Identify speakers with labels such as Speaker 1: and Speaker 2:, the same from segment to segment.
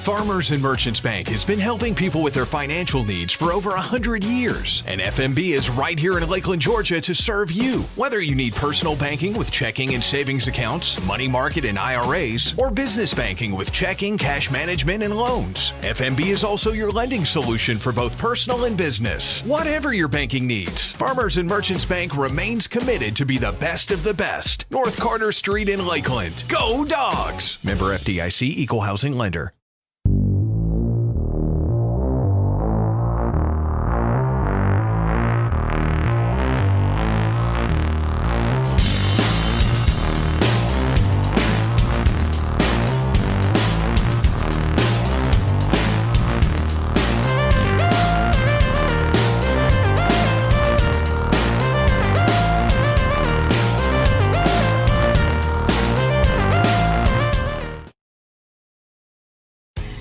Speaker 1: Farmers and Merchants Bank has been helping people with their financial needs for over 100 years. And FMB is right here in Lakeland, Georgia to serve you. Whether you need personal banking with checking and savings accounts, money market and IRAs, or business banking with checking, cash management, and loans, FMB is also your lending solution for both personal and business. Whatever your banking needs, Farmers and Merchants Bank remains committed to be the best of the best. North Carter Street in Lakeland. Go Dawgs! Member FDIC, Equal Housing Lender.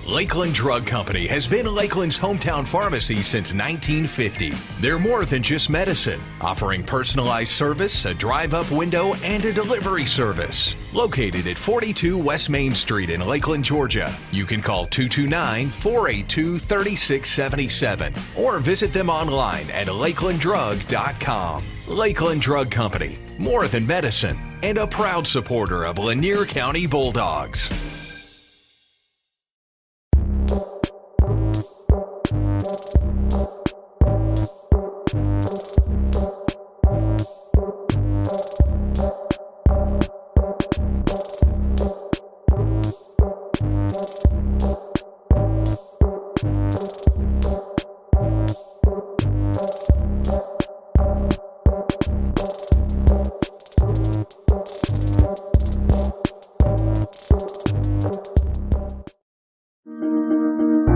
Speaker 1: Lakeland Drug Company has been Lakeland's hometown pharmacy since 1950. They're more than just medicine, offering personalized service, a drive-up window, and a delivery service. Located at 42 West Main Street in Lakeland, Georgia. You can call 229-482-3677 or visit them online at lakelanddrug.com. Lakeland Drug Company, more than medicine, and a proud supporter of Lanier County Bulldogs.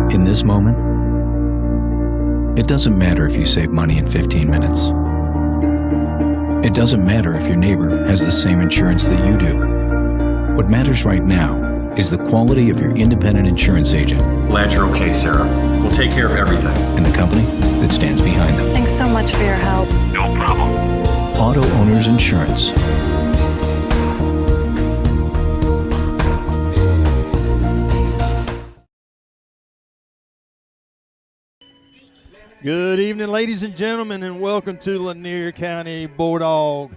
Speaker 2: In this moment, it doesn't matter if you save money in 15 minutes. It doesn't matter if your neighbor has the same insurance that you do. What matters right now is the quality of your independent insurance agent.
Speaker 3: Glad you're okay, Sarah. We'll take care of everything.
Speaker 2: And the company that stands behind them.
Speaker 4: Thanks so much for your help.
Speaker 3: No problem.
Speaker 2: Auto Owners Insurance.
Speaker 5: Good evening, ladies and gentlemen, and welcome to Lanier County Bulldog.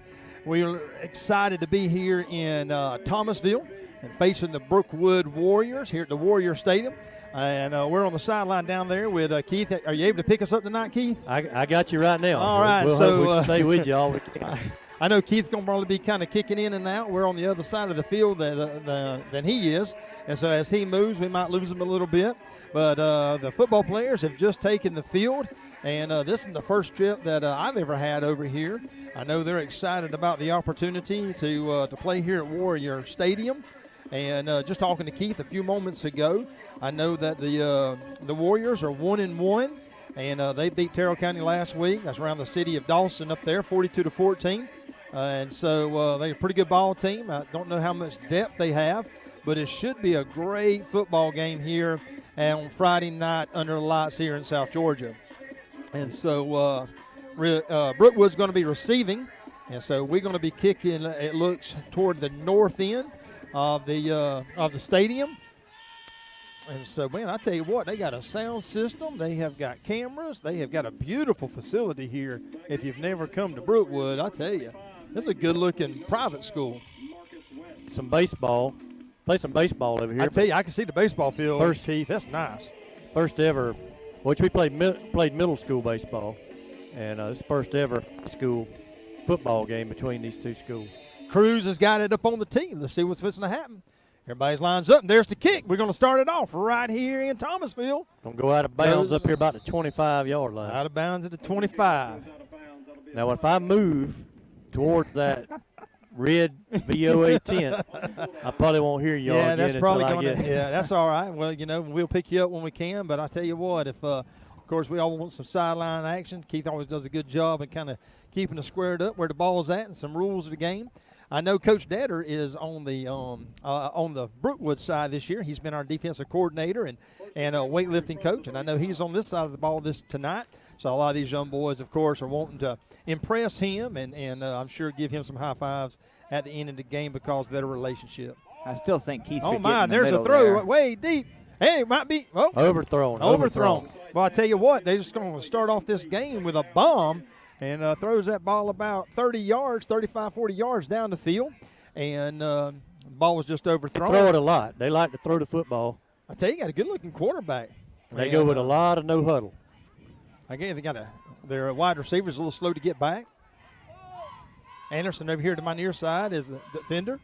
Speaker 5: We are excited to be here in Thomasville and facing the Brookwood Warriors here at the Warrior Stadium. And we're on the sideline down there with Keith. Are you able to pick us up tonight, Keith?
Speaker 6: I got you right now.
Speaker 5: All right.
Speaker 6: We'll
Speaker 5: so
Speaker 6: stay with you all.
Speaker 5: I know Keith's going to probably be kind of kicking in and out. We're on the other side of the field than he is. And so as he moves, we might lose him a little bit. But the football players have just taken the field, and this is the first trip that I've ever had over here. I know they're excited about the opportunity to play here at Warrior Stadium. And just talking to Keith a few moments ago, I know that the Warriors are 1-1, and they beat Terrell County last week. That's around the city of Dawson up there, 42-14. And so they're a pretty good ball team. I don't know how much depth they have, but it should be a great football game here on Friday night under the lights here in South Georgia. And so Brookwood's going to be receiving, and so we're going to be kicking, it looks, toward the north end of the stadium. And so, man, I tell you what, they got a sound system. They have got cameras. They have got a beautiful facility here. If you've never come to Brookwood, I tell you, this is a good-looking private school.
Speaker 6: Some baseball. Play some baseball over here.
Speaker 5: I tell you, I can see the baseball field. First, Keith, that's nice.
Speaker 6: First ever, which we played middle school baseball, and it's first ever school football game between these two schools.
Speaker 5: Cruz has got it up on the tee. Let's see what's fixing to happen. Everybody's lines up, and there's the kick. We're going to start it off right here in Thomasville.
Speaker 6: Going to go out of bounds up here about the 25-yard line.
Speaker 5: Out of bounds at the 25.
Speaker 6: Now, if I move towards that red VOA tent, I probably won't hear y'all again
Speaker 5: that's probably
Speaker 6: until I get.
Speaker 5: Yeah, that's all right. Well, we'll pick you up when we can. But I tell you what, if of course we all want some sideline action. Keith always does a good job at kind of keeping us squared up where the ball's at and some rules of the game. I know Coach Detter is on the Brookwood side this year. He's been our defensive coordinator and weightlifting coach, and I know he's on this side of the ball tonight. So a lot of these young boys, of course, are wanting to impress him and I'm sure give him some high fives at the end of the game because of their relationship.
Speaker 7: I still think Keith.
Speaker 5: Oh, my, there's a throw way deep. Hey, it might be
Speaker 6: Overthrown.
Speaker 5: Well, I tell you what, they're just going to start off this game with a bomb and throws that ball about 30 yards, 35, 40 yards down the field. And the ball was just overthrown.
Speaker 6: They throw it a lot. They like to throw the football.
Speaker 5: I tell you, got a good-looking quarterback.
Speaker 6: They go with a lot of no huddle.
Speaker 5: Again, their wide receivers a little slow to get back. Anderson over here to my near side is a defender.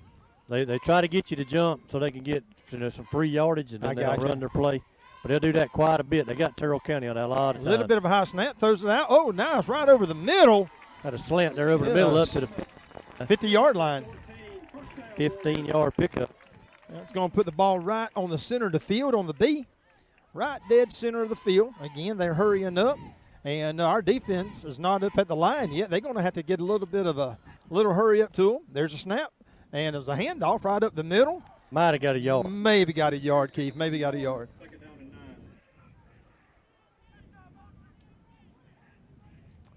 Speaker 6: They try to get you to jump so they can get some free yardage, and then they'll run their play. But they'll do that quite a bit. They got Terrell County on that a lot of times.
Speaker 5: A little bit of a high snap, throws it out. Oh, nice, right over the middle.
Speaker 6: Got a slant there over the middle up to the
Speaker 5: 50-yard line.
Speaker 6: 15-yard pickup.
Speaker 5: That's going to put the ball right on the center of the field on the B. Right dead center of the field. Again, they're hurrying up. And our defense is not up at the line yet. They're going to have to get a little bit of a little hurry up to them. There's a snap. And there's a handoff right up the middle.
Speaker 6: Might have got a yard.
Speaker 5: Maybe got a yard, Keith. Maybe got a yard.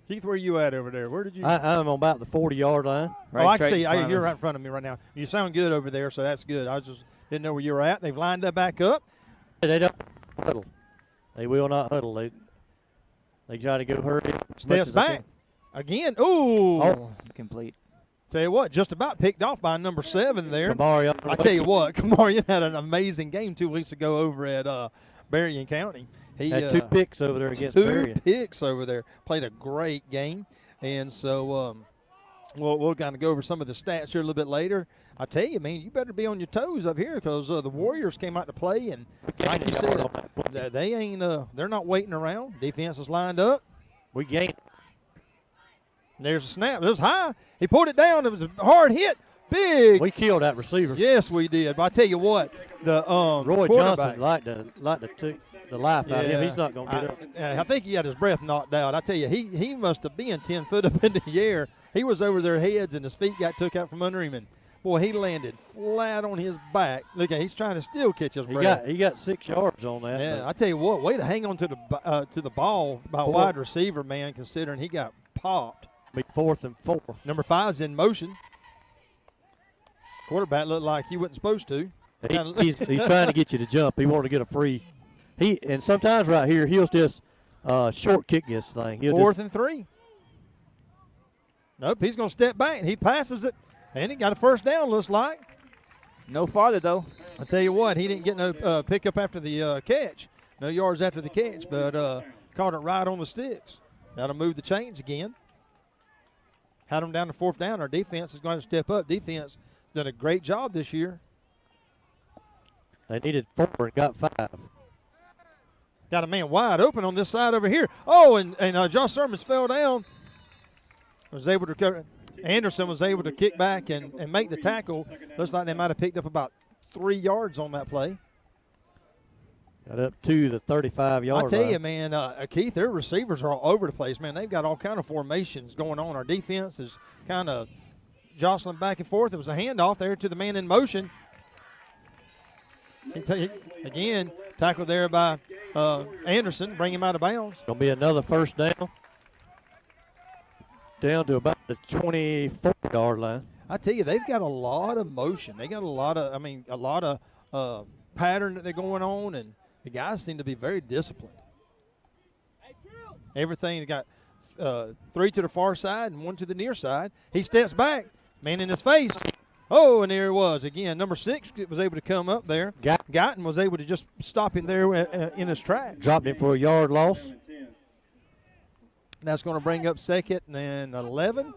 Speaker 5: Keith, where are you at over there? Where did you?
Speaker 6: I'm on about the 40-yard line.
Speaker 5: I can see. You're right in front of me right now. You sound good over there, so that's good. I just didn't know where you were at. They've lined up back up.
Speaker 6: They don't huddle. They will not huddle. They try to go hurry.
Speaker 5: Steps back. Again. Ooh.
Speaker 4: Oh, incomplete.
Speaker 5: Tell you what, just about picked off by number 7 there.
Speaker 6: Kamarian.
Speaker 5: I tell you what, Kamarian had an amazing game 2 weeks ago over at Berrien County. He
Speaker 6: had 2 picks over there against Berrien.
Speaker 5: 2 picks over there. Played a great game. And so we'll kind of go over some of the stats here a little bit later. I tell you, man, you better be on your toes up here because the Warriors came out to play. And like you said, they ain't they're not waiting around. Defense is lined up.
Speaker 6: We gained.
Speaker 5: There's a snap. It was high. He pulled it down. It was a hard hit. Big.
Speaker 6: We killed that receiver.
Speaker 5: Yes, we did. But I tell you what, the
Speaker 6: Roy Johnson liked to take the life out of him. He's not going to get up.
Speaker 5: I think he had his breath knocked out. I tell you, he must have been 10 foot up in the air. He was over their heads, and his feet got took out from under him. And, boy, he landed flat on his back. Look at he's trying to still catch his breath.
Speaker 6: He got 6 yards on that.
Speaker 5: Yeah, I tell you what, way to hang on to the ball by a wide receiver, man, considering he got popped.
Speaker 6: Be 4th and 4.
Speaker 5: Number 5's in motion. Quarterback looked like he wasn't supposed to.
Speaker 6: He's trying to get you to jump. He wanted to get a free. And sometimes right here he'll just short kick this thing.
Speaker 5: 4th and 3. Nope, he's going to step back and he passes it, and he got a first down. Looks like.
Speaker 4: No farther though.
Speaker 5: I tell you what, he didn't get no pickup after the catch. No yards after the catch, but caught it right on the sticks. That'll move the chains again. Had them down to 4th down. Our defense is going to step up. Defense done a great job this year.
Speaker 6: They needed 4 and got 5.
Speaker 5: Got a man wide open on this side over here. Oh, and Josh Sermons fell down. Was able to cover. Anderson was able to kick back and make the tackle. Looks like they might have picked up about 3 yards on that play.
Speaker 6: Got up to the 35-yard line.
Speaker 5: I tell you, man, Keith, their receivers are all over the place, man. They've got all kind of formations going on. Our defense is kind of jostling back and forth. It was a handoff there to the man in motion. Again, tackled there by Anderson, bring him out of bounds.
Speaker 6: Going to be another first down. Down to about the 24-yard line.
Speaker 5: I tell you, they've got a lot of motion. They got a lot of pattern that they're going on, and the guys seem to be very disciplined. Everything, they got 3 to the far side and 1 to the near side. He steps back, man in his face. Oh, and there he was. Again, number 6 was able to come up there. Guyton was able to just stop him there in his tracks.
Speaker 6: Dropped him for a yard loss.
Speaker 5: That's going to bring up 2nd and 11.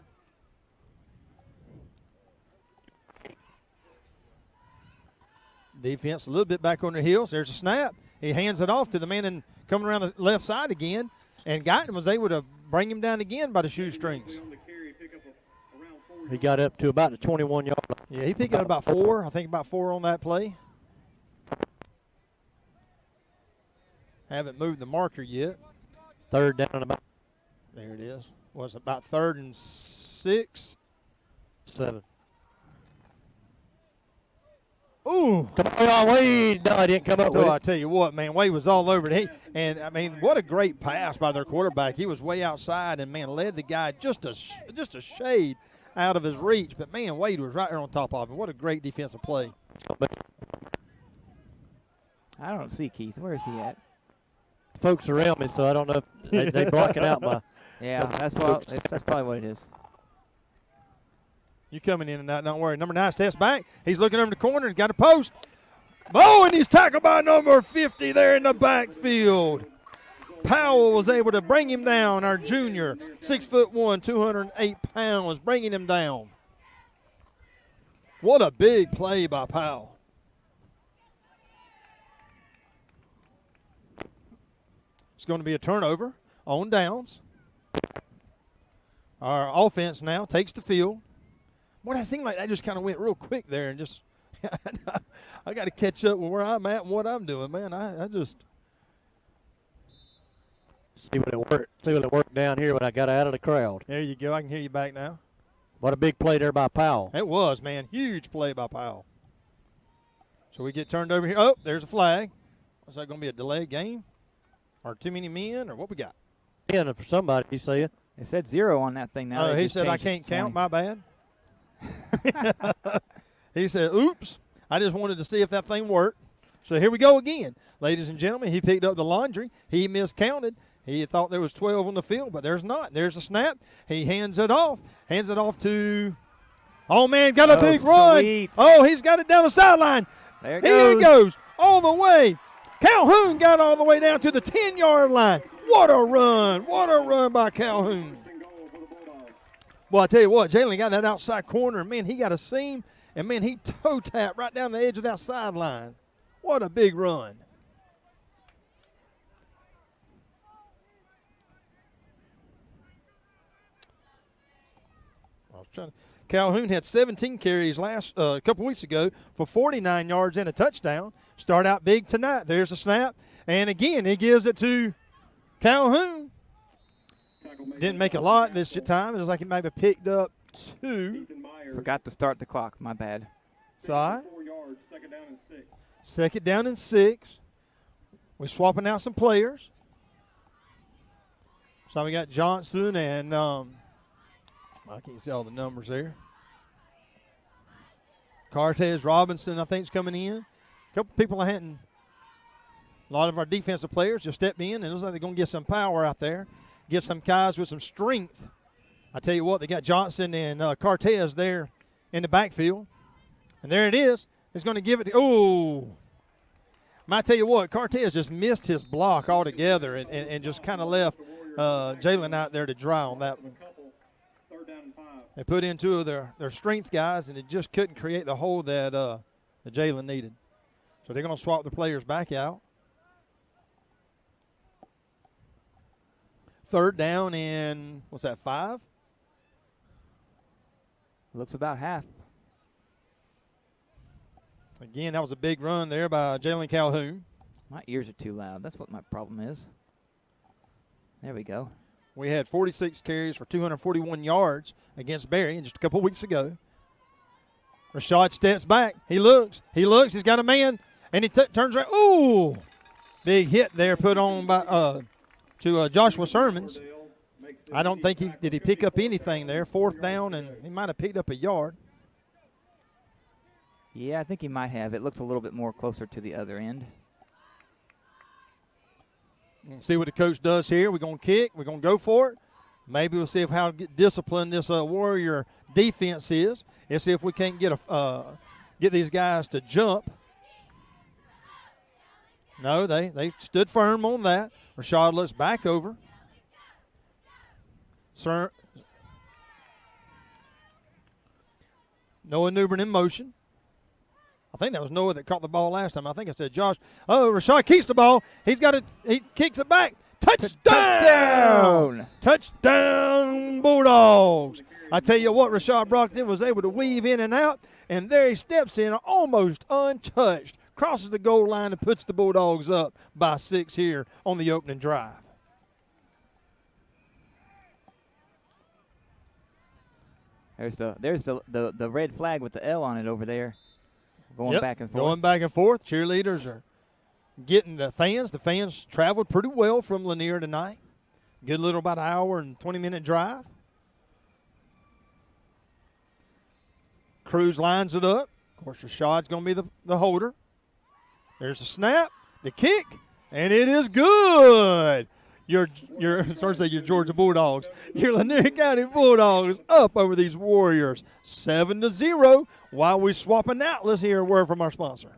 Speaker 5: Defense a little bit back on their heels. There's a snap. He hands it off to the man coming around the left side again. And Guyton was able to bring him down again by the shoestrings.
Speaker 6: He got up to about the 21-yard line.
Speaker 5: Yeah, he picked up about 4. I think about 4 on that play. Haven't moved the marker yet.
Speaker 6: 3rd down and about.
Speaker 5: There it is. Was about 3rd and 6.
Speaker 6: 7.
Speaker 5: Ooh.
Speaker 6: Come on, Wade. No, I didn't come up with it.
Speaker 5: I tell you what, man, Wade was all over it. I mean, what a great pass by their quarterback. He was way outside and, man, led the guy just a shade out of his reach. But, man, Wade was right there on top of him. What a great defensive play.
Speaker 4: I don't see Keith. Where is he at?
Speaker 6: Folks around me, so I don't know if they blocking out my.
Speaker 4: Yeah, that's probably what it is.
Speaker 5: You coming in and out, don't worry. Number 9 steps back. He's looking over the corner. He's got a post. Oh, and he's tackled by number 50 there in the backfield. Powell was able to bring him down, our junior, 6'1", 208 pounds, bringing him down. What a big play by Powell. It's going to be a turnover on downs. Our offense now takes the field. Boy, that seemed like that just kind of went real quick there, and just I got to catch up with where I'm at and what I'm doing, man. I just
Speaker 6: See what it worked down here when I got out of the crowd.
Speaker 5: there you go. I can hear you back now.
Speaker 6: What a big play there by Powell.
Speaker 5: It was, man. Huge play by Powell. So we get turned over here. Oh, there's a flag. Was that going to be a delayed game? Or too many men? Or what we got?
Speaker 6: And for somebody, he said.
Speaker 4: It said 0 on that thing now.
Speaker 5: Oh,
Speaker 4: They
Speaker 5: he
Speaker 4: just
Speaker 5: said, I
Speaker 4: changed it
Speaker 5: can't
Speaker 4: to
Speaker 5: count.
Speaker 4: 20.
Speaker 5: My bad. He said, oops. I just wanted to see if that thing worked. So here we go again. Ladies and gentlemen, he picked up the laundry. He miscounted. He thought there was 12 on the field, but there's not. There's a snap. He hands it off. Hands it off to, oh, man, got a big run.
Speaker 4: Sweet.
Speaker 5: Oh, he's got it down the sideline.
Speaker 4: There it
Speaker 5: Here
Speaker 4: goes.
Speaker 5: it goes all the way. Calhoun got all the way down to the 10-yard line. What a run. What a run by Calhoun. Well, I tell you what, Jalen got that outside corner. Man, he got a seam, and, man, he toe-tapped right down the edge of that sideline. What a big run. Calhoun had 17 carries last couple weeks ago for 49 yards and a touchdown. Start out big tonight. There's a snap. And, again, he gives it to Calhoun. Didn't make a lot this time. It was like he maybe picked up 2.
Speaker 4: Forgot to start the clock. My bad.
Speaker 5: Side. Second down and 6. We're swapping out some players. So we got Johnson and I can't see all the numbers there. Cartez Robinson, I think, is coming in. A couple people I hadn't. A lot of our defensive players just stepped in, and it looks like they're going to get some power out there, get some guys with some strength. I tell you what, they got Johnson and Cartez there in the backfield. And there it is. He's going to give it to, oh. I tell you what, Cartez just missed his block altogether and just kind of left Jalen out there to dry on that one. They put in 2 of their strength guys, and it just couldn't create the hole that Jalen needed. So they're going to swap the players back out. Third down and, what's that, 5?
Speaker 4: Looks about half.
Speaker 5: Again, that was a big run there by Jalen Calhoun.
Speaker 4: My ears are too loud. That's what my problem is. There we go.
Speaker 5: We had 46 carries for 241 yards against Berry just a couple weeks ago. Rashad steps back. He looks. He's got a man, and he turns around. Ooh! Big hit there put on by to Joshua Sermons. I don't think did he pick up anything there. 4th down, and he might have picked up a yard.
Speaker 4: Yeah, I think he might have. It looks a little bit more closer to the other end.
Speaker 5: See what the coach does here. We're going to kick. We're going to go for it. Maybe we'll see how disciplined this Warrior defense is. Let's see if we can't get these guys to jump. No, they stood firm on that. Rashad looks back over. Noah Newbern in motion. I think that was Noah that caught the ball last time. I think I said Josh. Oh, Rashad keeps the ball. He kicks it back. Touchdown! Touchdown, Bulldogs. I tell you what, Rashad Brockton was able to weave in and out, and there he steps in almost untouched, crosses the goal line and puts the Bulldogs up by 6 here on the opening drive.
Speaker 4: There's the red flag with the L on it over there. Going back and forth.
Speaker 5: Going back and forth. Cheerleaders are getting the fans. The fans traveled pretty well from Lanier tonight. Good little about an hour and 20-minute drive. Cruz lines it up. Of course, Rashad's going to be the holder. There's a snap. The kick, and it is good. Your sorry to say your Georgia Bulldogs. Your Lanier County Bulldogs up over these Warriors 7-0. While we swapping out, let's hear a word from our sponsor.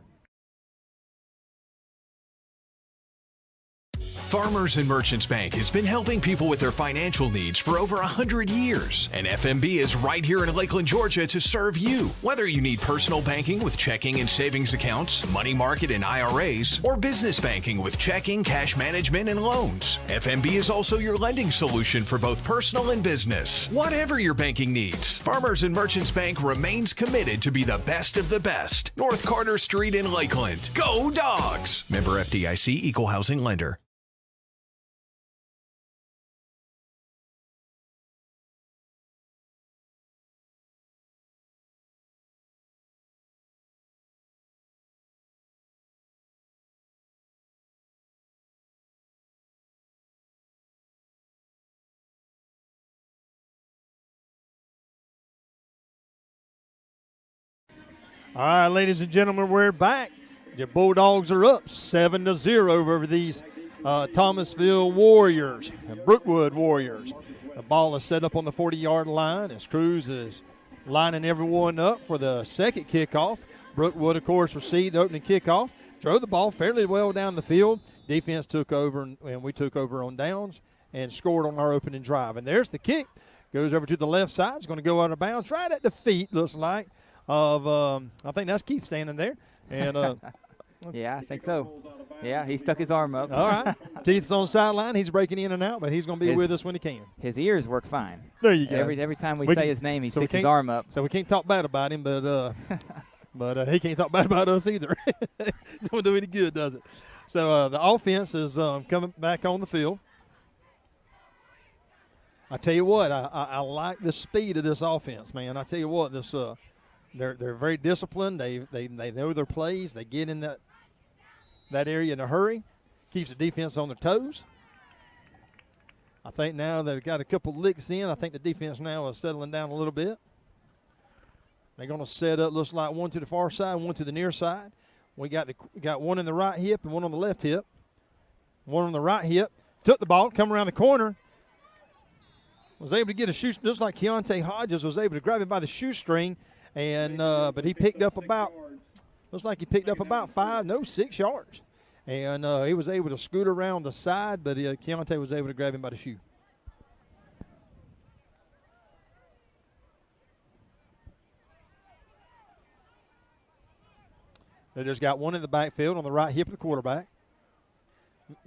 Speaker 1: Farmers and Merchants Bank has been helping people with their financial needs for over 100 years. And FMB is right here in Lakeland, Georgia to serve you. Whether you need personal banking with checking and savings accounts, money market and IRAs, or business banking with checking, cash management, and loans, FMB is also your lending solution for both personal and business. Whatever your banking needs, Farmers and Merchants Bank remains committed to be the best of the best. North Carter Street in Lakeland. Go Dawgs! Member FDIC, Equal Housing Lender.
Speaker 5: All right, ladies and gentlemen, we're back. Your Bulldogs are up 7-0 over these Thomasville Warriors and Brookwood Warriors. The ball is set up on the 40-yard line as Cruz is lining everyone up for the second kickoff. Brookwood, of course, received the opening kickoff, drove the ball fairly well down the field. Defense took over, and we took over on downs and scored on our opening drive. And there's the kick. Goes over to the left side. It's going to go out of bounds right at the feet, looks like, of I think that's Keith standing there. And
Speaker 4: yeah, I think so. Yeah, he stuck his arm up.
Speaker 5: All right. Keith's on the sideline. He's breaking in and out, but he's going to be with us when he can.
Speaker 4: His ears work fine.
Speaker 5: There you go.
Speaker 4: Every time we say his name, he sticks his arm up.
Speaker 5: So we can't talk bad about him, but but he can't talk bad about us either. Don't do any good, does it? So the offense is coming back on the field. I tell you what, I like the speed of this offense, man. I tell you what, this they're very disciplined. They know their plays. They get in that area in a hurry. Keeps the defense on their toes. I think now they've got a couple licks in. I think the defense now is settling down a little bit. They're going to set up, looks like one to the far side, one to the near side. We got one in the right hip and one on the left hip. One on the right hip. Took the ball, come around the corner. Was able to get a shoe, just like Keontae Hodges was able to grab him by the shoestring, and but he picked up about, looks like he picked up about 6 yards. And he was able to scoot around the side, but Keontae was able to grab him by the shoe. They just got one in the backfield on the right hip of the quarterback.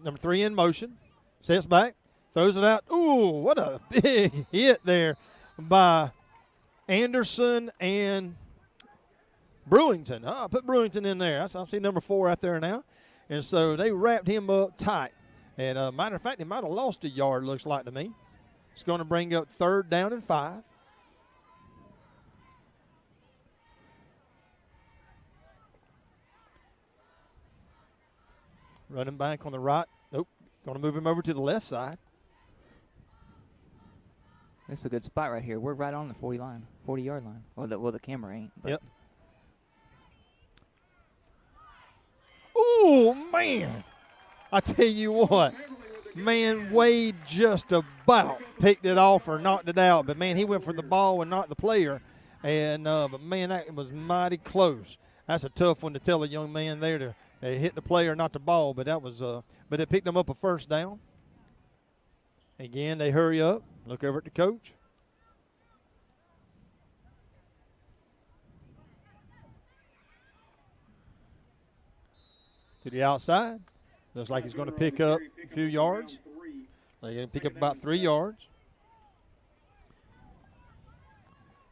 Speaker 5: Number 3 in motion. Sets back. Throws it out. Ooh, what a big hit there by Anderson and Brewington. Oh, I put Brewington in there. I see number 4 out there now. And so they wrapped him up tight. And matter of fact, he might have lost a yard, looks like to me. It's going to bring up 3rd down and 5. Running back on the right. Nope. Going to move him over to the left side.
Speaker 4: This is a good spot right here. We're right on the 40-yard line. Well, the camera ain't. But.
Speaker 5: Yep. Oh, man. I tell you what. Man, Wade just about picked it off or knocked it out. But, man, he went for the ball and not the player. And but, man, that was mighty close. That's a tough one to tell a young man there to hit the player, not the ball. But that was but it picked them up a 1st down. Again, they hurry up. Look over at the coach. To the outside. Looks like he's going to pick up a few yards. They're going to pick up about 3 yards.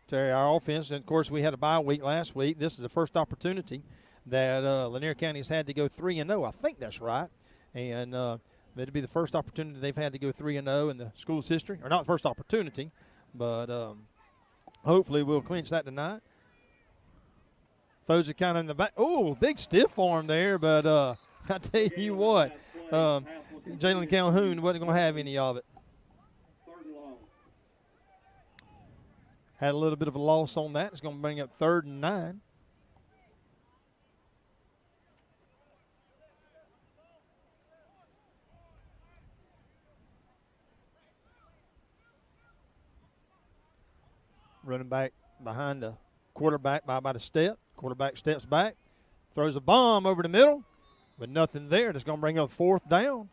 Speaker 5: Terry, our offense, and of course we had a bye week last week. This is the first opportunity that Lanier County's had to go 3-0. I think that's right. And it'll be the first opportunity they've had to go 3-0 in the school's history. Or not the first opportunity, but hopefully we'll clinch that tonight. Those are kind of in the back. Oh, big stiff arm there, but I tell you what, Jalen Calhoun wasn't going to have any of it. Had a little bit of a loss on that. It's going to bring up 3rd and 9. running back behind the quarterback by about a step. Quarterback steps back, throws a bomb over the middle, but nothing there. That's going to bring up 4th down.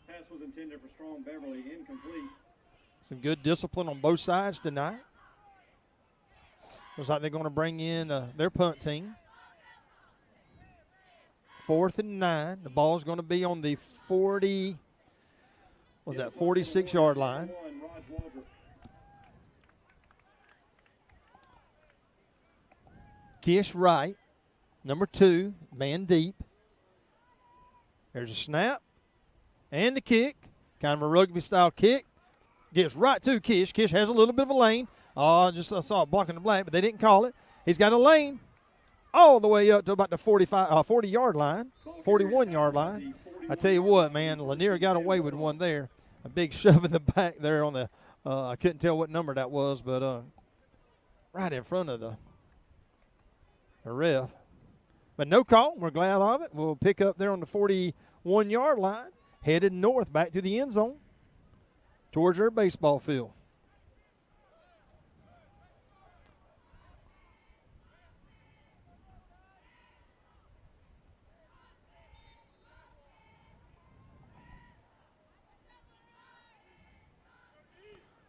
Speaker 7: Pass was intended for Strong Beverly, incomplete.
Speaker 5: Some good discipline on both sides tonight. Looks like they're going to bring in their punt team. 4th and 9. The ball's going to be on the 46-yard line. Kish right, number 2, man deep. There's a snap and the kick, kind of a rugby-style kick. Gets right to Kish. Kish has a little bit of a lane. I saw it blocking the black, but they didn't call it. He's got a lane all the way up to about the 40-yard line, 41-yard line. I tell you what, man, Lanier got away with one there. A big shove in the back there on the I couldn't tell what number that was, but right in front of the ref. But no call. We're glad of it. We'll pick up there on the 41-yard line, headed north back to the end zone towards their baseball field.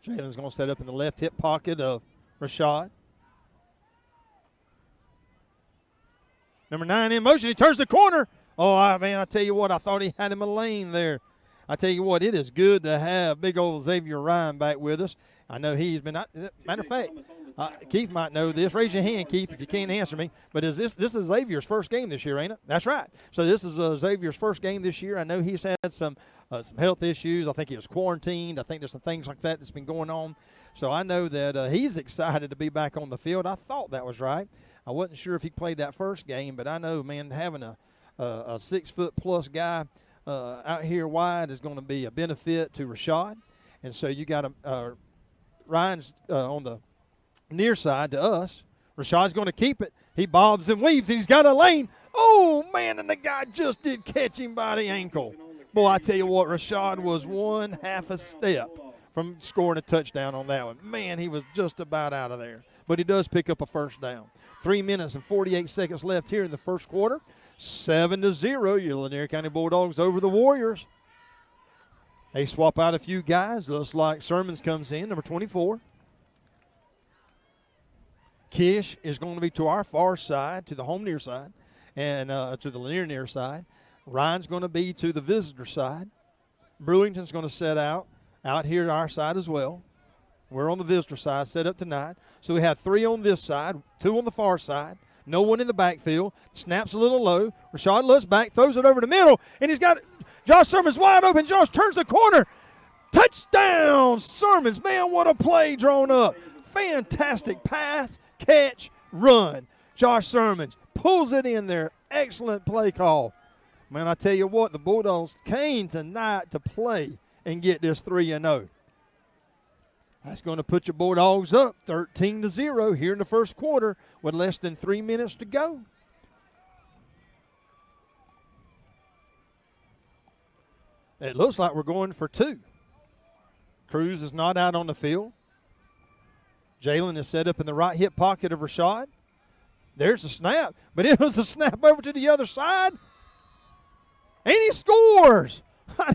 Speaker 5: Jalen's going to set up in the left hip pocket of Rashad. Number 9 in motion. He turns the corner. Oh, man, I tell you what, I thought he had him a lane there. I tell you what, it is good to have big old Xavier Ryan back with us. I know he's been – matter of fact, Keith might know this. Raise your hand, Keith, if you can't answer me. But this is Xavier's first game this year, ain't it? That's right. So this is Xavier's first game this year. I know he's had some health issues. I think he was quarantined. I think there's some things like that that's been going on. So I know that he's excited to be back on the field. I thought that was right. I wasn't sure if he played that first game, but I know, man, having a 6-foot-plus guy out here wide is going to be a benefit to Rashad. And so you got Ryan's on the near side to us. Rashad's going to keep it. He bobs and weaves, and he's got a lane. Oh, man, and the guy just did catch him by the ankle. Boy, I tell you what, Rashad was one half a step from scoring a touchdown on that one. Man, he was just about out of there. But he does pick up a first down. 3 minutes and 48 seconds left here in the first quarter. 7-0, your Lanier County Bulldogs over the Warriors. They swap out a few guys. Looks like Sermons comes in, number 24. Kish is going to be to our far side, to the home near side, and to the Lanier near side. Ryan's going to be to the visitor side. Brewington's going to set out here to our side as well. We're on the visitor side, set up tonight. So we have 3 on this side, 2 on the far side. No one in the backfield. Snaps a little low. Rashad looks back, throws it over the middle, and he's got Josh Sermons wide open. Josh turns the corner. Touchdown, Sermons. Man, what a play drawn up. Fantastic pass, catch, run. Josh Sermons pulls it in there. Excellent play call. Man, I tell you what, the Bulldogs came tonight to play and get this 3-0. That's going to put your Bulldogs up 13-0 here in the first quarter with less than 3 minutes to go. It looks like we're going for 2. Cruz is not out on the field. Jalen is set up in the right hip pocket of Rashad. There's a snap, but it was a snap over to the other side. And he scores.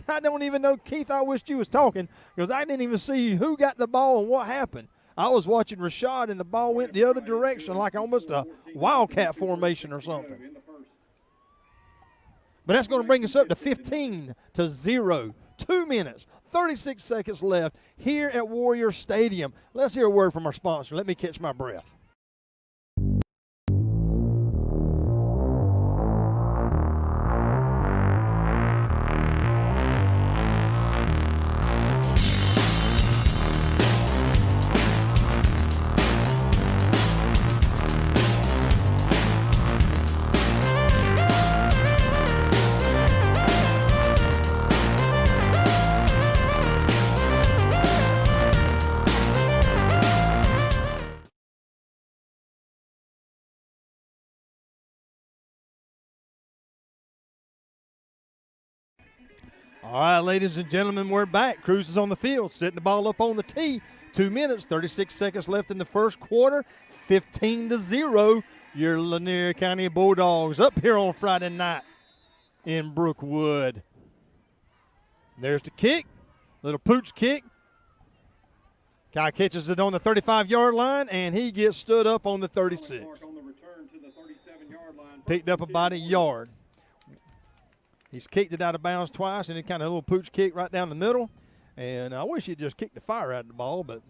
Speaker 5: I don't even know, Keith, I wished you was talking because I didn't even see who got the ball and what happened. I was watching Rashad, and the ball went the other direction like almost a wildcat formation or something. But that's going to bring us up to 15-0. 2 minutes, 36 seconds left here at Warrior Stadium. Let's hear a word from our sponsor. Let me catch my breath. All right, ladies and gentlemen, we're back. Cruz is on the field, setting the ball up on the tee. 2 minutes, 36 seconds left in the first quarter. 15-0. Your Lanier County Bulldogs up here on Friday night in Brookwood. There's the kick, little pooch kick. Guy catches it on the 35-yard line, and he gets stood up on the 36. Picked up about a yard. He's kicked it out of bounds twice, and it kind of a little pooch kick right down the middle. And I wish he'd just kicked the fire out of the ball, but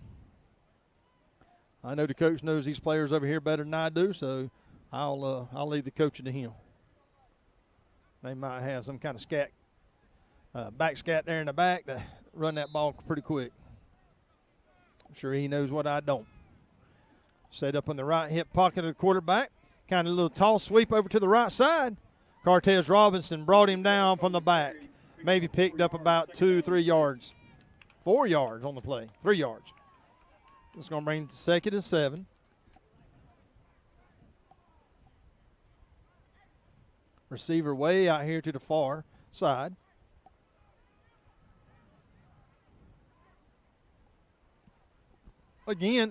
Speaker 5: I know the coach knows these players over here better than I do, so I'll leave the coaching to him. They might have some kind of back scat there in the back to run that ball pretty quick. I'm sure he knows what I don't. Set up in the right hip pocket of the quarterback. Kind of a little toss sweep over to the right side. Cortez Robinson brought him down from the back. Maybe picked up about 2-3 yards. 4 yards on the play. 3 yards. It's going to bring it to 2nd and 7. Receiver way out here to the far side. Again,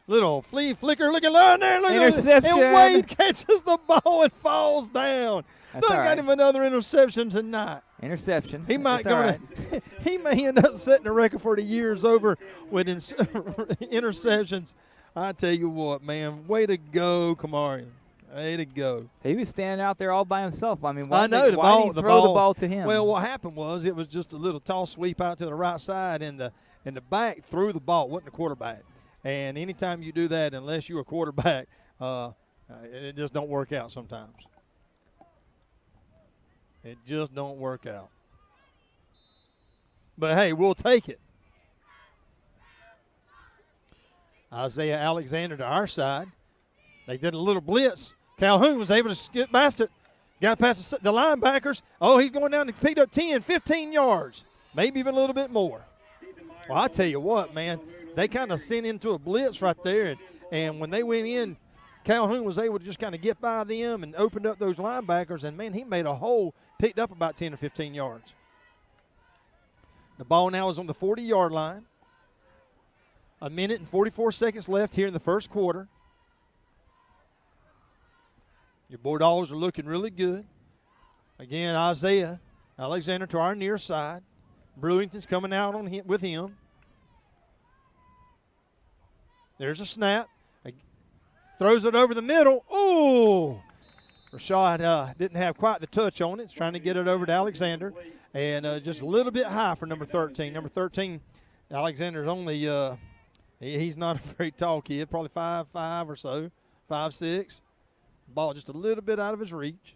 Speaker 5: little flea flicker looking line there. Look
Speaker 4: Interception.
Speaker 5: And Wade catches the ball and falls down.
Speaker 4: That's
Speaker 5: Look
Speaker 4: all
Speaker 5: at
Speaker 4: right.
Speaker 5: him, another interception tonight.
Speaker 4: Interception.
Speaker 5: He might
Speaker 4: That's all
Speaker 5: he may end up setting a record for the years over with interceptions. I tell you what, man, way to go, Kamarian. Way to go.
Speaker 4: He was standing out there all by himself. I mean, why
Speaker 5: I know
Speaker 4: did he throw the ball to him?
Speaker 5: Well, what happened was it was just a little toss sweep out to the right side, and the back threw the ball. Wasn't the quarterback. And anytime you do that, unless you're a quarterback, it just don't work out sometimes. It just don't work out. But, hey, we'll take it. Isaiah Alexander to our side. They did a little blitz. Calhoun was able to get past it. Got past the linebackers. Oh, he's going down and picked up 10, 15 yards, maybe even a little bit more. Well, I tell you what, man, they kind of sent into a blitz right there. And when they went in, Calhoun was able to just kind of get by them and opened up those linebackers. And, man, he made a hole, picked up about 10 or 15 yards. The ball now is on the 40-yard line. 1 minute and 44 seconds left here in the first quarter. Your Bulldogs are looking really good. Again, Isaiah Alexander to our near side. Brewington's coming out on him, with him. There's a snap. Throws it over the middle. Oh! Rashad didn't have quite the touch on it. He's trying to get it over to Alexander. And just a little bit high for number 13. Number 13, Alexander's only he's not a very tall kid, probably 5'5" or so, 5'6". Ball just a little bit out of his reach.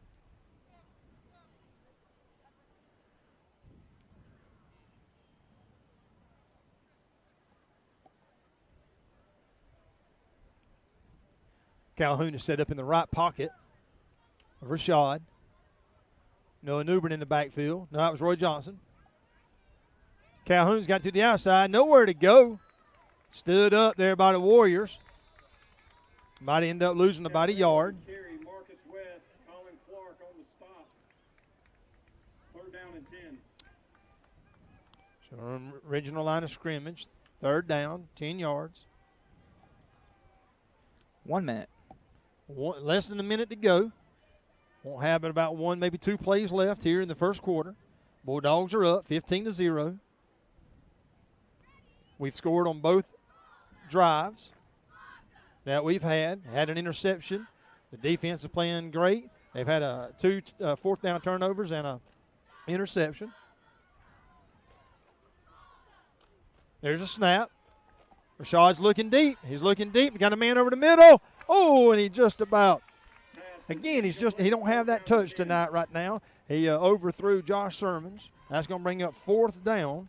Speaker 5: Calhoun is set up in the right pocket of Rashad. Noah Newbern in the backfield. No, that was Roy Johnson. Calhoun's got to the outside. Nowhere to go. Stood up there by the Warriors. Might end up losing about a yard.
Speaker 7: Marcus West, Colin Clark on the stop. 3rd down and 10.
Speaker 5: So original line of scrimmage. 3rd down, 10 yards.
Speaker 4: 1 minute.
Speaker 5: Less than a minute to go. Won't have but about 1, maybe 2 plays left here in the first quarter. Bulldogs are up 15-0. We've scored on both drives that we've had an interception. The defense is playing great. They've had 2 4th down turnovers and a interception. There's a snap. Rashad's looking deep. He's looking deep. He got a man over the middle. Oh, and he just about, again, he don't have that touch tonight right now. He overthrew Josh Sermons. That's going to bring up 4th down.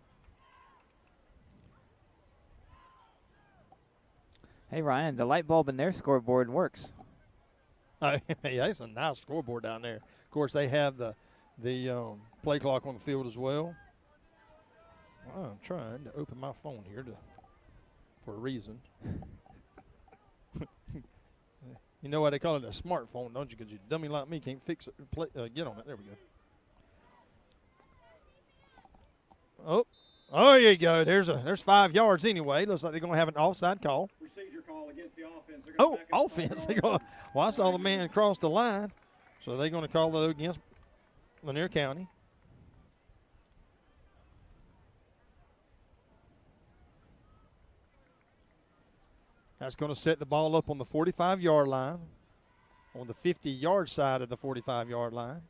Speaker 4: Hey, Ryan, the light bulb in their scoreboard works.
Speaker 5: Yeah, it's a nice scoreboard down there. Of course, they have the play clock on the field as well. I'm trying to open my phone here for a reason. You know why they call it a smartphone, don't you? Because you dummy like me can't fix it. Get on it. There we go. Oh, there you go. There's 5 yards anyway. Looks like they're going to have an offside call.
Speaker 7: Procedure call against the offense. They're
Speaker 5: Oh,
Speaker 7: gonna back up the
Speaker 5: offense.
Speaker 7: 5
Speaker 5: They're
Speaker 7: yard
Speaker 5: going.
Speaker 7: line.
Speaker 5: Well, I saw the man cross the line, so they're going to call it against Lanier County. That's going to set the ball up on the 45-yard line, on the 50-yard side of the 45-yard line.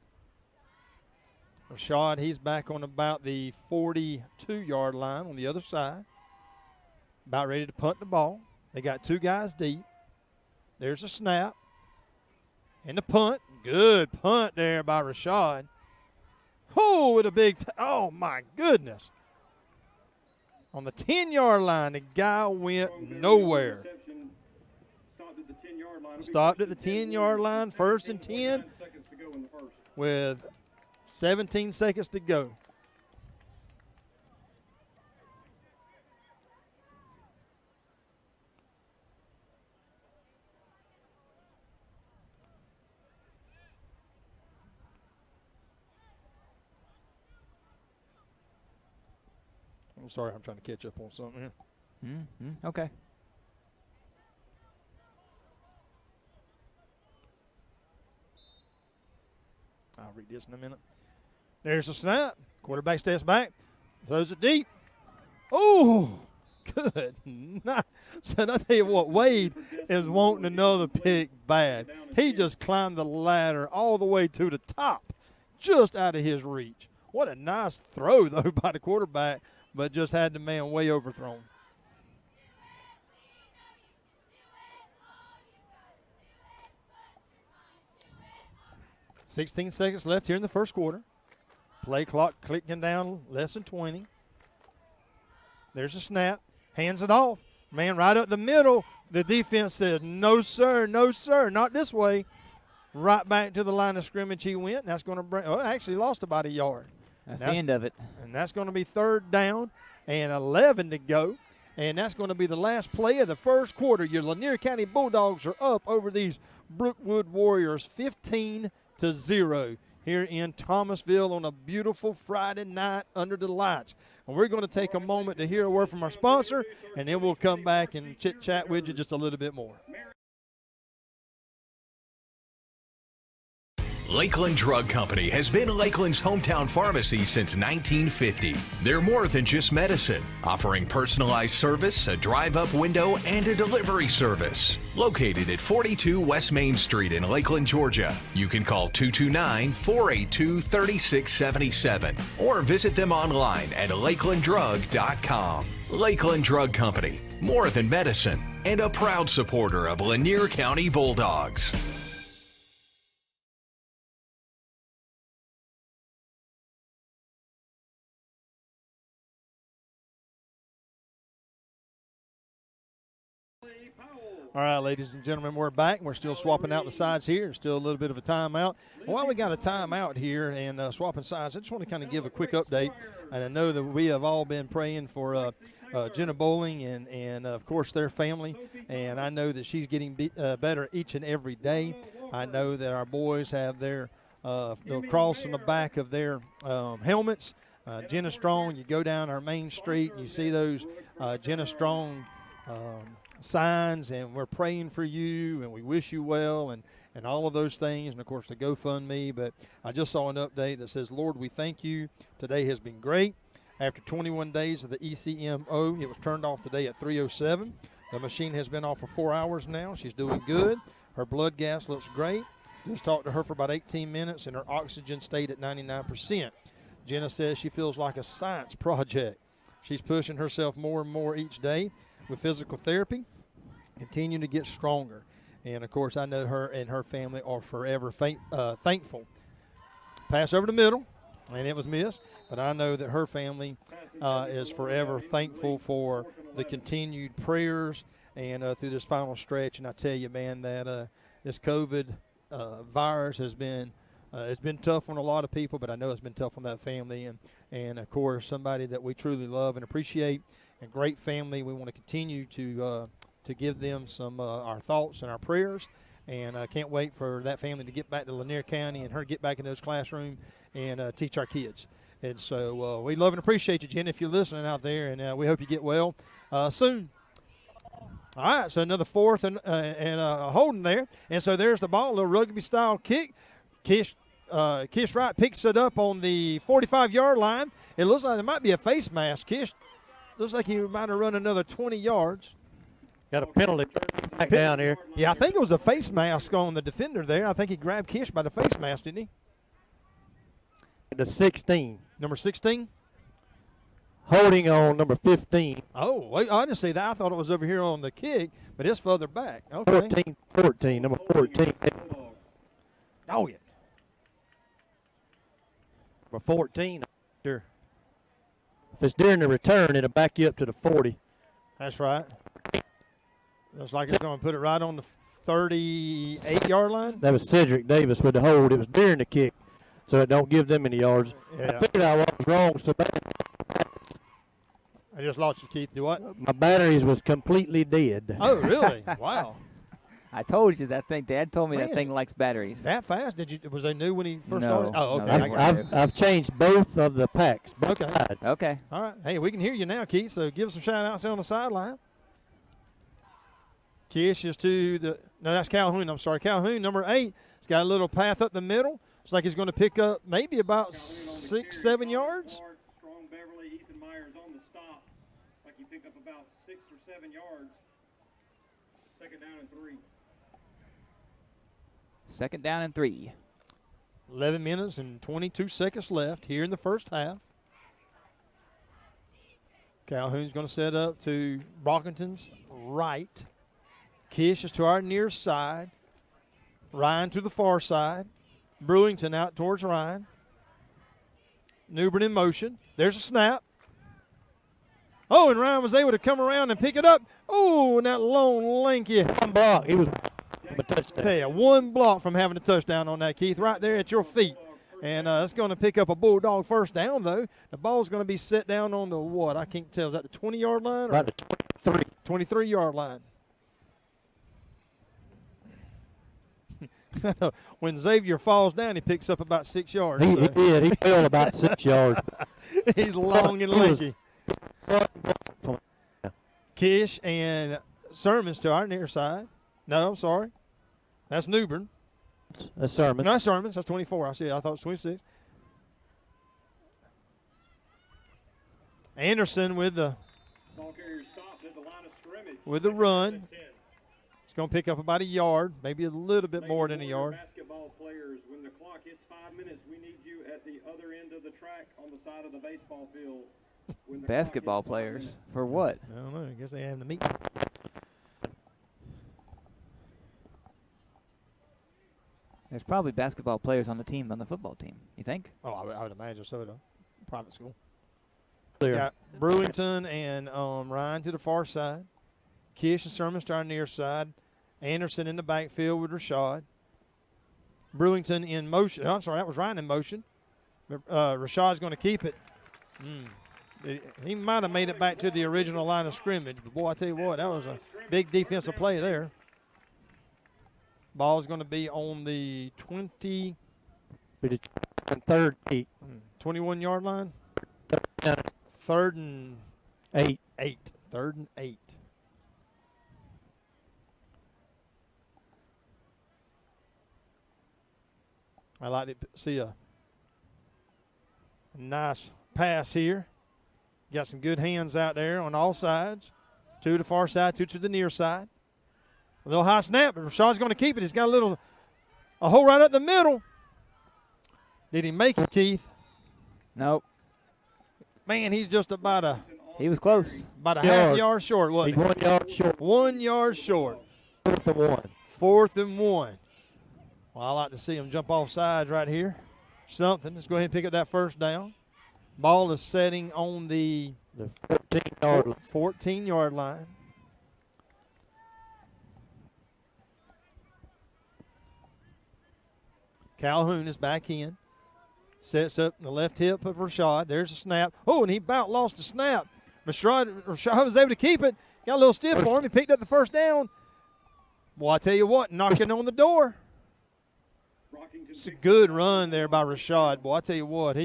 Speaker 5: Rashad, he's back on about the 42-yard line on the other side. About ready to punt the ball. They got 2 guys deep. There's a snap. And the punt. Good punt there by Rashad. Oh, with a big oh, my goodness. On the 10-yard line, the guy went nowhere.
Speaker 7: Interception. Stopped at the 10-yard line.
Speaker 5: Stopped at the 10-yard line, 1st and 10,
Speaker 7: 9 seconds to go in the first.
Speaker 5: with 17 seconds to go. I'm sorry, I'm trying to catch up on something here.
Speaker 4: Okay.
Speaker 5: I'll read this in a minute. There's a snap. Quarterback steps back, throws it deep. Oh, good. So I tell you what, Wade is wanting another pick bad. He just climbed the ladder all the way to the top, just out of his reach. What a nice throw, though, by the quarterback, but just had the man way overthrown. $16 seconds left here in the first quarter. Play clock clicking down, less than 20. There's a snap. Hands it off. Man right up the middle. The defense said, no, sir, not this way. Right back to the line of scrimmage he went. And that's going to bring, actually lost about a yard.
Speaker 4: That's the end of it.
Speaker 5: And that's going to be 3rd down and 11 to go. And that's going to be the last play of the first quarter. Your Lanier County Bulldogs are up over these Brookwood Warriors 15-0 here in Thomasville on a beautiful Friday night under the lights. And we're going to take a moment to hear a word from our sponsor, and then we'll come back and chit-chat with you just a little bit more.
Speaker 1: Lakeland Drug Company has been Lakeland's hometown pharmacy since 1950. They're more than just medicine, offering personalized service, a drive-up window, and a delivery service. Located at 42 West Main Street in Lakeland, Georgia. You can call 229-482-3677 or visit them online at lakelanddrug.com. Lakeland Drug Company, more than medicine, and a proud supporter of Lanier County Bulldogs.
Speaker 5: All right, ladies and gentlemen, we're back. We're still swapping out the sides here. Still a little bit of a timeout. While we got a timeout here and swapping sides, I just want to kind of give a quick update. And I know that we have all been praying for Jenna Bowling and of course, their family. And I know that she's getting better each and every day. I know that our boys have their cross on the back of their helmets. Jenna Strong, you go down our main street and you see those Jenna Strong signs, and we're praying for you and we wish you well and all of those things, and of course the GoFundMe. But I just saw an update that says, Lord, we thank you. Today has been great. After 21 days of the ECMO, it was turned off today at 3:07. The machine has been off for 4 hours now. She's doing good. Her blood gas looks great. Just talked to her for about 18 minutes, and her oxygen stayed at 99%. Jenna says she feels like a science project. She's pushing herself more and more each day with physical therapy, continue to get stronger. And, of course, I know her and her family are forever thankful. Pass over the middle, and it was missed. But I know that her family is forever thankful for the continued prayers and through this final stretch. And I tell you, man, that this COVID virus has been it's been tough on a lot of people, but I know it's been tough on that family. And of course, somebody that we truly love and appreciate. A great family. We want to continue to give them some our thoughts and our prayers, and I can't wait for that family to get back to Lanier County and her to get back in those classrooms and teach our kids. And so we love and appreciate you, Jen, if you're listening out there, and we hope you get well soon. All right, so another fourth and a holding there. And so there's the ball, a little rugby-style kick. Kish Wright picks it up on the 45-yard line. It looks like there might be a face mask. Kish looks like he might have run another 20 yards.
Speaker 6: Got a penalty back down here.
Speaker 5: Yeah, I think it was a face mask on the defender there. I think he grabbed Kish by the face mask, didn't he?
Speaker 6: The 16.
Speaker 5: Number 16?
Speaker 6: Holding on number 15.
Speaker 5: Oh, wait, I didn't see that. I thought it was over here on the kick, but it's further back. Okay.
Speaker 6: 14, number 14.
Speaker 5: Oh, yeah.
Speaker 6: Number 14, sure. If it's during the return, it'll back you up to the 40.
Speaker 5: That's right. Looks like it's going to put it right on the 38-yard line.
Speaker 6: That was Cedric Davis with the hold. It was during the kick, so it don't give them any yards.
Speaker 5: Yeah.
Speaker 6: I figured I was wrong so bad.
Speaker 5: I just lost you, Keith. Do what?
Speaker 6: My batteries was completely dead.
Speaker 5: Oh, really? Wow.
Speaker 4: I told you that thing. Dad told me
Speaker 5: Man.
Speaker 4: that thing likes batteries.
Speaker 5: That fast? Was they new when he first
Speaker 4: No.
Speaker 5: started? Oh,
Speaker 4: No,
Speaker 5: okay.
Speaker 4: that's
Speaker 6: I've changed both of the packs. Both
Speaker 5: Okay.
Speaker 6: sides.
Speaker 4: Okay.
Speaker 5: All right. Hey, we can hear you now, Keith, so give us some shout-outs there on the sideline. Kish is to the – no, that's Calhoun. I'm sorry. Calhoun, number 8. He's got a little path up the middle. Looks like he's going to pick up maybe about 6, 7 yards.
Speaker 7: Strong Beverly, Ethan Myers on the stop. Looks like he picked up about 6 or 7 yards. Second down and 3.
Speaker 4: Second down and 3.
Speaker 5: 11 minutes and 22 seconds left here in the first half. Calhoun's going to set up to Brockington's right. Kish is to our near side. Ryan to the far side. Brewington out towards Ryan. Newbern in motion. There's a snap. Oh, and Ryan was able to come around and pick it up. Oh, and that long, lanky.
Speaker 6: One block. He was a touchdown.
Speaker 5: Tell you, one block from having a touchdown on that, Keith, right there at your feet. And it's going to pick up a Bulldog first down, though. The ball's going to be set down on the what? I can't tell. Is that the 20-yard line?
Speaker 6: Right at 23.
Speaker 5: 23-yard line. When Xavier falls down, he picks up about 6 yards.
Speaker 6: He
Speaker 5: so.
Speaker 6: did. He fell about 6 yards.
Speaker 5: He's long and lanky. Kish and Sermons to our near side. No, I'm sorry. That's Newbern.
Speaker 6: A sermon.
Speaker 5: No, that's Sermons. That's 24. I see it. I thought it was 26. Anderson with the
Speaker 7: Ball carrier stopped at the line of scrimmage.
Speaker 5: with the run.
Speaker 7: 10.
Speaker 5: It's going to pick up about a yard, maybe a little bit more than a yard.
Speaker 7: Basketball players, when the clock hits 5 minutes, we need you at the other end of the track on the side of the baseball field. When the
Speaker 4: Basketball
Speaker 7: clock hits 5
Speaker 4: players.
Speaker 7: minutes.
Speaker 4: For what?
Speaker 5: I don't know. I guess they have the meeting.
Speaker 4: There's probably basketball players on the team, on the football team. You think?
Speaker 5: Oh, I would imagine so, though. Private school.
Speaker 6: Clear.
Speaker 5: Got Brewington and Ryan to the far side. Kish and Sermons to our near side. Anderson in the backfield with Rashad. Brewington in motion. Oh, I'm sorry, that was Ryan in motion. Rashad's going to keep it. He might have made it back to the original line of scrimmage, but boy, I tell you what, that was a big defensive play there. Ball's going to be on the 20.
Speaker 6: Be the third 8.
Speaker 5: 21-yard line. Third and
Speaker 6: 8.
Speaker 5: 3rd and 8. I like to see a nice pass here. Got some good hands out there on all sides. 2 to the far side, 2 to the near side. A little high snap, but Rashad's going to keep it. He's got a hole right up the middle. Did he make it, Keith?
Speaker 4: Nope.
Speaker 5: Man, he's just about
Speaker 4: He was close.
Speaker 5: a half yard short, wasn't
Speaker 6: He's
Speaker 5: he?
Speaker 6: 1 yard short.
Speaker 5: 1 yard short.
Speaker 6: 4th and 1.
Speaker 5: 4th and 1. Well, I like to see him jump off sides right here. Something. Let's go ahead and pick up that first down. Ball is setting on the
Speaker 6: 14-yard line.
Speaker 5: 14-yard line. Calhoun is back in. Sets up the left hip of Rashad. There's a snap. Oh, and he about lost the snap. Rashad was able to keep it. Got a little stiff for him. He picked up the first down. Well, I tell you what, knocking on the door. It's a good run there by Rashad. Boy, I tell you what,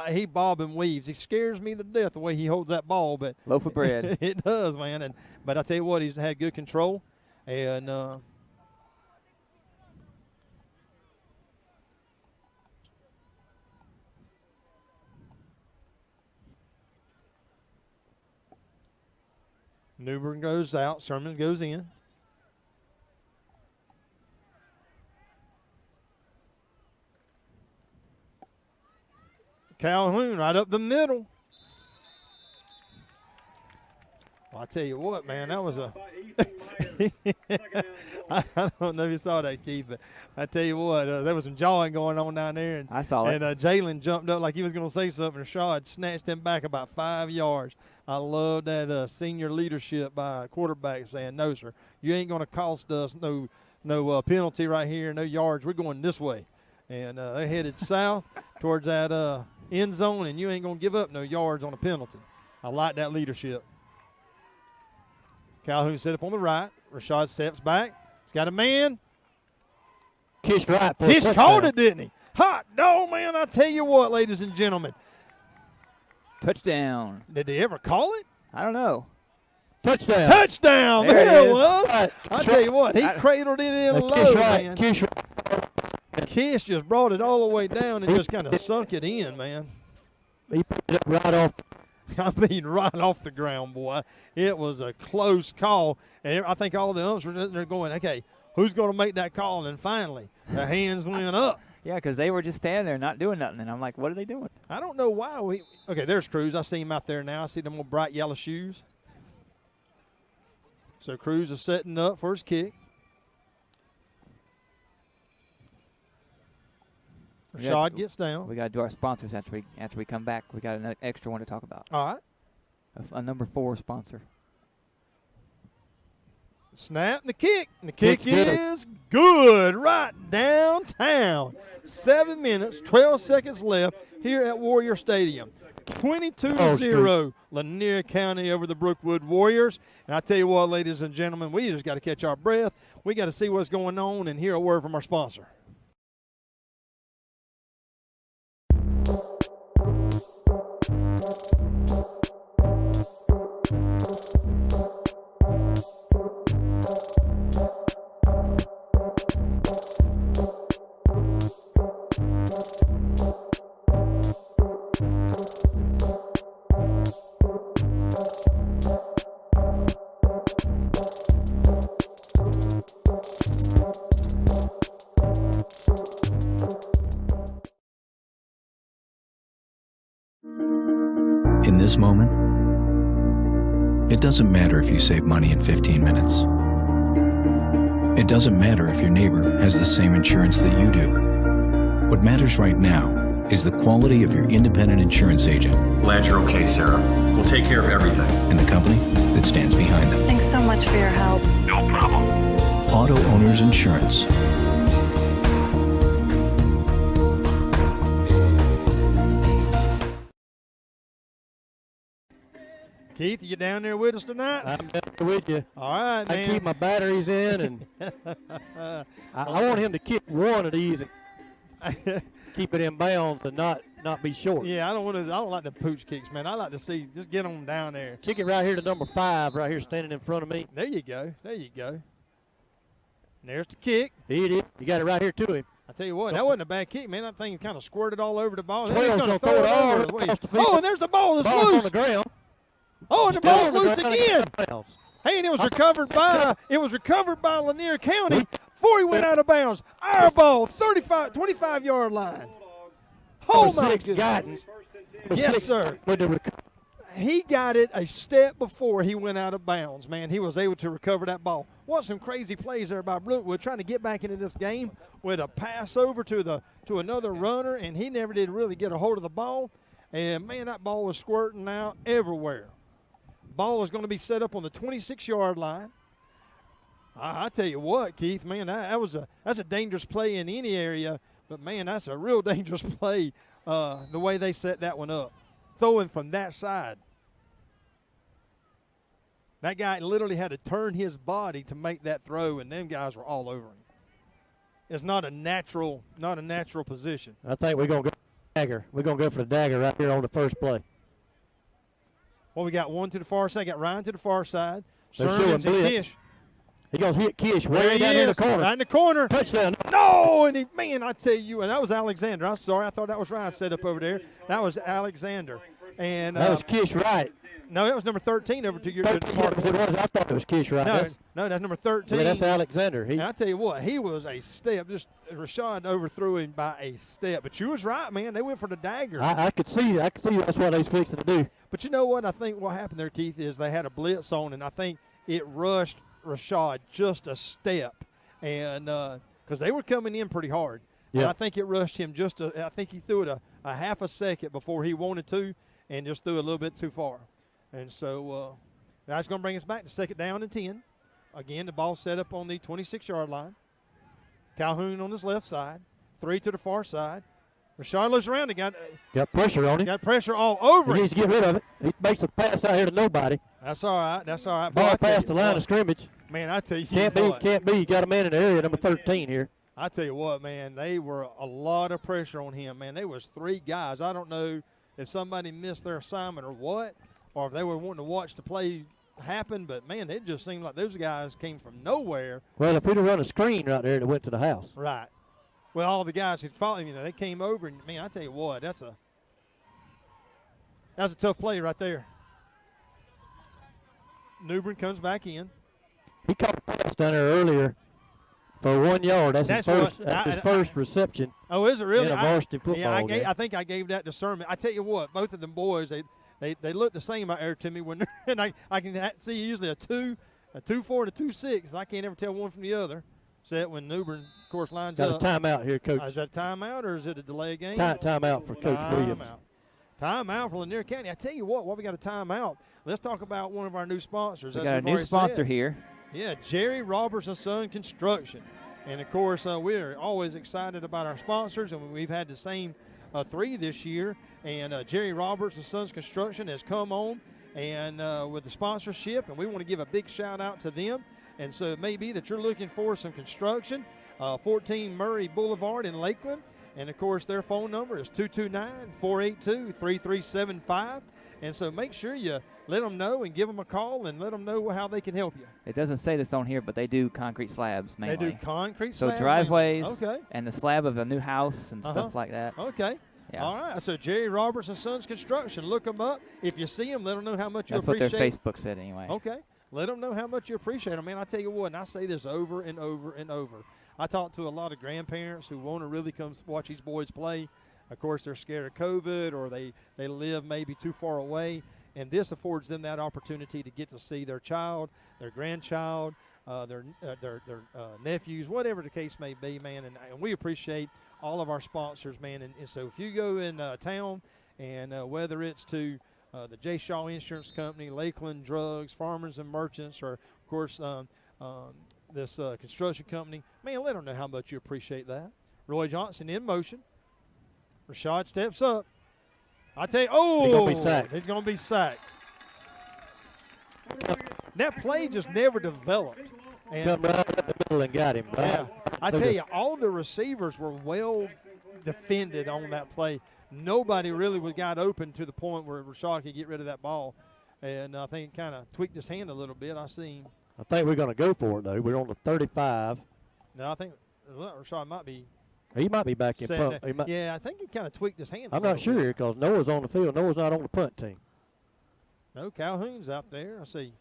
Speaker 5: he bob and weaves. He scares me to death the way he holds that ball. But
Speaker 4: Loaf of bread.
Speaker 5: it does, man. But I tell you what, he's had good control. And Newbern goes out. Sermon goes in. Calhoun right up the middle. Well, I tell you what, man, that was a I don't know if you saw that, Keith, but I tell you what, there was some jawing going on down there. And,
Speaker 4: I saw it.
Speaker 5: And Jalen jumped up like he was going to say something. Rashad snatched him back about 5 yards. I love that senior leadership by a quarterback saying, no, sir, you ain't going to cost us no penalty right here, no yards. We're going this way. And they headed south towards that end zone, and you ain't going to give up no yards on a penalty. I like that leadership. Calhoun set up on the right. Rashad steps back. He's got a man.
Speaker 6: Kish right.
Speaker 5: Kish called it, didn't he? Hot dog, man. I tell you what, ladies and gentlemen.
Speaker 4: Touchdown.
Speaker 5: Did they ever call it?
Speaker 4: I don't know.
Speaker 6: Touchdown.
Speaker 5: Touchdown.
Speaker 4: There
Speaker 5: There
Speaker 4: it
Speaker 5: it
Speaker 4: is.
Speaker 5: was. I tell you what, he cradled it in low,
Speaker 6: Kish right.
Speaker 5: man.
Speaker 6: Kish right.
Speaker 5: Kish just brought it all the way down and just kind of sunk it in, man.
Speaker 6: He put it right off.
Speaker 5: I mean, right off the ground, boy. It was a close call. And I think all the umps were sitting there going, okay, who's going to make that call? And finally, the hands went up.
Speaker 4: Yeah, because they were just standing there not doing nothing. And I'm like, what are they doing?
Speaker 5: I don't know why okay, there's Cruz. I see him out there now. I see them little bright yellow shoes. So Cruz is setting up for his kick. Rashad gets down.
Speaker 4: We got to do our sponsors after we come back. We got an extra one to talk about.
Speaker 5: All right.
Speaker 4: A number 4 sponsor.
Speaker 5: Snap and the kick. And the kick is good right downtown. 7 minutes, 12 seconds left here at Warrior Stadium. 22-0, Lanier County over the Brookwood Warriors. And I tell you what, ladies and gentlemen, we just got to catch our breath. We got to see what's going on and hear a word from our sponsor.
Speaker 2: In this moment, it doesn't matter if you save money in 15 minutes. It doesn't matter if your neighbor has the same insurance that you do. What matters right now is the quality of your independent insurance agent.
Speaker 3: Glad you're okay, Sarah. We'll take care of everything.
Speaker 2: And the company that stands behind them.
Speaker 8: Thanks so much for your help.
Speaker 3: No problem.
Speaker 2: Auto Owners Insurance.
Speaker 5: Keith, you down there with us tonight?
Speaker 6: I'm down there with you.
Speaker 5: All right, man.
Speaker 6: I keep my batteries in, and I want him to kick one of these and keep it in bounds and not be short.
Speaker 5: Yeah, I don't like the pooch kicks, man. I like to see, just get them down there.
Speaker 6: Kick it right here to number 5, right here standing in front of me.
Speaker 5: There you go. There you go. And there's the kick.
Speaker 6: Here it is. You got it right here to him.
Speaker 5: I tell you what, that wasn't a bad kick, man. That thing kind of squirted all over the ball. Then he's
Speaker 6: 12's
Speaker 5: gonna
Speaker 6: gonna throw it all
Speaker 5: over
Speaker 6: across the field.
Speaker 5: Oh, and there's the ball that's
Speaker 6: Ball's on
Speaker 5: loose.
Speaker 6: the ground.
Speaker 5: Oh, and the
Speaker 6: Still
Speaker 5: ball's
Speaker 6: on the
Speaker 5: loose
Speaker 6: ground
Speaker 5: again.
Speaker 6: bounds.
Speaker 5: Hey, and it was recovered by Lanier County before he went out of bounds. Our ball, 25-yard line. Oh,
Speaker 6: Number
Speaker 5: my
Speaker 6: 6 got
Speaker 5: goodness.
Speaker 6: it.
Speaker 5: Yes, sir.
Speaker 6: With the
Speaker 5: He got it a step before he went out of bounds, man. He was able to recover that ball. What some crazy plays there by Brookwood trying to get back into this game with a pass over to another runner, and he never did really get a hold of the ball. And, man, that ball was squirting out everywhere. Ball is going to be set up on the 26-yard line. I tell you what, Keith, man, that's a dangerous play in any area, but, man, that's a real dangerous play the way they set that one up, throwing from that side. That guy literally had to turn his body to make that throw, and them guys were all over him. It's not a natural position.
Speaker 6: I think we're going to go. dagger. We're going to go for the dagger right here on the first play.
Speaker 5: Well, we got one to the far side. Got Ryan to the far side.
Speaker 6: They're
Speaker 5: Sermons
Speaker 6: showing
Speaker 5: and
Speaker 6: blitz.
Speaker 5: Kish.
Speaker 6: He goes hit Kish
Speaker 5: There
Speaker 6: way
Speaker 5: he
Speaker 6: down in the
Speaker 5: is,
Speaker 6: corner.
Speaker 5: right in the corner.
Speaker 6: Touchdown.
Speaker 5: No, and man, I tell you, and that was Alexander. I'm sorry, I thought that was Ryan set up over there. That was Alexander, and
Speaker 6: That was Kish Wright.
Speaker 5: no, that was number 13 over to your
Speaker 6: 13
Speaker 5: part.
Speaker 6: it was. I thought it was Kish Wright.
Speaker 5: No, that's number 13.
Speaker 6: Yeah, that's Alexander.
Speaker 5: And I tell you what, he was a step. Just Rashad overthrew him by a step. But you was right, man. They went for the dagger.
Speaker 6: I could see that's what they was fixing to do.
Speaker 5: But you know what? I think what happened there, Keith, is they had a blitz on, and I think it rushed Rashad just a step, and because they were coming in pretty hard.
Speaker 6: Yeah.
Speaker 5: And I think it rushed him I think he threw it a half a second before he wanted to, and just threw a little bit too far. And so that's going to bring us back to 2nd down and 10. Again, the ball set up on the 26-yard line. Calhoun on his left side, 3 to the far side. Rashad looks around and
Speaker 6: Got pressure on him.
Speaker 5: got pressure all over
Speaker 6: He
Speaker 5: him.
Speaker 6: needs to get rid of it. He makes a pass out here to nobody.
Speaker 5: That's all right. That's all right. Boy,
Speaker 6: Ball
Speaker 5: I tell
Speaker 6: past
Speaker 5: you
Speaker 6: the line
Speaker 5: what,
Speaker 6: of scrimmage.
Speaker 5: Man, I tell you
Speaker 6: Can't be. You got a man in the area, number 13 here.
Speaker 5: I tell you what, man, they were a lot of pressure on him, man. There was 3 guys. I don't know if somebody missed their assignment or what, or if they were wanting to watch the play happen, but, man, it just seemed like those guys came from nowhere.
Speaker 6: Well, if we'd have run a screen right there, it went to the house.
Speaker 5: Right. Well, all the guys who followed him, they came over, and, man, I tell you what, that's a tough play right there. Newbern comes back in.
Speaker 6: He caught a pass down there earlier for 1 yard. That's his first reception.
Speaker 5: Oh, is it really?
Speaker 6: In a varsity football game.
Speaker 5: I think I gave that discernment. I tell you what, both of them boys, they look the same out there to me when and I can see usually a 2-4 and a 2-6. And I can't ever tell one from the other. Except when Newbern, of course, lines up.
Speaker 6: Got a timeout here, Coach.
Speaker 5: Is that a timeout or is it a delay game?
Speaker 6: Timeout for Coach Williams.
Speaker 5: Timeout for Lanier County. I tell you what, while we got a timeout, let's talk about one of our new sponsors.
Speaker 4: We got a new sponsor here.
Speaker 5: Yeah, Jerry Roberts & Son Construction. And, of course, we're always excited about our sponsors, and we've had the same 3 this year. And Jerry Roberts & Sons Construction has come on and with the sponsorship, and we want to give a big shout-out to them. And so it may be that you're looking for some construction, 14 Murray Boulevard in Lakeland. And, of course, their phone number is 229-482-3375. And so make sure you let them know and give them a call and let them know how they can help you.
Speaker 4: It doesn't say this on here, but they do concrete slabs mainly.
Speaker 5: They do concrete
Speaker 4: so
Speaker 5: slabs.
Speaker 4: driveways
Speaker 5: okay.
Speaker 4: and the slab of a new house and stuff like that.
Speaker 5: Okay.
Speaker 4: Yeah.
Speaker 5: All right. So Jerry Roberts & Sons Construction. Look them up. If you see them, let them know how much you appreciate.
Speaker 4: That's what their Facebook said anyway.
Speaker 5: Okay. Let them know how much you appreciate them. Man, I tell you what, and I say this over and over and over. I talk to a lot of grandparents who want to really come watch these boys play. Of course, they're scared of COVID or they live maybe too far away. And this affords them that opportunity to get to see their child, their grandchild, their nephews, whatever the case may be, man. And we appreciate all of our sponsors, man. And so if you go in town and whether it's to the J. Shaw Insurance Company, Lakeland Drugs, Farmers and Merchants, or, of course, this construction company, man, let them know how much you appreciate that. Roy Johnson in motion. Rashad steps up. I tell you,
Speaker 6: He's going to be sacked.
Speaker 5: He's going to be sacked. That play just never developed. And
Speaker 6: Come right up the middle and got him. Right?
Speaker 5: yeah, I tell you, all the receivers were well defended on that play. Nobody really got open to the point where Rashad could get rid of that ball. And I think he kind of tweaked his hand a little bit. I seen.
Speaker 6: I think we're going to go for it, though. We're on the 35.
Speaker 5: No, I think Rashad might be.
Speaker 6: He might be back in punt.
Speaker 5: Yeah, I think he kind of tweaked his hand.
Speaker 6: I'm not sure because Noah's on the field. Noah's not on the punt team.
Speaker 5: No, Calhoun's out there. I see.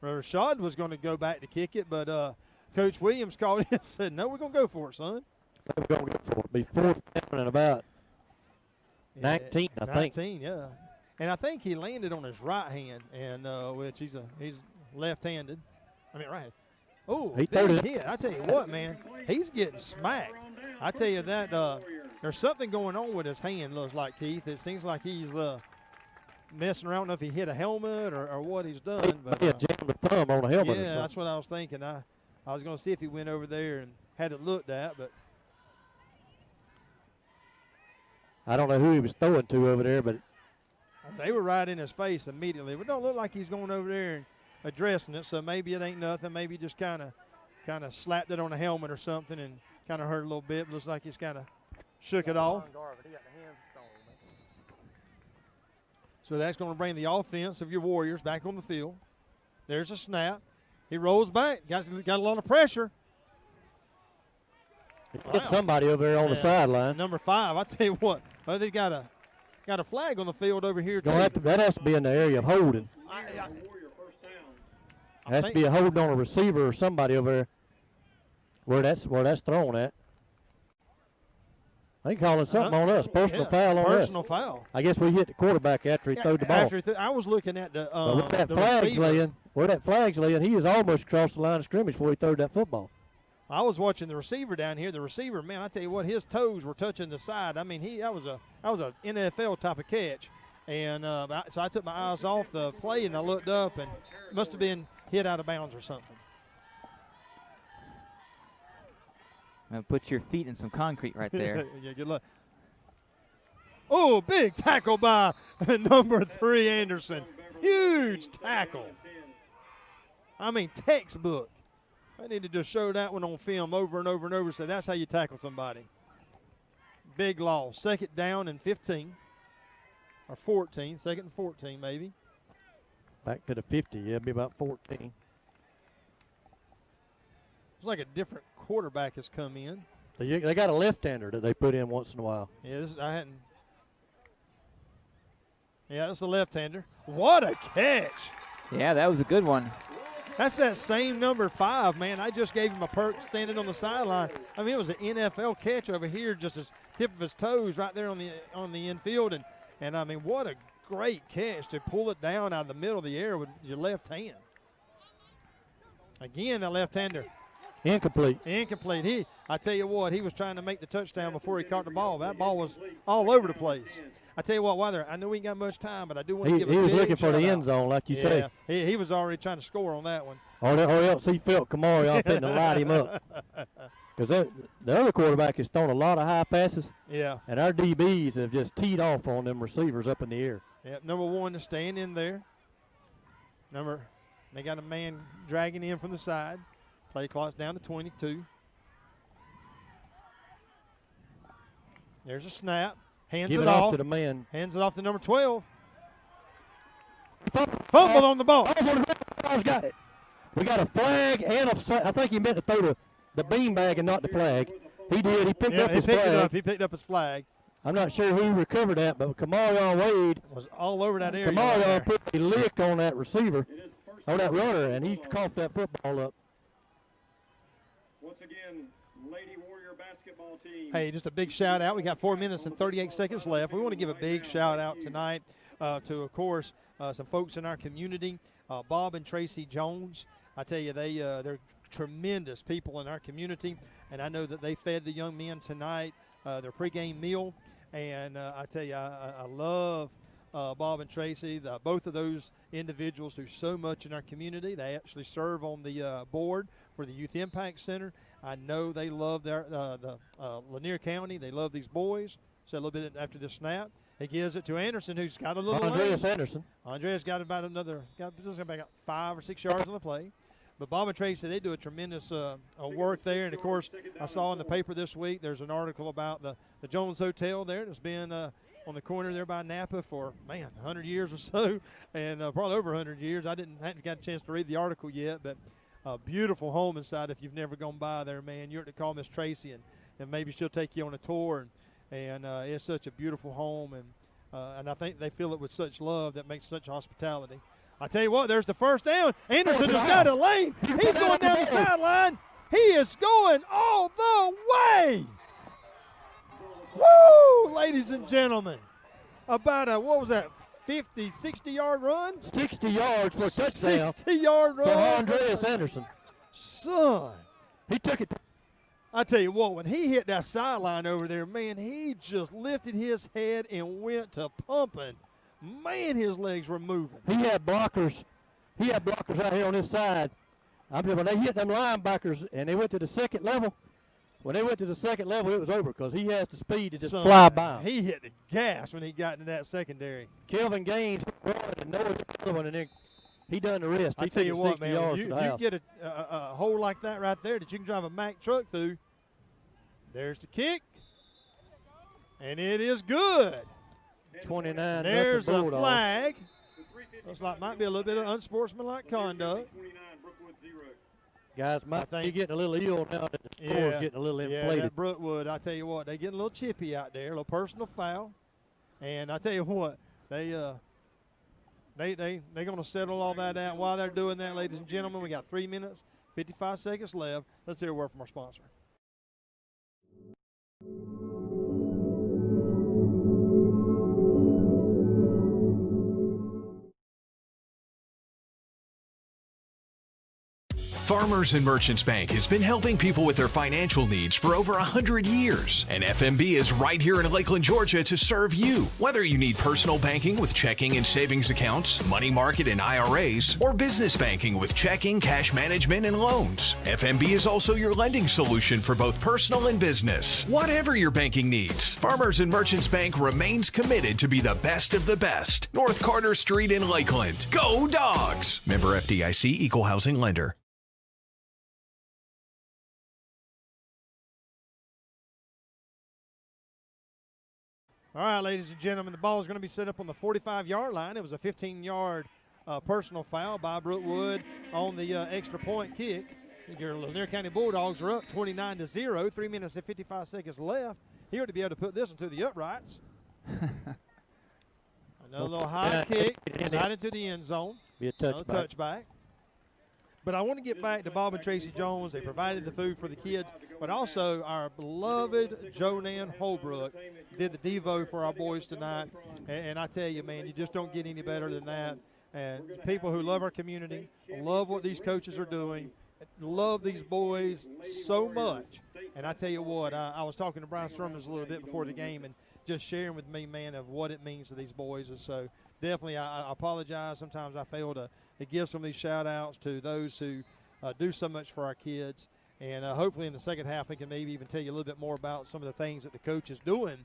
Speaker 5: Rashad was going to go back to kick it, but Coach Williams called in and said, no, we're going to go for it, son.
Speaker 6: I think we're going to go for it. Be 4th down and about 19, I think.
Speaker 5: 19, yeah. And I think he landed on his right hand, and which he's left-handed. I mean, right. Oh,
Speaker 6: he threw it.
Speaker 5: Hit. I tell you what, man, he's getting smacked. I tell you that there's something going on with his hand, looks like, Keith. It seems like he's messing around. I don't know if he hit a helmet or what he's done. But
Speaker 6: he jammed the thumb on a helmet or
Speaker 5: yeah,
Speaker 6: something.
Speaker 5: that's what I was thinking. I was going to see if he went over there and had it looked at, but
Speaker 6: I don't know who he was throwing to over there, but
Speaker 5: they were right in his face immediately. But don't look like he's going over there and addressing it, so maybe it ain't nothing. Maybe just kind of slapped it on a helmet or something and kind of hurt a little bit. Looks like he's kind of shook it off. So that's going to bring the offense of your Warriors back on the field. There's a snap. He rolls back. Got a lot of pressure.
Speaker 6: Hit somebody over there on the sideline.
Speaker 5: Number 5. I tell you what, they got a flag on the field over here too.
Speaker 6: That has to be in the area of holding. Has to be a hold on a receiver or somebody over there where that's thrown at. They calling something on us. Personal foul on us.
Speaker 5: Personal foul.
Speaker 6: I guess we hit the quarterback after he threw the ball.
Speaker 5: I was looking at the
Speaker 6: where that flag's laying, he was almost across the line of scrimmage before he threw that football.
Speaker 5: I was watching the receiver down here. The receiver, man, I tell you what, his toes were touching the side. I mean, that was a NFL type of catch. And so I took my eyes off the play and I looked up and it must have been hit out of bounds or something.
Speaker 4: Now put your feet in some concrete right there.
Speaker 5: Yeah, good luck. Oh, big tackle by number 3, Anderson. Huge tackle. I mean, textbook. I need to just show that one on film over and over and over. So that's how you tackle somebody. Big loss. 2nd down and 15. Or 14. 2nd and 14 maybe.
Speaker 6: Back to the 50. Yeah, it'll be about 14.
Speaker 5: It's like a different quarterback has come in.
Speaker 6: They got a left-hander that they put in once in a while.
Speaker 5: Yeah, that's a left-hander. What a catch.
Speaker 4: Yeah, that was a good one.
Speaker 5: That's that same number 5, man. I just gave him a perk standing on the sideline. I mean, it was an NFL catch over here, just his tip of his toes right there on the infield. And I mean, what a great catch to pull it down out of the middle of the air with your left hand. Again, that left-hander.
Speaker 6: Incomplete.
Speaker 5: I tell you what, he was trying to make the touchdown before he caught the ball. That ball was all over the place. I tell you what, I know we ain't got much time, but I do want to give a big
Speaker 6: He was looking for the
Speaker 5: shout
Speaker 6: end zone, like you say.
Speaker 5: He was already trying to score on that one.
Speaker 6: Or else he felt Kamari off fitting to light him up. Because the other quarterback has thrown a lot of high passes.
Speaker 5: Yeah.
Speaker 6: And our DBs have just teed off on them receivers up in the air.
Speaker 5: Yeah, number 1 is staying in there. They got a man dragging in from the side. Play clock's down to 22. There's a snap. Hands it off
Speaker 6: to the man.
Speaker 5: Hands it off to number 12. Fumble on the ball.
Speaker 6: Got it. We got a flag and I think he meant to throw the beanbag and not the flag. He did. He picked up his flag.
Speaker 5: He picked up his flag.
Speaker 6: I'm not sure who recovered that, but Kamarion Wade
Speaker 5: was all over that area.
Speaker 6: Kamarion put a lick on that receiver, on that runner, and he coughed that football up.
Speaker 7: Once again, Lady Warrior basketball team.
Speaker 5: Hey, just a big shout out. We got 4 minutes and 38 seconds left. We want to give a big shout out tonight to, of course, some folks in our community, Bob and Tracy Jones. I tell you, they're tremendous people in our community, and I know that they fed the young men tonight their pregame meal. And I tell you, I love Bob and Tracy. Both of those individuals do so much in our community. They actually serve on the board for the Youth Impact Center. I know they love the Lanier County. They love these boys. So a little bit after the snap, he gives it to Anderson, who's got a little
Speaker 6: Andreas Anderson.
Speaker 5: Andreas got about got 5 or 6 yards on the play. But Bob and Tracy, they do a tremendous work there. And, of course, I saw in the paper this week there's an article about the Jones Hotel there that's been on the corner there by Napa for, 100 years or so, and probably over 100 years. I hadn't got a chance to read the article yet, but a beautiful home inside. If you've never gone by there, man, you're to call Miss Tracy, and maybe she'll take you on a tour. And it's such a beautiful home, and I think they feel it with such love that makes such hospitality. I tell you what, there's the first down. Anderson has got a lane. He's going down the sideline. He is going all the way. Woo, ladies and gentlemen. About a, 50, 60-yard run?
Speaker 6: 60 yards for a touchdown.
Speaker 5: 60-yard run.
Speaker 6: For Andreas Anderson.
Speaker 5: Son.
Speaker 6: He took it.
Speaker 5: I tell you what, when he hit that sideline over there, man, he just lifted his head and went to pumping. Man, his legs were moving.
Speaker 6: He had blockers out here on his side. When they hit them linebackers and they went to the second level, it was over because he has the speed to just fly by him.
Speaker 5: He hit the gas when he got into that secondary.
Speaker 6: Kelvin Gaines and Noah the other one, and then he done the rest.
Speaker 5: I tell you what, man, if you get a hole like that right there that you can drive a Mack truck through, there's the kick. And it is good.
Speaker 6: 29.
Speaker 5: There's a
Speaker 6: Bulldogs.
Speaker 5: flag. Looks like might be a little bit of unsportsmanlike conduct.
Speaker 6: Guys might be getting a little ill now that the score's getting a little inflated.
Speaker 5: Yeah, that Brookwood, I tell you what, they getting a little chippy out there, a little personal foul. And I tell you what, they're going to settle all that out. While they're doing that, ladies and gentlemen, we got 3 minutes, 55 seconds left. Let's hear a word from our sponsor.
Speaker 1: Farmers and Merchants Bank has been helping people with their financial needs for over 100 years. And FMB is right here in Lakeland, Georgia to serve you. Whether you need personal banking with checking and savings accounts, money market and IRAs, or business banking with checking, cash management, and loans, FMB is also your lending solution for both personal and business. Whatever your banking needs, Farmers and Merchants Bank remains committed to be the best of the best. North Carter Street in Lakeland. Go Dawgs! Member FDIC, Equal Housing Lender.
Speaker 5: All right, ladies and gentlemen, the ball is going to be set up on the 45-yard line. It was a 15-yard personal foul by Brookwood on the extra point kick. Your Lanier County Bulldogs are up 29-0, 3 minutes and 55 seconds left. He ought to be able to put this into the uprights. Another little high kick right into the end zone.
Speaker 6: Be a touchback.
Speaker 5: But I want to get back to Bob and Tracy Jones. They provided the food for the kids, but also our beloved Jonan Holbrook did the Devo for our boys tonight. And I tell you, man, you just don't get any better than that. And people who love our community, love what these coaches are doing, love these boys so much. And I tell you what, I was talking to Brian Sermons a little bit before the game and just sharing with me, man, of what it means to these boys. And so definitely I apologize. Sometimes I fail to give some of these shout-outs to those who do so much for our kids. And hopefully in the second half we can maybe even tell you a little bit more about some of the things that the coach is doing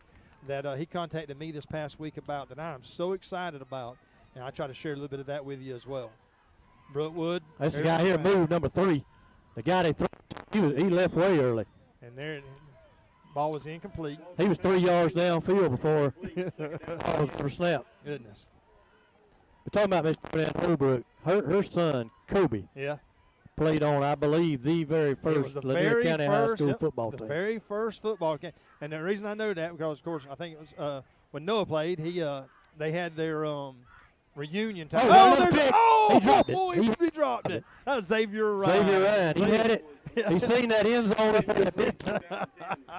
Speaker 5: that he contacted me this past week about that I'm so excited about. And I try to share a little bit of that with you as well. Brookwood.
Speaker 6: That's the guy here, move number 3. The guy they threw, he left way early.
Speaker 5: And there, ball was incomplete.
Speaker 6: He was 3 yards downfield before ball was for snap.
Speaker 5: Goodness.
Speaker 6: We're talking about Miss Joanne Holbrook. Her son, Kobe, played on, I believe, the very first Lanier County High School football team.
Speaker 5: The very first football game. And the reason I know that, because, of course, I think it was when Noah played, they had their reunion time.
Speaker 6: He dropped it.
Speaker 5: He dropped it. That was Xavier Ryan.
Speaker 6: Xavier Ryan. He had it. He seen that end zone up there.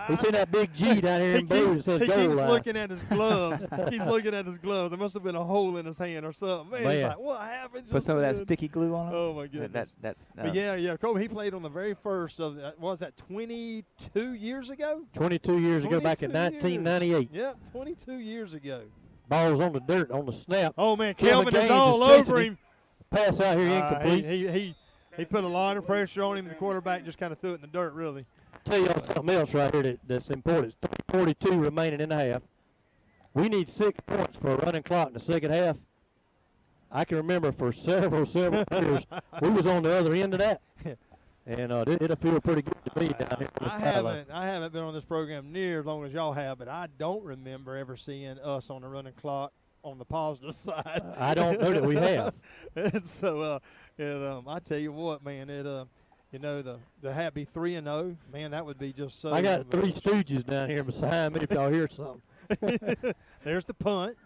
Speaker 6: He seen that big G down here in blue that says goal line.
Speaker 5: He's looking at his gloves. He's looking at his gloves. There must have been a hole in his hand or something. Man, he's like, what happened?
Speaker 4: Put some of that sticky glue on him.
Speaker 5: Oh, my goodness. But yeah. Kobe, he played on the very first of, what was that, 22 years ago?
Speaker 6: 22 years ago, back in 1998.
Speaker 5: Yep, 22 years ago.
Speaker 6: Ball's on the dirt, on the snap.
Speaker 5: Oh, man, Kelvin is all over him.
Speaker 6: Pass out here incomplete.
Speaker 5: He put a lot of pressure on him. The quarterback just kind of threw it in the dirt, really.
Speaker 6: I'll tell you something else right here that's important. It's 3:42 remaining in the half. We need 6 points for a running clock in the second half. I can remember for several years we was on the other end of that. And it'll feel pretty good to me down here.
Speaker 5: I haven't been on this program near as long as y'all have, but I don't remember ever seeing us on the running clock on the positive side.
Speaker 6: I don't know that we have.
Speaker 5: And so, I tell you what, man, the hat be 3-0, man, that would be just so.
Speaker 6: I got 3 Stooges down here beside me if y'all hear something.
Speaker 5: There's the punt.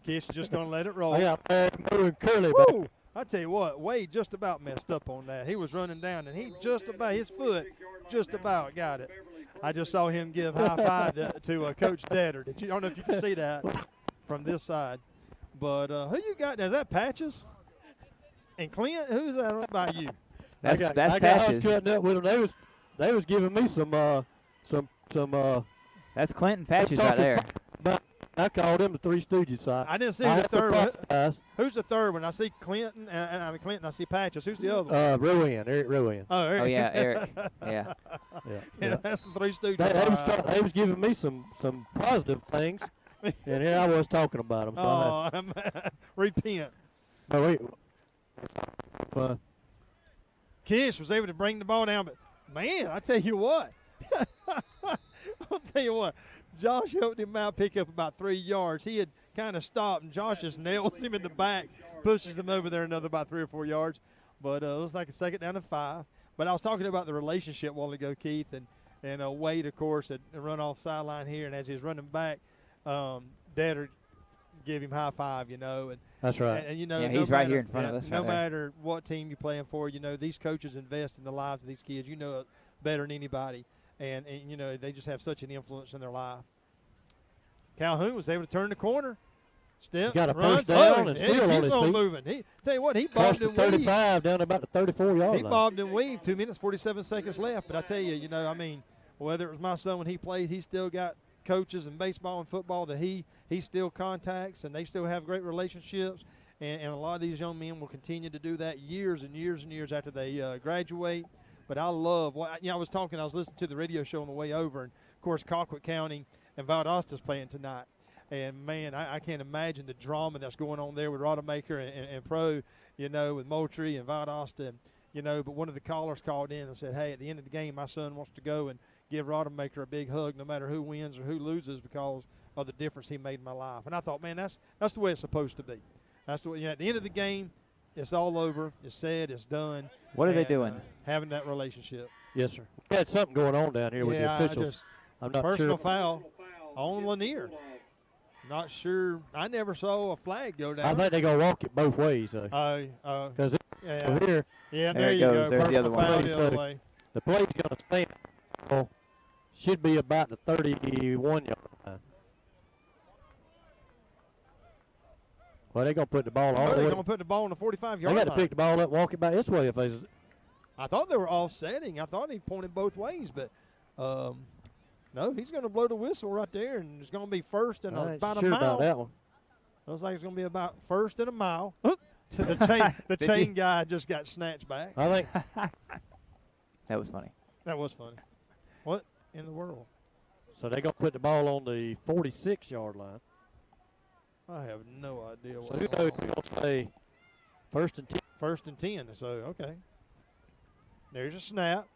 Speaker 5: Kish is just going to let it roll.
Speaker 6: I got Mo and Curly back.
Speaker 5: I tell you what, Wade just about messed up on that. He was running down, and his foot just about got it. I just saw him give high five to Coach Detter. I don't know if you can see that from this side. But who you got there? Is that Patches? And Clint? Who's that by you?
Speaker 4: That's
Speaker 6: I
Speaker 4: Patches.
Speaker 6: I was cutting up with them. They was giving me some.
Speaker 4: That's Clinton Patches right there.
Speaker 6: But I called them the 3 Stooges. So
Speaker 5: I didn't see the third one. Who's the third one? I see Clinton. I see Patches. Who's the other one?
Speaker 6: Eric Rowan.
Speaker 5: Oh, Eric.
Speaker 4: Oh, yeah, Eric. Yeah.
Speaker 5: Yeah, that's the 3 Stooges.
Speaker 6: They was giving me some positive things, and here I was talking about them. So
Speaker 5: repent.
Speaker 6: But
Speaker 5: Kish was able to bring the ball down, but man, I tell you what, Josh helped him out, pick up about 3 yards. He had kind of stopped, and Josh just nails him in the back, pushes him over there another about 3 or 4 yards. But it was like a second down and 5. But I was talking about the relationship a while ago, Keith, and Wade, of course, had run off sideline here, and as he was running back, Dad give him high five, and
Speaker 6: that's right.
Speaker 5: And
Speaker 4: yeah, he's right here in front of us.
Speaker 5: No matter what team you're playing for, these coaches invest in the lives of these kids. Better than anybody, and they just have such an influence in their life. Calhoun was able to turn the corner. Step,
Speaker 6: got a
Speaker 5: runs,
Speaker 6: first down and still on his
Speaker 5: on
Speaker 6: feet.
Speaker 5: moving. Tell you what, he
Speaker 6: Crossed
Speaker 5: bobbed
Speaker 6: the
Speaker 5: and weaved.
Speaker 6: 35 down about the 34-yard line.
Speaker 5: He bobbed and weaved. 2 minutes, 47 seconds left. But I tell you, whether it was my son when he played, he still got coaches in baseball and football that he still contacts, and they still have great relationships. And a lot of these young men will continue to do that years and years and years after they graduate. But I love I was listening to the radio show on the way over, and of course Colquitt County and Valdosta's playing tonight. And, man, I can't imagine the drama that's going on there with Rodemaker and Pro, with Moultrie and Valdosta. But one of the callers called in and said, hey, at the end of the game, my son wants to go and give Rodemaker a big hug no matter who wins or who loses because of the difference he made in my life. And I thought, man, that's the way it's supposed to be. That's the way, at the end of the game, it's all over. It's said. It's done.
Speaker 4: What are they doing?
Speaker 5: Having that relationship.
Speaker 6: Yes, sir. We had something going on down here with the officials. I'm not
Speaker 5: personal
Speaker 6: sure.
Speaker 5: Foul on Lanier. Not sure. I never saw a flag go down.
Speaker 6: I think they're going to walk it both ways.
Speaker 5: Because
Speaker 6: over here.
Speaker 5: Yeah,
Speaker 4: there you go. There's the other one.
Speaker 5: Foul the other way.
Speaker 6: The play's going to stand. Should be about the 31-yard line. Well, they're going to put the ball all the way.
Speaker 5: They're going to put the ball on the 45-yard line.
Speaker 6: They got to pick the ball up and walk it back this way if they.
Speaker 5: I thought they were offsetting. I thought he pointed both ways, but no, he's going to blow the whistle right there, and it's going to be first and about a mile.
Speaker 6: About that one.
Speaker 5: Looks like it's going to be about first and a mile. the chain guy just got snatched back.
Speaker 6: I think
Speaker 4: that was funny.
Speaker 5: That was funny. What in the world?
Speaker 6: So they're going to put the ball on the 46-yard line.
Speaker 5: I have no idea.
Speaker 6: So who knows? We're going to say first and 10.
Speaker 5: First and 10. So okay. There's a snap.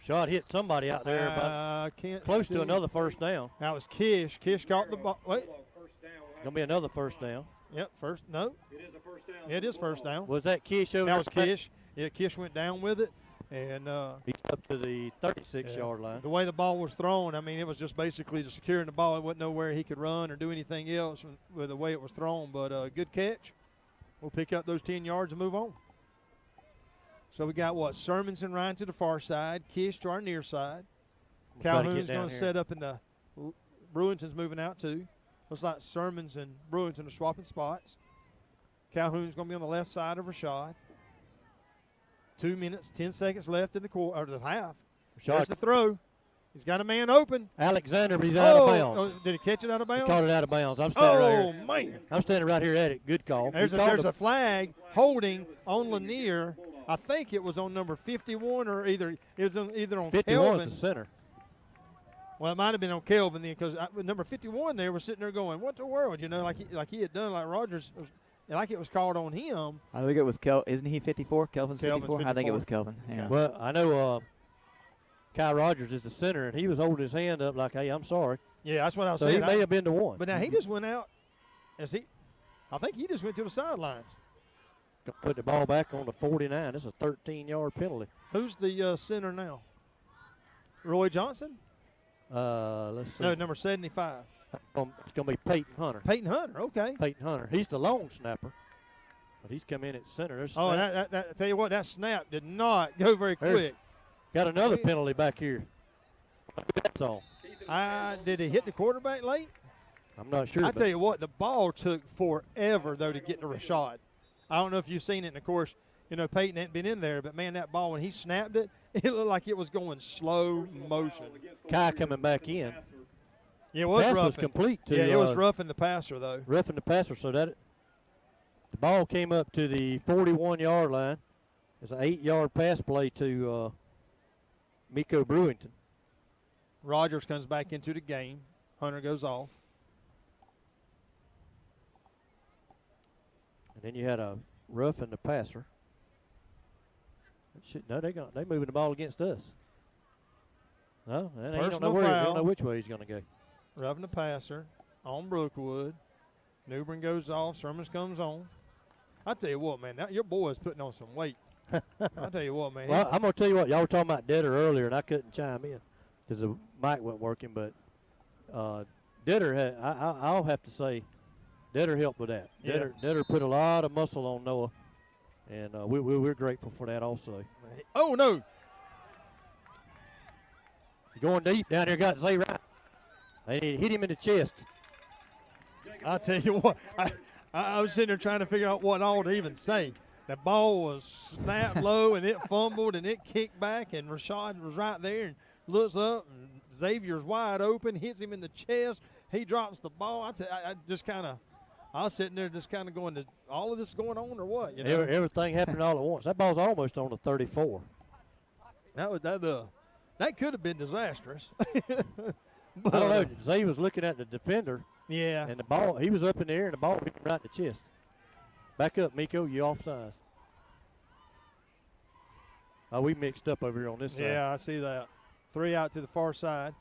Speaker 6: Shot hit somebody out there, but close to another first down.
Speaker 5: That was Kish. Kish caught the ball. Wait.
Speaker 6: Going to be another first down.
Speaker 5: Yep, first. No.
Speaker 7: It is a first down.
Speaker 5: It is first down.
Speaker 6: Was that Kish over
Speaker 5: there? That was Kish. Yeah, Kish went down with it. And
Speaker 6: he's up to the 36-yard line.
Speaker 5: The way the ball was thrown, it was just basically just securing the ball. It wasn't nowhere he could run or do anything else with the way it was thrown. But good catch. We'll pick up those 10 yards and move on. So we got Sermons and Ryan to the far side, Kish to our near side. Calhoun's going to set up in the Brewington's moving out too. Looks like Sermons and Brewington are swapping spots. Calhoun's going to be on the left side of Rashad. 2 minutes, 10 seconds left in the quarter or the half. There's the throw. He's got a man open.
Speaker 6: Alexander, but he's out of bounds.
Speaker 5: Did he catch it out of bounds?
Speaker 6: He caught it out of bounds. I'm standing right here.
Speaker 5: Oh, man.
Speaker 6: I'm standing right here at it. Good call.
Speaker 5: There's a flag holding on Lanier. I think it was on number 51 or either on
Speaker 6: 51
Speaker 5: Kelvin.
Speaker 6: is the center.
Speaker 5: Well, it might have been on Kelvin then because number 51 there was sitting there going, what the world? Like he had done, like Rogers, like it was called on him.
Speaker 4: I think it was Isn't he 54? Kelvin's 54? I think it was Kelvin. Yeah.
Speaker 6: Well, I know Kai Rogers is the center, and he was holding his hand up like, hey, I'm sorry.
Speaker 5: Yeah, that's what I was
Speaker 6: saying. So he may have been the one.
Speaker 5: But now he just went out. I think he just went to the sidelines.
Speaker 6: Put the ball back on the 49. This is a 13-yard penalty.
Speaker 5: Who's the center now? Roy Johnson?
Speaker 6: Let's see.
Speaker 5: No, number 75.
Speaker 6: It's going to be Peyton Hunter.
Speaker 5: Peyton Hunter, okay.
Speaker 6: Peyton Hunter. He's the long snapper, but he's come in at center.
Speaker 5: I tell you what, that snap did not go very quick.
Speaker 6: Got another penalty back here. That's all.
Speaker 5: Did he hit the quarterback late?
Speaker 6: I'm not sure.
Speaker 5: I tell you what, the ball took forever, though, to get to Rashad. I don't know if you've seen it, and, of course, Peyton hadn't been in there, but, man, that ball, when he snapped it, it looked like it was going slow motion.
Speaker 6: Kai coming back in.
Speaker 5: Yeah, it was
Speaker 6: rough.
Speaker 5: rough.
Speaker 6: Was complete.
Speaker 5: It was roughing the passer, though.
Speaker 6: Roughing the passer, so that the ball came up to the 41-yard line. It's an 8-yard pass play to Miko Brewington.
Speaker 5: Rogers comes back into the game. Hunter goes off.
Speaker 6: And then you had a roughing the passer. No, they moving the ball against us. No, and he
Speaker 5: Personal
Speaker 6: don't
Speaker 5: foul.
Speaker 6: know which way he's going to go.
Speaker 5: Roughing the passer on Brookwood. Newbern goes off. Sermons comes on. I tell you what, man, your boy is putting on some weight. I tell you what, man.
Speaker 6: Well, I'm going to tell you what. Y'all were talking about Detter earlier, and I couldn't chime in because the mic wasn't working. But Detter, I'll have to say, Detter helped with that.
Speaker 5: Yeah.
Speaker 6: Detter put a lot of muscle on Noah, and we're grateful for that also.
Speaker 5: Oh, no.
Speaker 6: Going deep down there, got Zay right. They hit him in the chest.
Speaker 5: I tell you what, I was sitting there trying to figure out what all to even say. The ball was snapped low, and it fumbled, and it kicked back, and Rashad was right there and looks up, and Xavier's wide open, hits him in the chest. He drops the ball. I was sitting there just kind of going, to all of this going on or what? You know?
Speaker 6: Everything happened all at once. That ball's almost on the 34.
Speaker 5: That could have been disastrous.
Speaker 6: I don't know. Zay was looking at the defender.
Speaker 5: Yeah.
Speaker 6: And the ball, he was up in the air, and the ball hit him right in the chest. Back up, Miko. You offside. Oh, we mixed up over here on this side.
Speaker 5: Yeah, I see that. 3 out to the far side.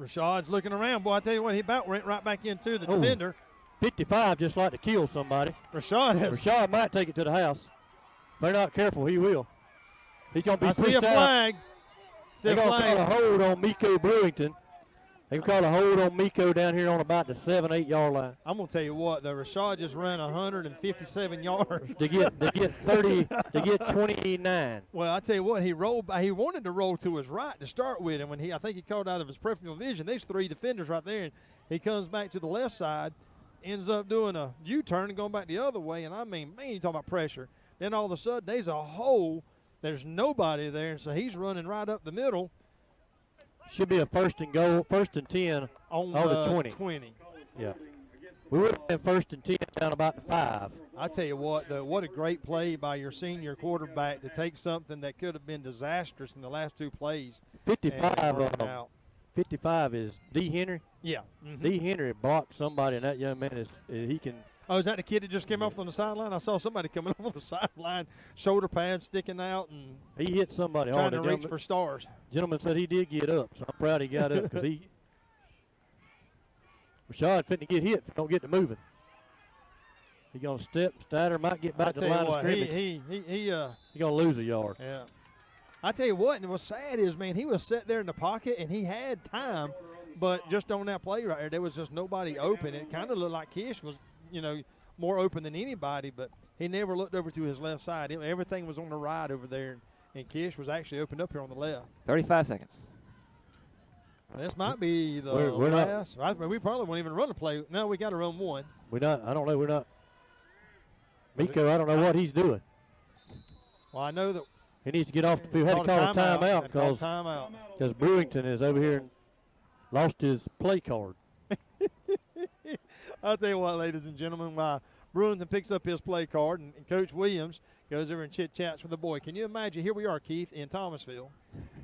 Speaker 5: Rashad's looking around. Boy, I tell you what, he about went right back into the defender.
Speaker 6: 55 just like to kill somebody.
Speaker 5: Rashad
Speaker 6: might take it to the house. If they're not careful, he will. He's going to be pushed out.
Speaker 5: I see a flag.
Speaker 6: They're going to call a hold on Miko Brewington. They can call a hold on Miko down here on about the 7-8 yard line.
Speaker 5: I'm gonna tell you what, the Rashad just ran 157 yards
Speaker 6: to get 30 to get 29.
Speaker 5: Well, I tell you what, he wanted to roll to his right to start with, and when I think he caught out of his peripheral vision, there's 3 defenders right there, and he comes back to the left side, ends up doing a U-turn and going back the other way, and I mean, man, you talk about pressure. Then all of a sudden, there's a hole. There's nobody there, and so he's running right up the middle.
Speaker 6: Should be a first and 10 on the 20. Yeah. We would have been first and 10 down about the 5.
Speaker 5: I tell you what a great play by your senior quarterback to take something that could have been disastrous in the last 2 plays.
Speaker 6: 55 is D. Henry.
Speaker 5: Yeah.
Speaker 6: Mm-hmm. D. Henry blocked somebody, and that young man he can.
Speaker 5: Oh, is that the kid that just came off on the sideline? I saw somebody coming off on the sideline, shoulder pads sticking out, and
Speaker 6: he hit somebody
Speaker 5: trying
Speaker 6: hard.
Speaker 5: to reach for stars.
Speaker 6: Gentleman said he did get up, so I'm proud he got up because Rashad fitting to get hit if he don't get to moving. He gonna step. Statter might get back to the line of scrimmage. He gonna lose a yard.
Speaker 5: Yeah. I tell you what, and what's sad is, man, he was sitting there in the pocket and he had time, but just on that play right there was just nobody open. It kind of looked like Kish was, more open than anybody, but he never looked over to his left side. Everything was on the right over there, and Kish was actually opened up here on the left.
Speaker 4: 35 seconds.
Speaker 5: This might be the last. We probably won't even run a play. No, we got to run one.
Speaker 6: We're not. I don't know. We're not. Miko, I don't know what he's doing.
Speaker 5: Well, I know that
Speaker 6: he needs to get off the field. Had to call a timeout because Brewington is over here and lost his play card.
Speaker 5: I'll tell you what, ladies and gentlemen, while Brewington picks up his play card and Coach Williams goes over and chit-chats with the boy. Can you imagine, here we are, Keith, in Thomasville,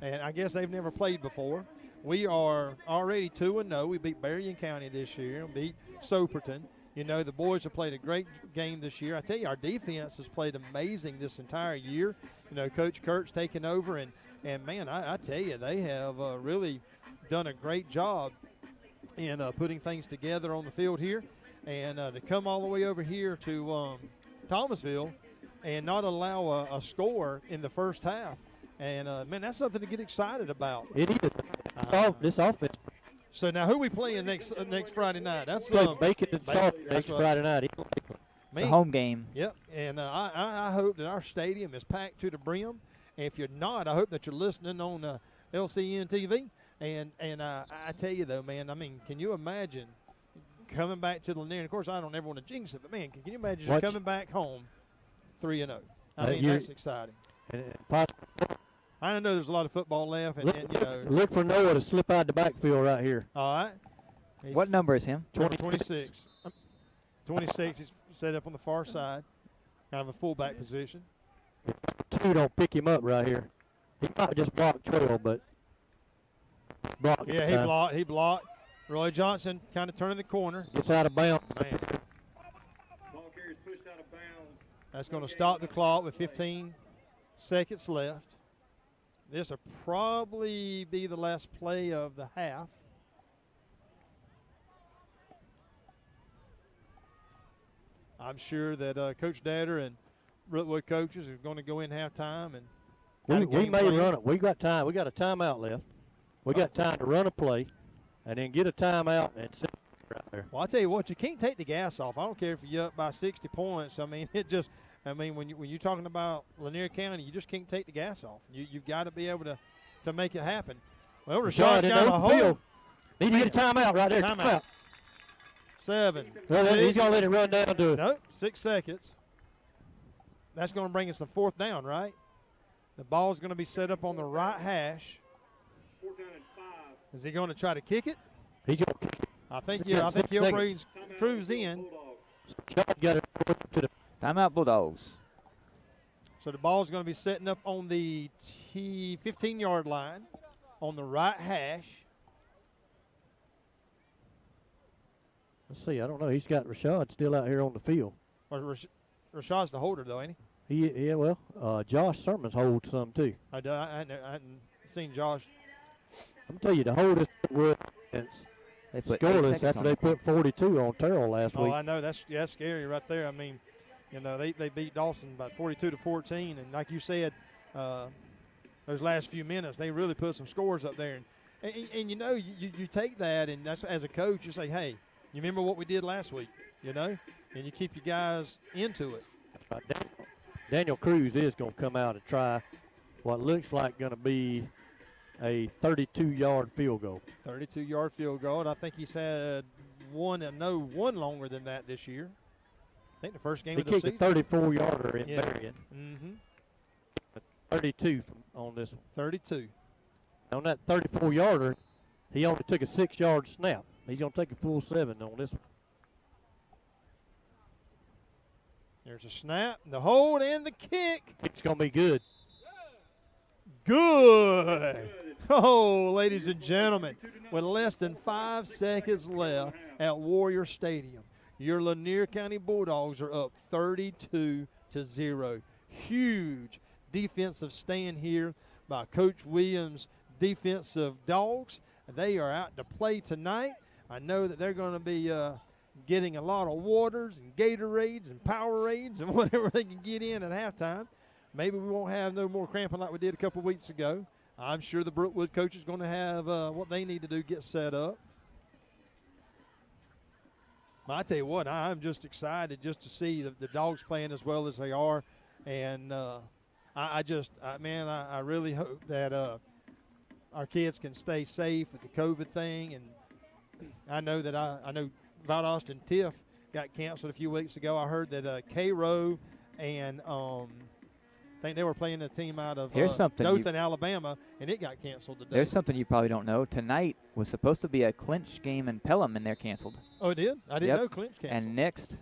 Speaker 5: and I guess they've never played before. We are already 2-0. We beat Berrien County this year, beat Soperton. The boys have played a great game this year. I tell you, our defense has played amazing this entire year. Coach Kurt's taken over, and man, I tell you, they have really done a great job in putting things together on the field here. And to come all the way over here to Thomasville and not allow a score in the first half. And, man, that's something to get excited about.
Speaker 6: It is. This offense.
Speaker 5: So now who we playing next Friday night? That's
Speaker 6: Bacon and Sharp next Friday night.
Speaker 4: It's a home game.
Speaker 5: Yep, and I hope that our stadium is packed to the brim. And if you're not, I hope that you're listening on LCN TV. And I tell you, though, man, I mean, can you imagine coming back to Lanier? And, of course, I don't ever want to jinx it, but, man, can you imagine just coming back home 3-0? I mean, that's exciting. I know there's a lot of football left.
Speaker 6: Look for Noah to slip out the backfield right here.
Speaker 5: All right.
Speaker 4: What number is him?
Speaker 5: 26. 26. He's set up on the far side, kind of a fullback position.
Speaker 6: 2 don't pick him up right here. He might just block 12, but block.
Speaker 5: Yeah, he blocked. Roy Johnson kind of turning the corner.
Speaker 6: Gets out of bounds.
Speaker 5: Man.
Speaker 7: Ball carrier's pushed out of bounds.
Speaker 5: That's going to stop the clock with 15 seconds left. This will probably be the last play of the half. I'm sure that Coach Datter and Brookwood coaches are going to go in halftime and
Speaker 6: we may run it. We got time. We got a timeout left. We got time to run a play, and then get a timeout and sit right there.
Speaker 5: Well, I tell you what, you can't take the gas off. I don't care if you're up by 60 points. I mean, when you're talking about Lanier County, you just can't take the gas off. You've got to be able to make it happen. Well, Rashad's got a hold.
Speaker 6: Need to get a timeout right there.
Speaker 5: Timeout. 7.
Speaker 6: Well, he's going to let it run down to it.
Speaker 5: Nope, 6 seconds. That's going to bring us to 4th down, right? The ball's going to be set up on the right hash.
Speaker 7: 4th down and 5.
Speaker 5: Is he going to try to kick it?
Speaker 6: He's going to kick it.
Speaker 5: I think he'll cruise in.
Speaker 6: Got it to the
Speaker 4: Timeout Bulldogs.
Speaker 5: So the ball's going to be setting up on the 15-yard line on the right hash.
Speaker 6: Let's see. I don't know. He's got Rashad still out here on the field.
Speaker 5: Well, Rashad's the holder, though, ain't
Speaker 6: Yeah, well, Josh Sermons holds some, too.
Speaker 5: I hadn't seen Josh.
Speaker 6: I'm going to tell you, the holders were
Speaker 4: They put 8
Speaker 6: scoreless
Speaker 4: seconds
Speaker 6: after
Speaker 4: on
Speaker 6: they
Speaker 4: the clock.
Speaker 6: put 42 on Terrell last
Speaker 5: Oh,
Speaker 6: week.
Speaker 5: I know. That's scary right there. I mean, they beat Dawson by 42-14. And like you said, those last few minutes, they really put some scores up there. And you take that, and that's as a coach, you say, hey, you remember what we did last week, and you keep your guys into it.
Speaker 6: Daniel Cruz is going to come out and try what looks like going to be a 32-yard field goal.
Speaker 5: 32-yard field goal. And I think he's had one longer than that this year. I think the first game of the season.
Speaker 6: He kicked a 34-yarder in Marion.
Speaker 5: Mm-hmm.
Speaker 6: 32 on this one.
Speaker 5: 32.
Speaker 6: On that 34-yarder, he only took a 6-yard snap. He's going to take a full 7 on this one.
Speaker 5: There's a snap, the hold, and the kick.
Speaker 6: It's going to be good.
Speaker 5: Good. Oh, ladies and gentlemen, with less than 5 seconds left at Warrior Stadium, your Lanier County Bulldogs are up 32-0. Huge defensive stand here by Coach Williams' defensive Dogs. They are out to play tonight. I know that they're going to be getting a lot of waters and Gatorades and Powerades and whatever they can get in at halftime. Maybe we won't have no more cramping like we did a couple of weeks ago. I'm sure the Brookwood coach is going to have what they need to do, get set up. I tell you what, I'm just excited just to see the Dogs playing as well as they are. And I really hope that our kids can stay safe with the COVID thing. And I know Valdosta and Tiff got canceled a few weeks ago. I heard that Cairo and I think they were playing a team out of Dothan, Alabama, and it got canceled today.
Speaker 4: There's something you probably don't know. Tonight was supposed to be a clinch game in Pelham, and they're canceled.
Speaker 5: Oh, it did? I didn't know clinch canceled.
Speaker 4: And next,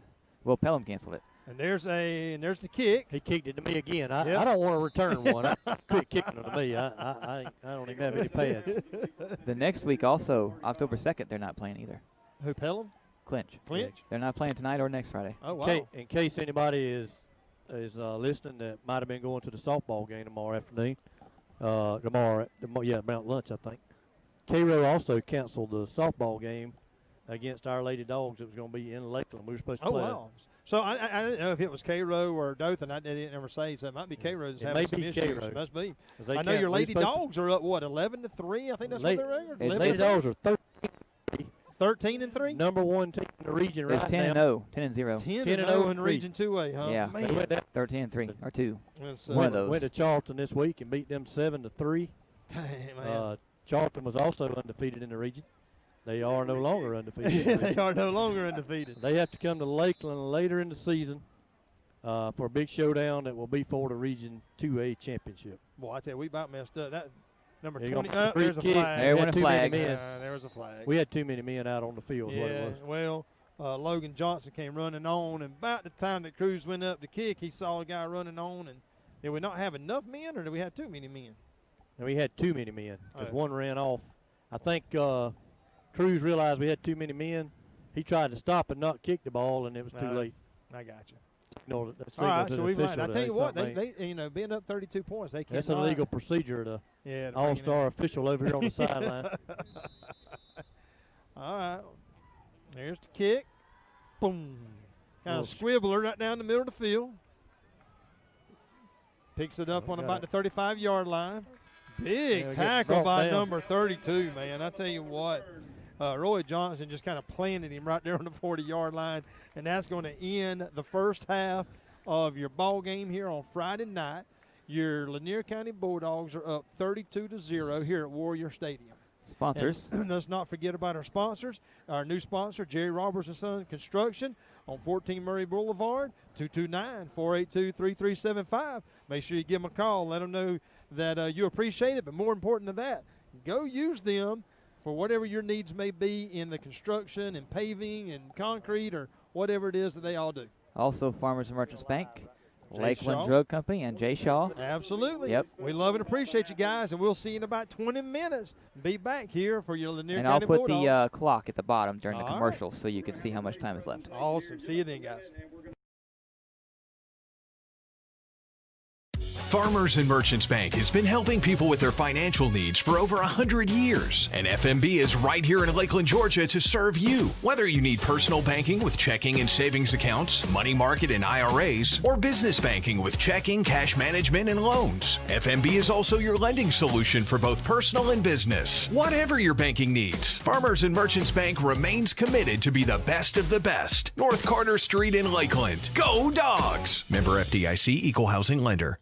Speaker 4: Pelham canceled it.
Speaker 5: And there's the kick.
Speaker 6: He kicked it to me again. I don't want to return one. I quit kicking it to me. I don't even have any pads.
Speaker 4: The next week also, October 2nd, they're not playing either.
Speaker 5: Who, Pelham?
Speaker 4: Clinch.
Speaker 5: Clinch?
Speaker 4: They're not playing tonight or next Friday.
Speaker 5: Oh, wow.
Speaker 6: In case anybody is listening that might have been going to the softball game tomorrow afternoon, about lunch, I think. Cairo also canceled the softball game against Our Lady Dogs. It was going to be in Lakeland. We were supposed to play.
Speaker 5: Oh, wow. So I didn't know if it was Cairo or Dothan. I didn't ever say, so it might be Cairo just having some issues.
Speaker 6: Cairo.
Speaker 5: It must be.
Speaker 6: I
Speaker 5: know your Lady Dogs are up, 11-3? I think that's what they're record.
Speaker 6: Lady Dogs are
Speaker 5: 13-3?
Speaker 6: Number one team in the region
Speaker 4: it's
Speaker 6: right
Speaker 4: 10
Speaker 6: now.
Speaker 4: 10-0.
Speaker 5: 10-0 in Region 2A, huh?
Speaker 4: Yeah.
Speaker 5: Man.
Speaker 4: 13-3 or 2.
Speaker 5: One
Speaker 4: of those.
Speaker 6: Went to Charlton this week and beat them 7-3.
Speaker 5: Dang, man.
Speaker 6: Charlton was also undefeated in the region. They are no longer undefeated.
Speaker 5: They are no longer undefeated.
Speaker 6: They have to come to Lakeland later in the season for a big showdown that will be for the Region 2A championship.
Speaker 5: Boy, I tell you, we about messed up. That number
Speaker 6: They're
Speaker 5: 20.
Speaker 6: gonna
Speaker 5: There's a flag.
Speaker 4: There went a flag.
Speaker 5: There was a flag.
Speaker 6: We had too many men out on the field.
Speaker 5: Yeah,
Speaker 6: What it was.
Speaker 5: well, Logan Johnson came running on, and about the time that Cruz went up to kick, he saw a guy running on. And did we not have enough men, or did we have too many men?
Speaker 6: And we had too many men because
Speaker 5: Oh.
Speaker 6: one ran off. I think Cruz realized we had too many men. He tried to stop and not kick the ball, and it was too late.
Speaker 5: I got you.
Speaker 6: signal. That's
Speaker 5: All right,
Speaker 6: to
Speaker 5: so
Speaker 6: the
Speaker 5: we might.
Speaker 6: official
Speaker 5: I
Speaker 6: to
Speaker 5: tell
Speaker 6: say
Speaker 5: you what,
Speaker 6: something
Speaker 5: they being up 32 points, they can't.
Speaker 6: That's a legal procedure. The
Speaker 5: Yeah, to bring it
Speaker 6: all-star
Speaker 5: in.
Speaker 6: official over here on the sideline.
Speaker 5: All right, there's the kick. Boom. Kind of swiveler right down the middle of the field. Picks it up on about the 35-yard line. Big tackle by number 32, man. I tell you what, Roy Johnson just kind of planted him right there on the 40-yard line, and that's going to end the first half of your ball game here on Friday night. Your Lanier County Bulldogs are up 32-0 here at Warrior Stadium.
Speaker 4: Sponsors.
Speaker 5: And let's not forget about our sponsors. Our new sponsor, Jerry Roberts & Son Construction on 14 Murray Boulevard, 229-482-3375. Make sure you give them a call. Let them know that you appreciate it. But more important than that, go use them for whatever your needs may be in the construction and paving and concrete or whatever it is that they all do.
Speaker 4: Also, Farmers and Merchants Bank, Lakeland
Speaker 5: Shaw.
Speaker 4: Drug Company, and Jay Shaw.
Speaker 5: Absolutely.
Speaker 4: Yep.
Speaker 5: We love and appreciate you guys, and we'll see you in about 20 minutes. Be back here for your Lanier
Speaker 4: And
Speaker 5: County
Speaker 4: I'll put
Speaker 5: Bulldogs.
Speaker 4: the clock at the bottom during the
Speaker 5: All right.
Speaker 4: commercials so you can see how much time is left.
Speaker 5: Awesome. See you then, guys.
Speaker 1: Farmers and Merchants Bank has been helping people with their financial needs for over 100 years. And FMB is right here in Lakeland, Georgia to serve you. Whether you need personal banking with checking and savings accounts, money market and IRAs, or business banking with checking, cash management, and loans, FMB is also your lending solution for both personal and business. Whatever your banking needs, Farmers and Merchants Bank remains committed to be the best of the best. North Carter Street in Lakeland. Go Dawgs! Member FDIC, Equal Housing Lender.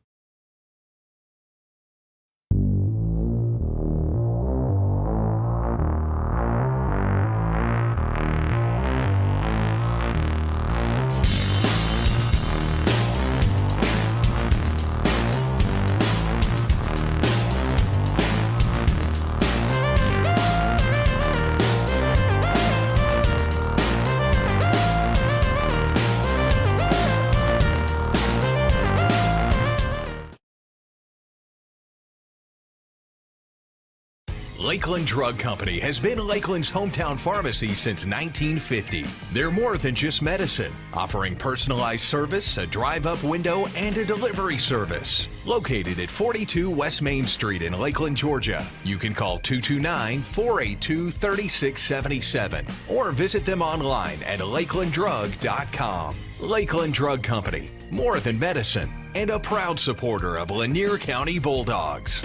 Speaker 1: Lakeland Drug Company has been Lakeland's hometown pharmacy since 1950. They're more than just medicine, offering personalized service, a drive-up window, and a delivery service. Located at 42 West Main Street in Lakeland, Georgia. You can call 229-482-3677 or visit them online at lakelanddrug.com. Lakeland Drug Company, more than medicine, and a proud supporter of Lanier County Bulldogs.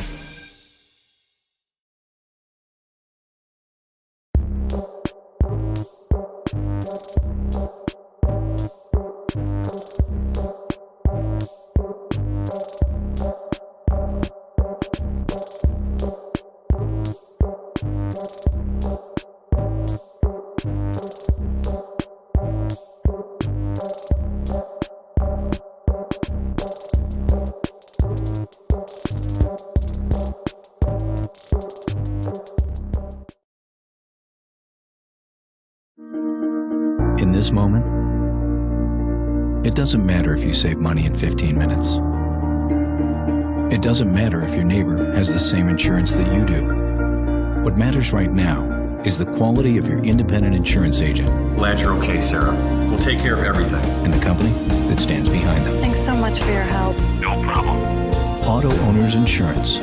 Speaker 2: In this moment, it doesn't matter if you save money in 15 minutes. It doesn't matter if your neighbor has the same insurance that you do. What matters right now is the quality of your independent insurance agent.
Speaker 3: Glad you're okay, Sarah. We'll take care of everything.
Speaker 2: And the company that stands behind them.
Speaker 8: Thanks so much for your help.
Speaker 3: No problem.
Speaker 2: Auto Owners Insurance.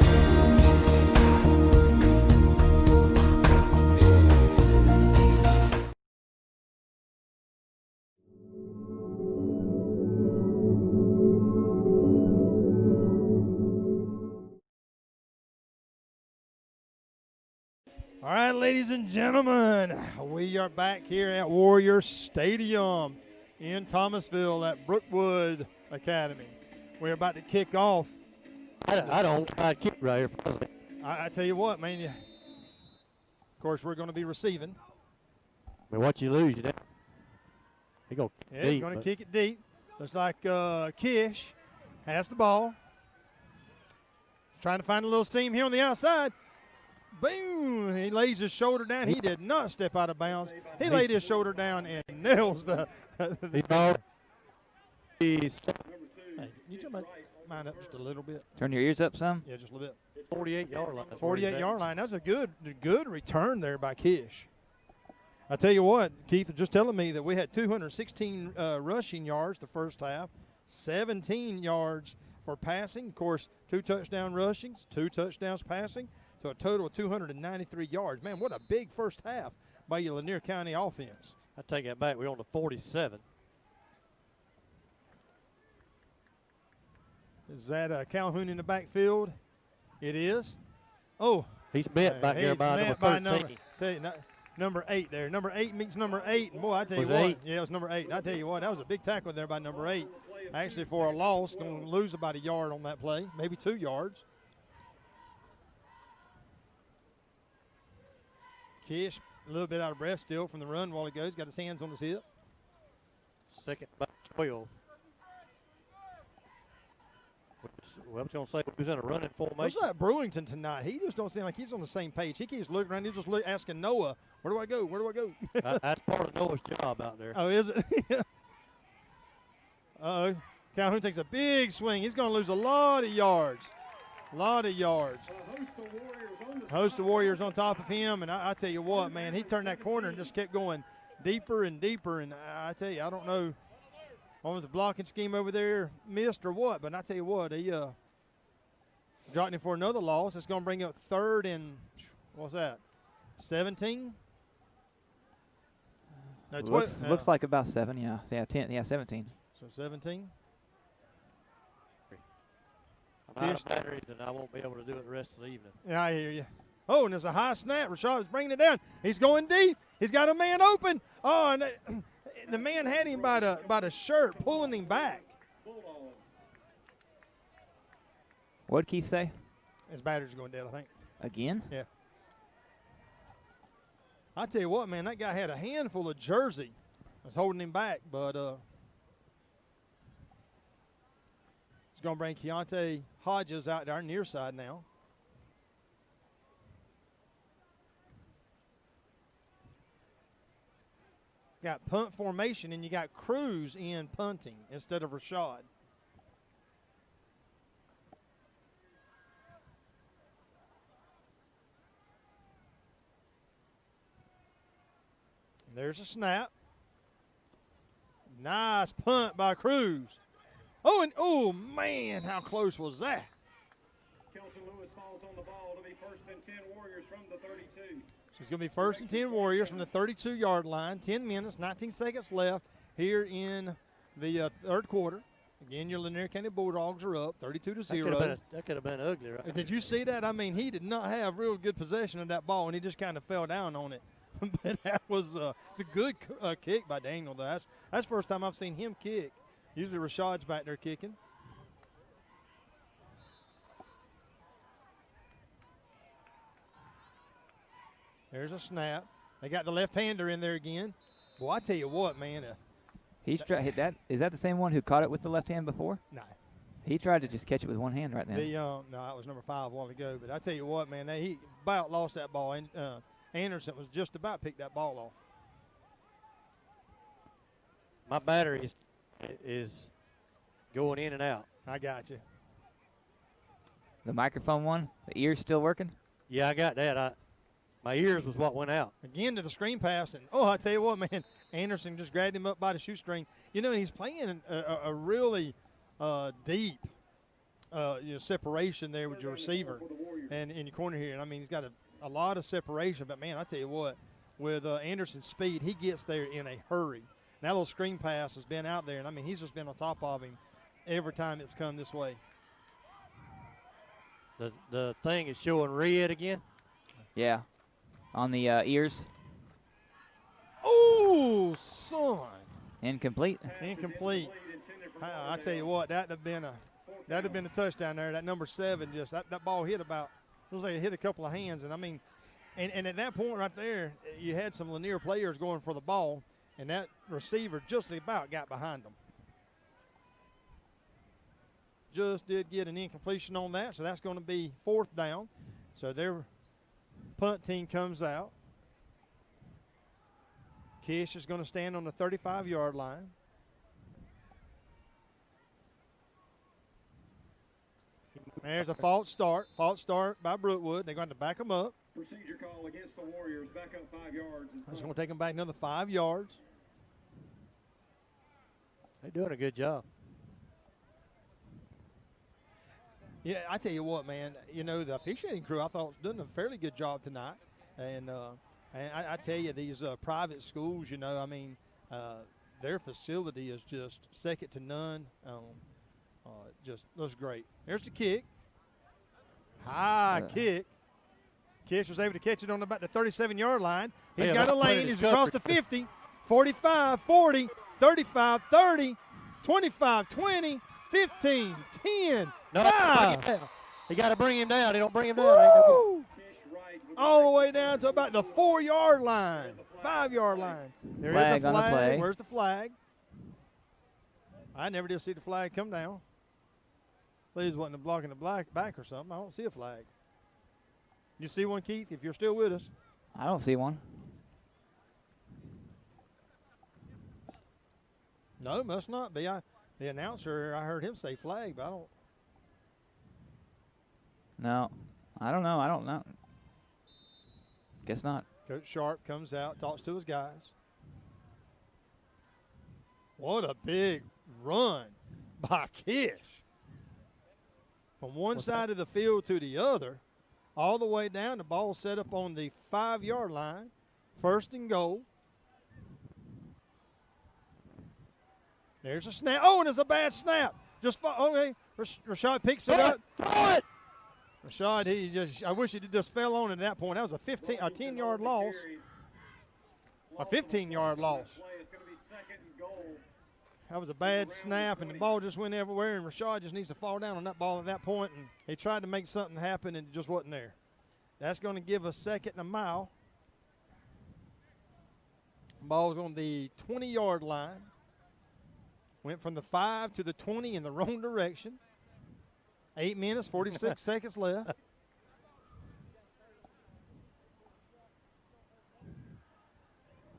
Speaker 5: All right, ladies and gentlemen, we are back here at Warrior Stadium in Thomasville at Brookwood Academy. We're about to kick off.
Speaker 6: I don't kick right here.
Speaker 5: I tell you what, man. Of course, we're going to be receiving.
Speaker 6: I mean, what you lose, you he go
Speaker 5: Yeah,
Speaker 6: deep.
Speaker 5: he's going to kick it deep. Looks like Kish has the ball. Trying to find a little seam here on the outside. Boom! He lays his shoulder down. He did not step out of bounds. He laid his shoulder down and nails the.
Speaker 6: He's
Speaker 5: Hey, you turn mine up just a little bit.
Speaker 4: Turn your ears up some.
Speaker 5: Yeah, just a little bit.
Speaker 6: 48-yard line.
Speaker 5: 48-yard line. That's a good return there by Kish. I tell you what, Keith was just telling me that we had 216 rushing yards the first half, 17 yards for passing. Of course, 2 touchdown rushings, 2 touchdowns passing, so a total of 293 yards. Man, what a big first half by your Lanier County offense.
Speaker 6: I take that back. We're on the 47.
Speaker 5: Is that Calhoun in the backfield? It is. Oh.
Speaker 6: He's met back there by number 13.
Speaker 5: Number 8 there. Number 8 meets number 8. And boy, I tell you
Speaker 6: Was
Speaker 5: what.
Speaker 6: 8?
Speaker 5: Yeah, it was number 8. I tell you what, that was a big tackle there by number 8. Actually, for a loss, going to lose about a yard on that play, maybe 2 yards. Kish, a little bit out of breath still from the run while he goes. Got his hands on his hip.
Speaker 6: Second by 12. Well, I was going to say, who's in a running formation?
Speaker 5: What's that Brewington tonight? He just don't seem like he's on the same page. He keeps looking around. He's just asking Noah, where do I go? Where do I go?
Speaker 6: That's part of Noah's job out there.
Speaker 5: Oh, is it? Uh-oh. Calhoun takes a big swing. He's going to lose a lot of yards. A lot of yards. Host of Warriors on top of him, and I tell you what, man, he turned that corner and just kept going deeper and deeper, and I tell you, I don't know what was the blocking scheme over there missed or what, but I tell you what, he dropped him for another loss. It's going to bring up 3rd and, what's that, 17? No,
Speaker 4: Looks like about 7, yeah. Yeah, 10, yeah, 17.
Speaker 5: So 17.
Speaker 6: I'm out of batteries, and I won't be able to do it the rest of the evening.
Speaker 5: Yeah, I hear you. Oh, and there's a high snap. Rashad is bringing it down. He's going deep. He's got a man open. Oh, and the man had him by the shirt, pulling him back.
Speaker 4: What did Keith say?
Speaker 5: His battery's going dead, I think.
Speaker 4: Again?
Speaker 5: Yeah. I tell you what, man, that guy had a handful of jersey. Was holding him back, but it's going to bring Keontae Hodges out to our near side now. Got punt formation, and you got Cruz in punting instead of Rashad. There's a snap. Nice punt by Cruz. Oh, and oh, man, how close was that?
Speaker 7: Kelton Lewis falls on the ball to be 1st and 10 Warriors from the 32.
Speaker 5: So it's going to be 1st and 10 Warriors from the 32-yard line. 10 minutes, 19 seconds left here in the third quarter. Again, your Lanier County Bulldogs are up 32-0.
Speaker 6: That could have been ugly, right?
Speaker 5: Did you see that? I mean, he did not have real good possession of that ball, and he just kind of fell down on it. But that was it's a good kick by Daniel, though. That's the first time I've seen him kick. Usually Rashad's back there kicking. There's a snap. They got the left-hander in there again. Well, I tell you what, man.
Speaker 4: He's hit that. Is that the same one who caught it with the left hand before?
Speaker 5: No.
Speaker 4: He tried to just catch it with one hand right then.
Speaker 5: No, that was number 5 a while ago. But I tell you what, man, he about lost that ball. And Anderson was just about to pick that ball off.
Speaker 6: My battery is going in and out.
Speaker 5: I got you.
Speaker 4: The microphone one, the ear's still working?
Speaker 6: Yeah, I got that. My ears was what went out.
Speaker 5: Again to the screen pass. And, I tell you what, man, Anderson just grabbed him up by the shoestring. You know, and he's playing a really deep separation there with your receiver and in your corner here. And, I mean, he's got a lot of separation. But, man, I tell you what, with Anderson's speed, he gets there in a hurry. And that little screen pass has been out there. And, I mean, he's just been on top of him every time it's come this way.
Speaker 6: The thing is showing red again?
Speaker 4: Yeah. On the ears.
Speaker 5: Oh, son.
Speaker 4: Incomplete.
Speaker 5: Incomplete. I tell you what, that'd have been a touchdown there. That number 7, just that ball hit about, it was like it hit a couple of hands. And I mean, and at that point right there, you had some Lanier players going for the ball, and that receiver just about got behind them. Just did get an incompletion on that, so that's going to be 4th down. So their punt team comes out. Kish is going to stand on the 35-yard line. There's a false start by Brookwood. They're going to back them up.
Speaker 7: Procedure call against the Warriors. Back up 5 yards.
Speaker 5: It's going to take them back another 5 yards.
Speaker 6: They're doing a good job.
Speaker 5: Yeah, I tell you what, man. You know, the officiating crew, I thought, was doing a fairly good job tonight. And I tell you, these private schools, you know, I mean, their facility is just second to none. Just looks great. Here's the kick. High kick. Kish was able to catch it on about the 37-yard line. He's got a lane. He's across the 50, 45, 40, 35, 30, 25, 20, 15, 10,
Speaker 6: No,
Speaker 5: 5.
Speaker 6: he got to bring him down. He don't bring him down.
Speaker 5: Woo! All the way down to about the 4-yard line, 5-yard line. There
Speaker 4: Flag
Speaker 5: is a
Speaker 4: on the
Speaker 5: flag.
Speaker 4: play.
Speaker 5: Where's the flag? I never did see the flag come down. Please wasn't blocking the back or something. I don't see a flag. You see one, Keith, if you're still with us?
Speaker 4: I don't see one.
Speaker 5: No, must not be. The announcer, I heard him say flag, but I don't.
Speaker 4: No, I don't know. I don't know. Guess not.
Speaker 5: Coach Sharp comes out, talks to his guys. What a big run by Kish. From one side of the field to the other, all the way down. The ball set up on the 5-yard line. 1st and goal. There's a snap. Oh, and it's a bad snap. Okay. Rashad picks it up.
Speaker 6: Throw it!
Speaker 5: Rashad, I wish he just fell on it at that point. That was a 10-yard loss. A 15-yard loss.
Speaker 7: It's going to be 2nd and goal.
Speaker 5: That was a bad snap, and the ball just went everywhere, and Rashad just needs to fall down on that ball at that point, and he tried to make something happen, and it just wasn't there. That's going to give us 2nd and a mile. Ball's on the 20-yard line. Went from the 5 to the 20 in the wrong direction. 8 minutes, 46 seconds left.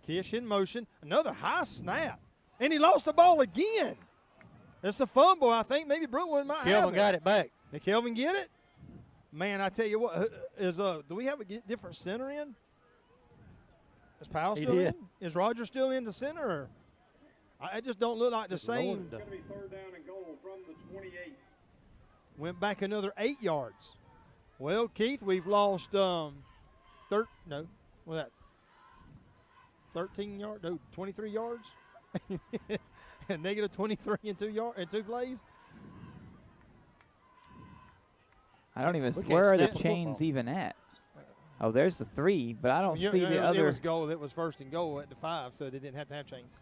Speaker 5: Kish in motion. Another high snap. And he lost the ball again. It's a fumble, I think. Maybe Brookwood might have it.
Speaker 6: Kelvin got it back.
Speaker 5: Did Kelvin get it? Man, I tell you what, do we have a different center in? Is Powell still in? Is Roger still in the center? Or? I just don't look like the same.
Speaker 7: It's going to be 3rd down and goal from the 28.
Speaker 5: Went back another 8 yards. Well, Keith, we've lost 13 yards, 23 yards. Negative 23 in 2 plays.
Speaker 4: I don't even. Where are the chains even at? Oh, there's the 3, but I don't see the other.
Speaker 5: It was goal. It was 1st and goal at the 5, so they didn't have to have chains.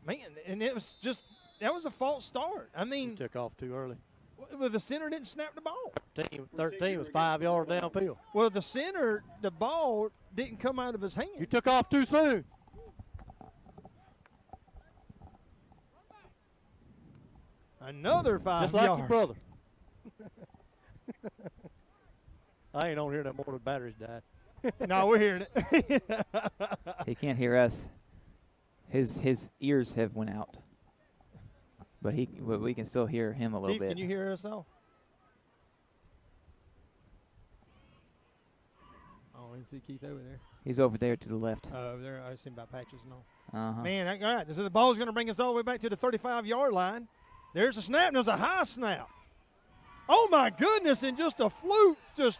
Speaker 5: Man, and it was just that was a false start. I mean,
Speaker 6: he took off too early.
Speaker 5: Well, the center didn't snap the ball.
Speaker 6: 13 was 5 yards downfield.
Speaker 5: Well, the ball didn't come out of his hand.
Speaker 6: You took off too soon.
Speaker 5: Another 5 yards.
Speaker 6: Just like your brother. I ain't on here no more. The batteries died.
Speaker 5: No, we're hearing it.
Speaker 4: He can't hear us. His ears have went out. But we can still hear him a little
Speaker 5: Keith,
Speaker 4: bit.
Speaker 5: Can you hear us all? Oh, I didn't see Keith over there.
Speaker 4: He's over there to the left.
Speaker 5: Over there. I see about patches and all.
Speaker 4: Uh-huh.
Speaker 5: Man, all right. So the ball's going to bring us all the way back to the 35-yard line. There's a snap, and there's a high snap. Oh, my goodness, and just a fluke. They're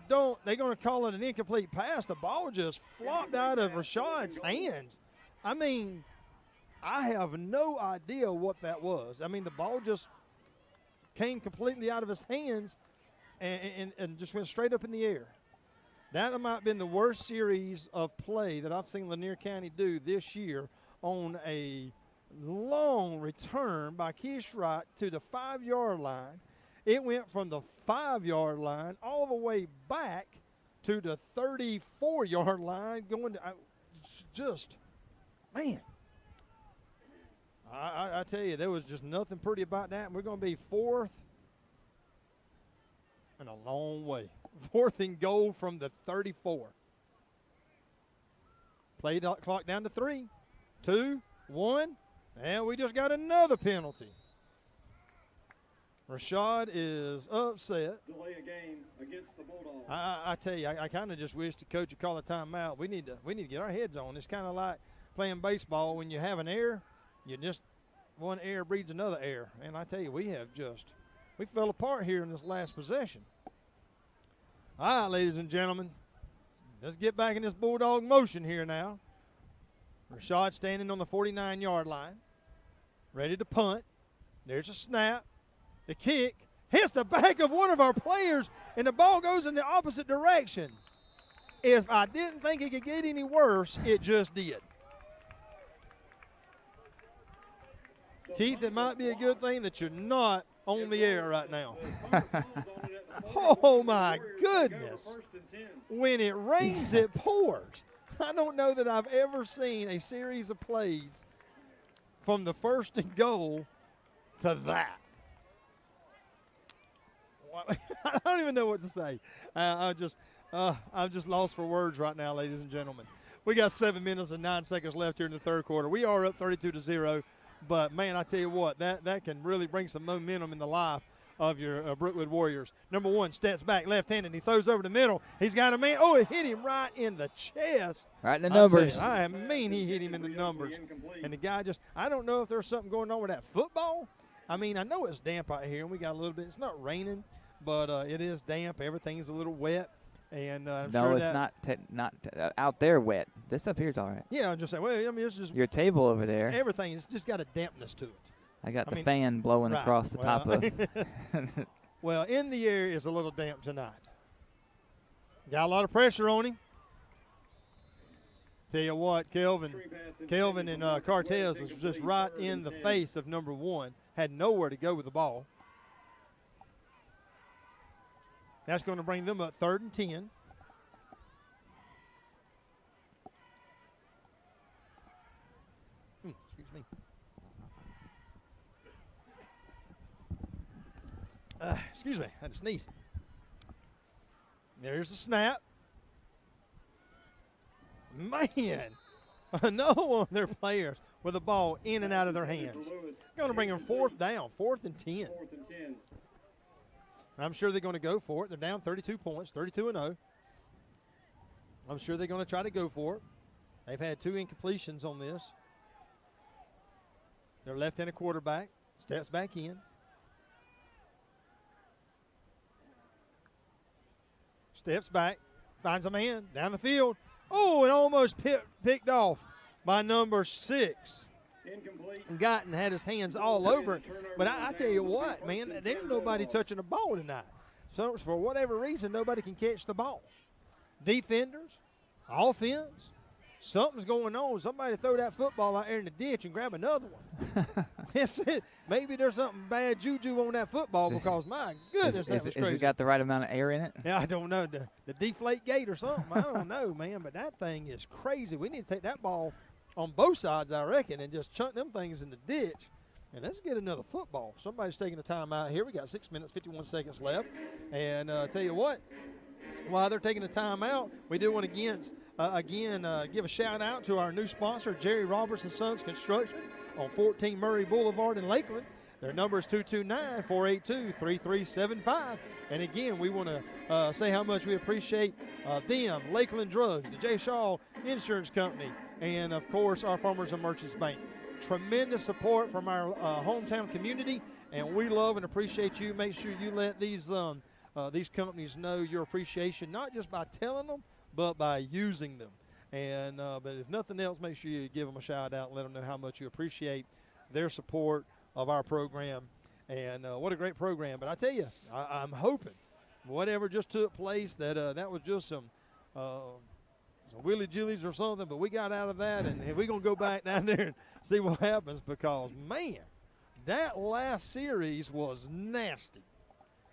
Speaker 5: going to call it an incomplete pass. The ball just flopped out of Rashad's hands. I mean, I have no idea what that was. I mean, the ball just came completely out of his hands and just went straight up in the air. That might have been the worst series of play that I've seen Lanier County do this year on a long return by Kishright to the 5-yard line. It went from the 5-yard line all the way back to the 34-yard line, going to man. I tell you, there was just nothing pretty about that. And we're going to be 4th and a long way. 4th and goal from the 34. Play clock down to 3, 2, 1, and we just got another penalty. Rashad is upset.
Speaker 7: Delay a game against the Bulldogs.
Speaker 5: I tell you, I kind of just wish the coach would call a timeout. We need to get our heads on. It's kind of like playing baseball. When you have an error, you just one error breeds another error. And I tell you, we fell apart here in this last possession. All right, ladies and gentlemen, let's get back in this Bulldog motion here now. Rashad standing on the 49-yard line, ready to punt. There's a snap. The kick hits the back of one of our players, and the ball goes in the opposite direction. If I didn't think it could get any worse, it just did. Keith, it might be a good thing that you're not on the air right now. Oh, my goodness. When it rains, it pours. I don't know that I've ever seen a series of plays from the first and goal to that. I don't even know what to say. I'm just lost for words right now, ladies and gentlemen. We got 7 minutes and 9 seconds left here in the third quarter. We are up 32-0, but man, I tell you what, that can really bring some momentum in the life of your Brookwood Warriors. Number one steps back left-handed. He throws over the middle. He's got a man. Oh, it hit him right in the chest.
Speaker 4: Right in the numbers.
Speaker 5: I mean, he hit him in the numbers. And the guy I don't know if there's something going on with that football. I mean, I know it's damp out here, and we got a little bit. It's not raining, but it is damp. Everything's a little wet. And I'm
Speaker 4: no,
Speaker 5: sure
Speaker 4: it's not out there wet. This up here is all right.
Speaker 5: Yeah, I'm just saying. Well, I mean, it's just
Speaker 4: your table over there.
Speaker 5: Everything has just got a dampness to it.
Speaker 4: I got the fan blowing across the top of.
Speaker 5: Well, in the air is a little damp tonight. Got a lot of pressure on him. Tell you what, Kelvin and Cortez was just right in the face of number one. Had nowhere to go with the ball. That's going to bring them up 3rd and 10. Excuse me. Excuse me, I had to sneeze. There's the snap. Man, another one of their players with the ball in and out of their hands. Going to bring them 4th down, 4th and 10. I'm sure they're going to go for it. They're down 32 points, 32-0. I'm sure they're going to try to go for it. They've had 2 incompletions on this. Their left-handed quarterback steps back in. Steps back, finds a man down the field. Oh, and almost picked off by number 6.
Speaker 7: Incomplete.
Speaker 5: Got and had his hands all over it. But I tell you what, man, there's nobody touching the ball tonight. So for whatever reason, nobody can catch the ball. Defenders, offense, something's going on. Somebody throw that football out there in the ditch and grab another one. That's it. Maybe there's something bad juju on that football because, my goodness, that was crazy.
Speaker 4: Has it got the right amount of air in it?
Speaker 5: Yeah, I don't know. The deflate gate or something. I don't know, man. But that thing is crazy. We need to take that ball on both sides, I reckon, and just chunk them things in the ditch. And let's get another football. Somebody's taking a timeout here. We got 6 minutes, 51 seconds left. And tell you what, while they're taking a timeout, we do want to give a shout-out to our new sponsor, Jerry Roberts & Sons Construction on 14 Murray Boulevard in Lakeland. Their number is 229-482-3375. And, again, we want to say how much we appreciate them, Lakeland Drugs, the J. Shaw Insurance Company, and, of course, our Farmers and Merchants Bank. Tremendous support from our hometown community, and we love and appreciate you. Make sure you let these companies know your appreciation, not just by telling them, but by using them. And but if nothing else, make sure you give them a shout-out and let them know how much you appreciate their support of our program. And what a great program. But I tell you, I'm hoping whatever just took place, that was just some willy-jillies or something, but we got out of that, and we're going to go back down there and see what happens because, man, that last series was nasty.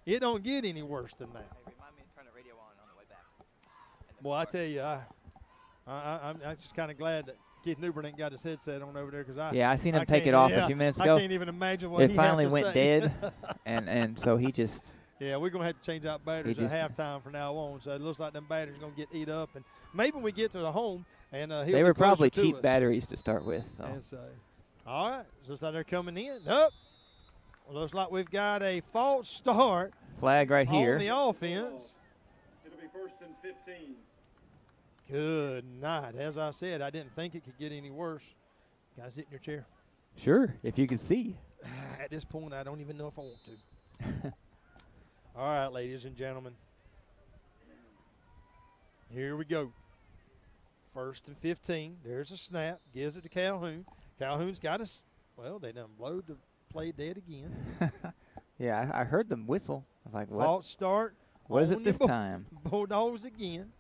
Speaker 5: It don't get any worse than that.
Speaker 4: Hey, remind me to turn the radio on the way back.
Speaker 5: Well, I tell you, I'm just kind of glad that Keith Newbern ain't got his headset on over there because
Speaker 4: I seen him take it off a few minutes ago.
Speaker 5: I can't even imagine what
Speaker 4: it
Speaker 5: he
Speaker 4: finally
Speaker 5: had to
Speaker 4: went
Speaker 5: say.
Speaker 4: dead, and so he just.
Speaker 5: Yeah, we're going to have to change out batteries at halftime from now on. So it looks like them batteries are going to get eat up. And maybe when we get to the home, and he'll
Speaker 4: they were probably cheap
Speaker 5: us.
Speaker 4: batteries to start with. So.
Speaker 5: And so, all right, so they're coming in. Up. Looks like we've got a false start
Speaker 4: Flag right here.
Speaker 5: on the offense.
Speaker 7: It'll be 1st and 15.
Speaker 5: Good night. As I said, I didn't think it could get any worse. Guys, sit in your chair.
Speaker 4: Sure, if you can see.
Speaker 5: At this point, I don't even know if I want to. All right, ladies and gentlemen. Here we go. 1st and 15. There's a snap. Gives it to Calhoun. Calhoun's got us. Well, they done blowed the play dead again.
Speaker 4: Yeah, I heard them whistle. I was like, what?
Speaker 5: False start.
Speaker 4: What is
Speaker 5: on
Speaker 4: it this
Speaker 5: the
Speaker 4: time?
Speaker 5: Bulldogs again.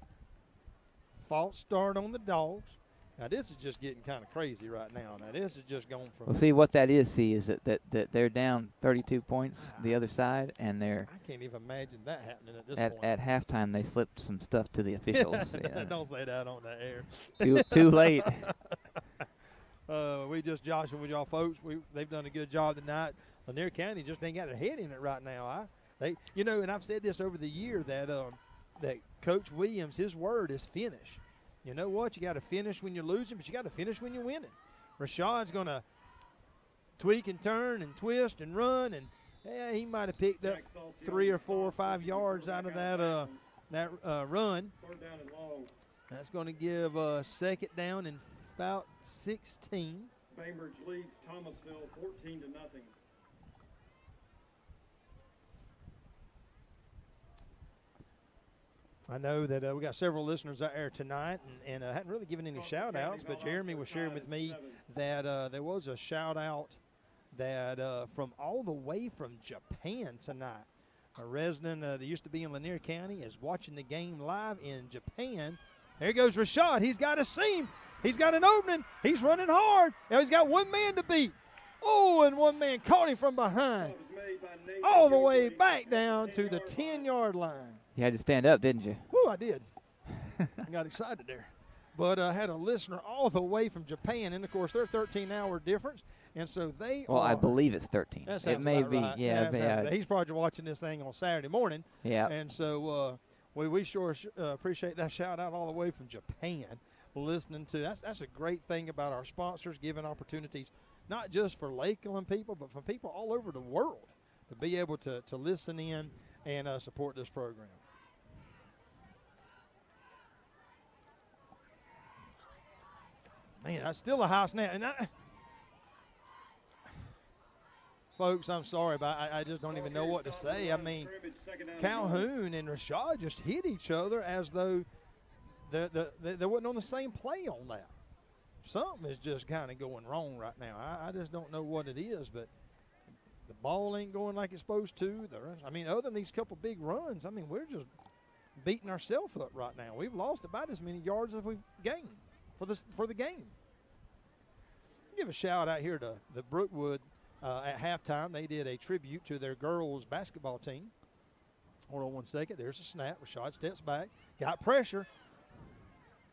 Speaker 5: False start on the Dogs. Now, this is just getting kind of crazy right now. Now, this is just going from.
Speaker 4: Well, see, what that is, is that they're down 32 points the other side, and they're
Speaker 5: I can't even imagine that happening at this point.
Speaker 4: at halftime they slipped some stuff to the officials. Yeah.
Speaker 5: Don't say that on the air.
Speaker 4: Too late.
Speaker 5: We just joshing with y'all folks. They've done a good job tonight. Lanier County just ain't got their head in it right now. And I've said this over the year that Coach Williams, his word is finish. You know what? You got to finish when you're losing, but you got to finish when you're winning. Rashad's going to tweak and turn and twist and run, and he might have picked up 3 or 4 or 5 yards out of that run.
Speaker 7: 3rd down and long.
Speaker 5: That's going to give 2nd down and about 16.
Speaker 7: Bainbridge leads Thomasville 14 to nothing.
Speaker 5: I know that we got several listeners out there tonight, and hadn't really given any shout-outs, but Jeremy was sharing with me that there was a shout-out that from all the way from Japan tonight. A resident that used to be in Lanier County is watching the game live in Japan. There goes Rashad. He's got a seam. He's got an opening. He's running hard. Now he's got one man to beat. Oh, and one man caught him from behind. All the way back down to the 10-yard line.
Speaker 4: You had to stand up, didn't you?
Speaker 5: Woo, I did. I got excited there. But I had a listener all the way from Japan, and, of course, they're 13-hour difference, and so they
Speaker 4: Well, I believe it's 13.
Speaker 5: That
Speaker 4: It
Speaker 5: sounds
Speaker 4: may
Speaker 5: about
Speaker 4: be,
Speaker 5: right.
Speaker 4: yeah.
Speaker 5: He's probably watching this thing on Saturday morning.
Speaker 4: Yeah.
Speaker 5: And so we sure appreciate that shout-out all the way from Japan listening to. That's a great thing about our sponsors, giving opportunities not just for Lakeland people, but for people all over the world to be able to listen in and support this program. Man, that's still a high snap. And folks, I'm sorry, but I just don't even know what to say. I mean, Calhoun and Rashad just hit each other as though they wasn't on the same play on that. Something is just kind of going wrong right now. I just don't know what it is, but the ball ain't going like it's supposed to. Other than these couple big runs, we're just beating ourselves up right now. We've lost about as many yards as we've gained for the game. Give a shout out here to the Brookwood at halftime. They did a tribute to their girls basketball team. Hold on one second. There's a snap. Rashad steps back. Got pressure.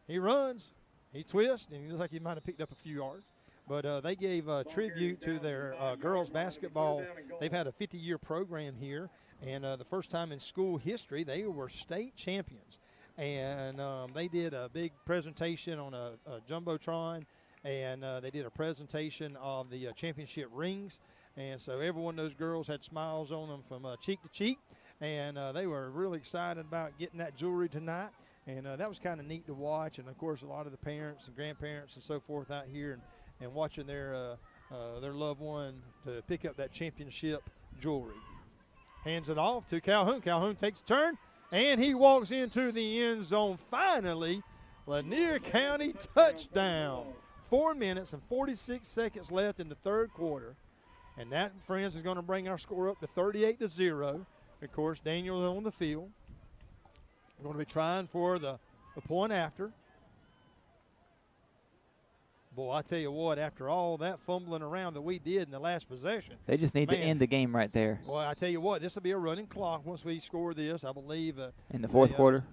Speaker 5: He runs. He twists, and he looks like he might have picked up a few yards. But they gave a tribute to their girls basketball. They've had a 50-year program here, and the first time in school history they were state champions. And they did a big presentation on a Jumbotron, and they did a presentation of the championship rings. And so every one of those girls had smiles on them from cheek to cheek, and they were really excited about getting that jewelry tonight. And that was kind of neat to watch. And, of course, a lot of the parents and grandparents and so forth out here and watching their loved one to pick up that championship jewelry. Hands it off to Calhoun. Calhoun takes a turn. And he walks into the end zone. Finally, Lanier County touchdown. 4 minutes and 46 seconds left in the third quarter. And that, friends, is going to bring our score up to 38-0. Of course, Daniel's on the field. We're going to be trying for the point after. Boy, I tell you what, after all that fumbling around that we did in the last possession.
Speaker 4: They just need to end the game right there.
Speaker 5: Boy, I tell you what, this will be a running clock once we score this, I believe.
Speaker 4: In the fourth quarter?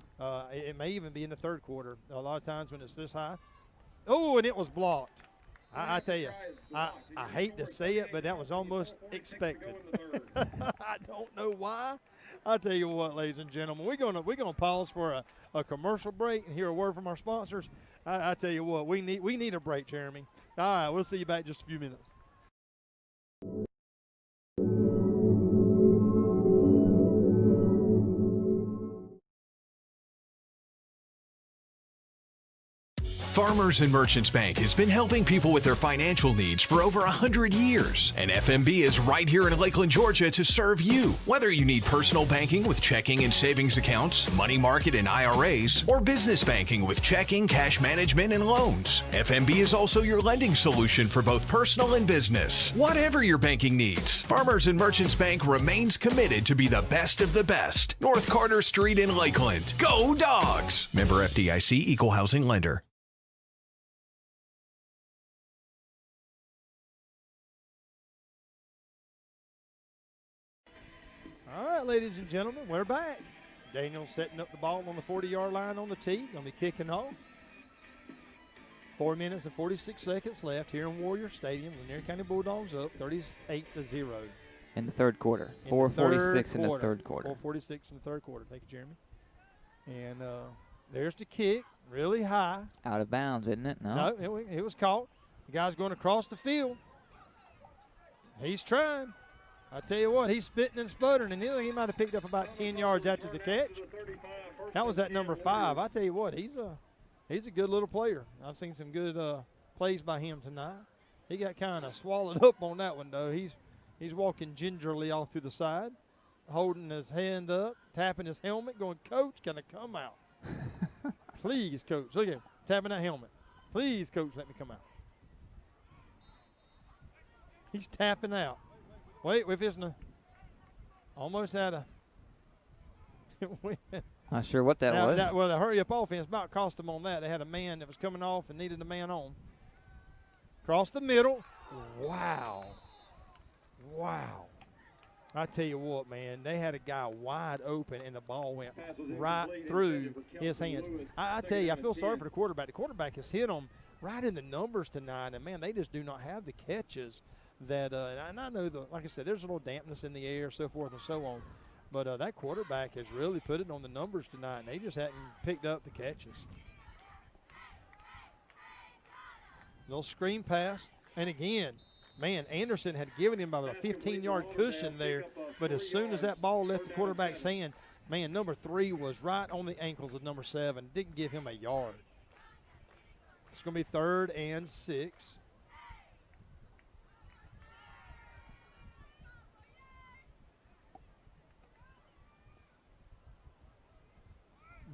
Speaker 5: It may even be in the third quarter. A lot of times when it's this high. Oh, and it was blocked. I tell you, I hate to say it, but that was almost expected. I don't know why. I'll tell you what, ladies and gentlemen, we're gonna pause for a commercial break and hear a word from our sponsors. I tell you what, we need a break, Jeremy. All right, we'll see you back in just a few minutes.
Speaker 1: Farmers and Merchants Bank has been helping people with their financial needs for over 100 years. And FMB is right here in Lakeland, Georgia to serve you. Whether you need personal banking with checking and savings accounts, money market and IRAs, or business banking with checking, cash management, and loans, FMB is also your lending solution for both personal and business. Whatever your banking needs, Farmers and Merchants Bank remains committed to be the best of the best. North Carter Street in Lakeland. Go Dawgs! Member FDIC, Equal Housing Lender.
Speaker 5: All right, ladies and gentlemen, we're back. Daniel setting up the ball on the 40-yard line on the tee. Going to be kicking off. 4 minutes and 46 seconds left here in Warrior Stadium. Lanier County Bulldogs up 38-0.
Speaker 4: In the third quarter. 4:46 in the third quarter.
Speaker 5: 4:46 in the third quarter. Thank you, Jeremy. And there's the kick, really high.
Speaker 4: Out of bounds, isn't it? No.
Speaker 5: No, it was caught. The guy's going across the field. He's trying. I tell you what, he's spitting and sputtering, and he might have picked up about 10 yards after the catch. That was that number 5. I tell you what, he's a good little player. I've seen some good plays by him tonight. He got kind of swallowed up on that one, though. He's walking gingerly off to the side, holding his hand up, tapping his helmet, going, "Coach, can I come out?" "Please, Coach." Look at him, tapping that helmet. "Please, Coach, let me come out." He's tapping out. Wait, if it's almost had a
Speaker 4: Not sure what that was.
Speaker 5: Well, the hurry-up offense about cost them on that. They had a man that was coming off and needed a man on. Across the middle. Wow. I tell you what, man, they had a guy wide open, and the ball went right through his hands. I tell you, I feel sorry for the quarterback. The quarterback has hit them right in the numbers tonight, and, man, they just do not have the catches that and I know, like I said, there's a little dampness in the air, so forth and so on. But that quarterback has really put it on the numbers tonight, and they just hadn't picked up the catches. Little screen pass. And again, man, Anderson had given him about a 15-yard cushion there. But as soon as that ball left the quarterback's hand, man, number 3 was right on the ankles of number 7. Didn't give him a yard. It's going to be 3rd and 6.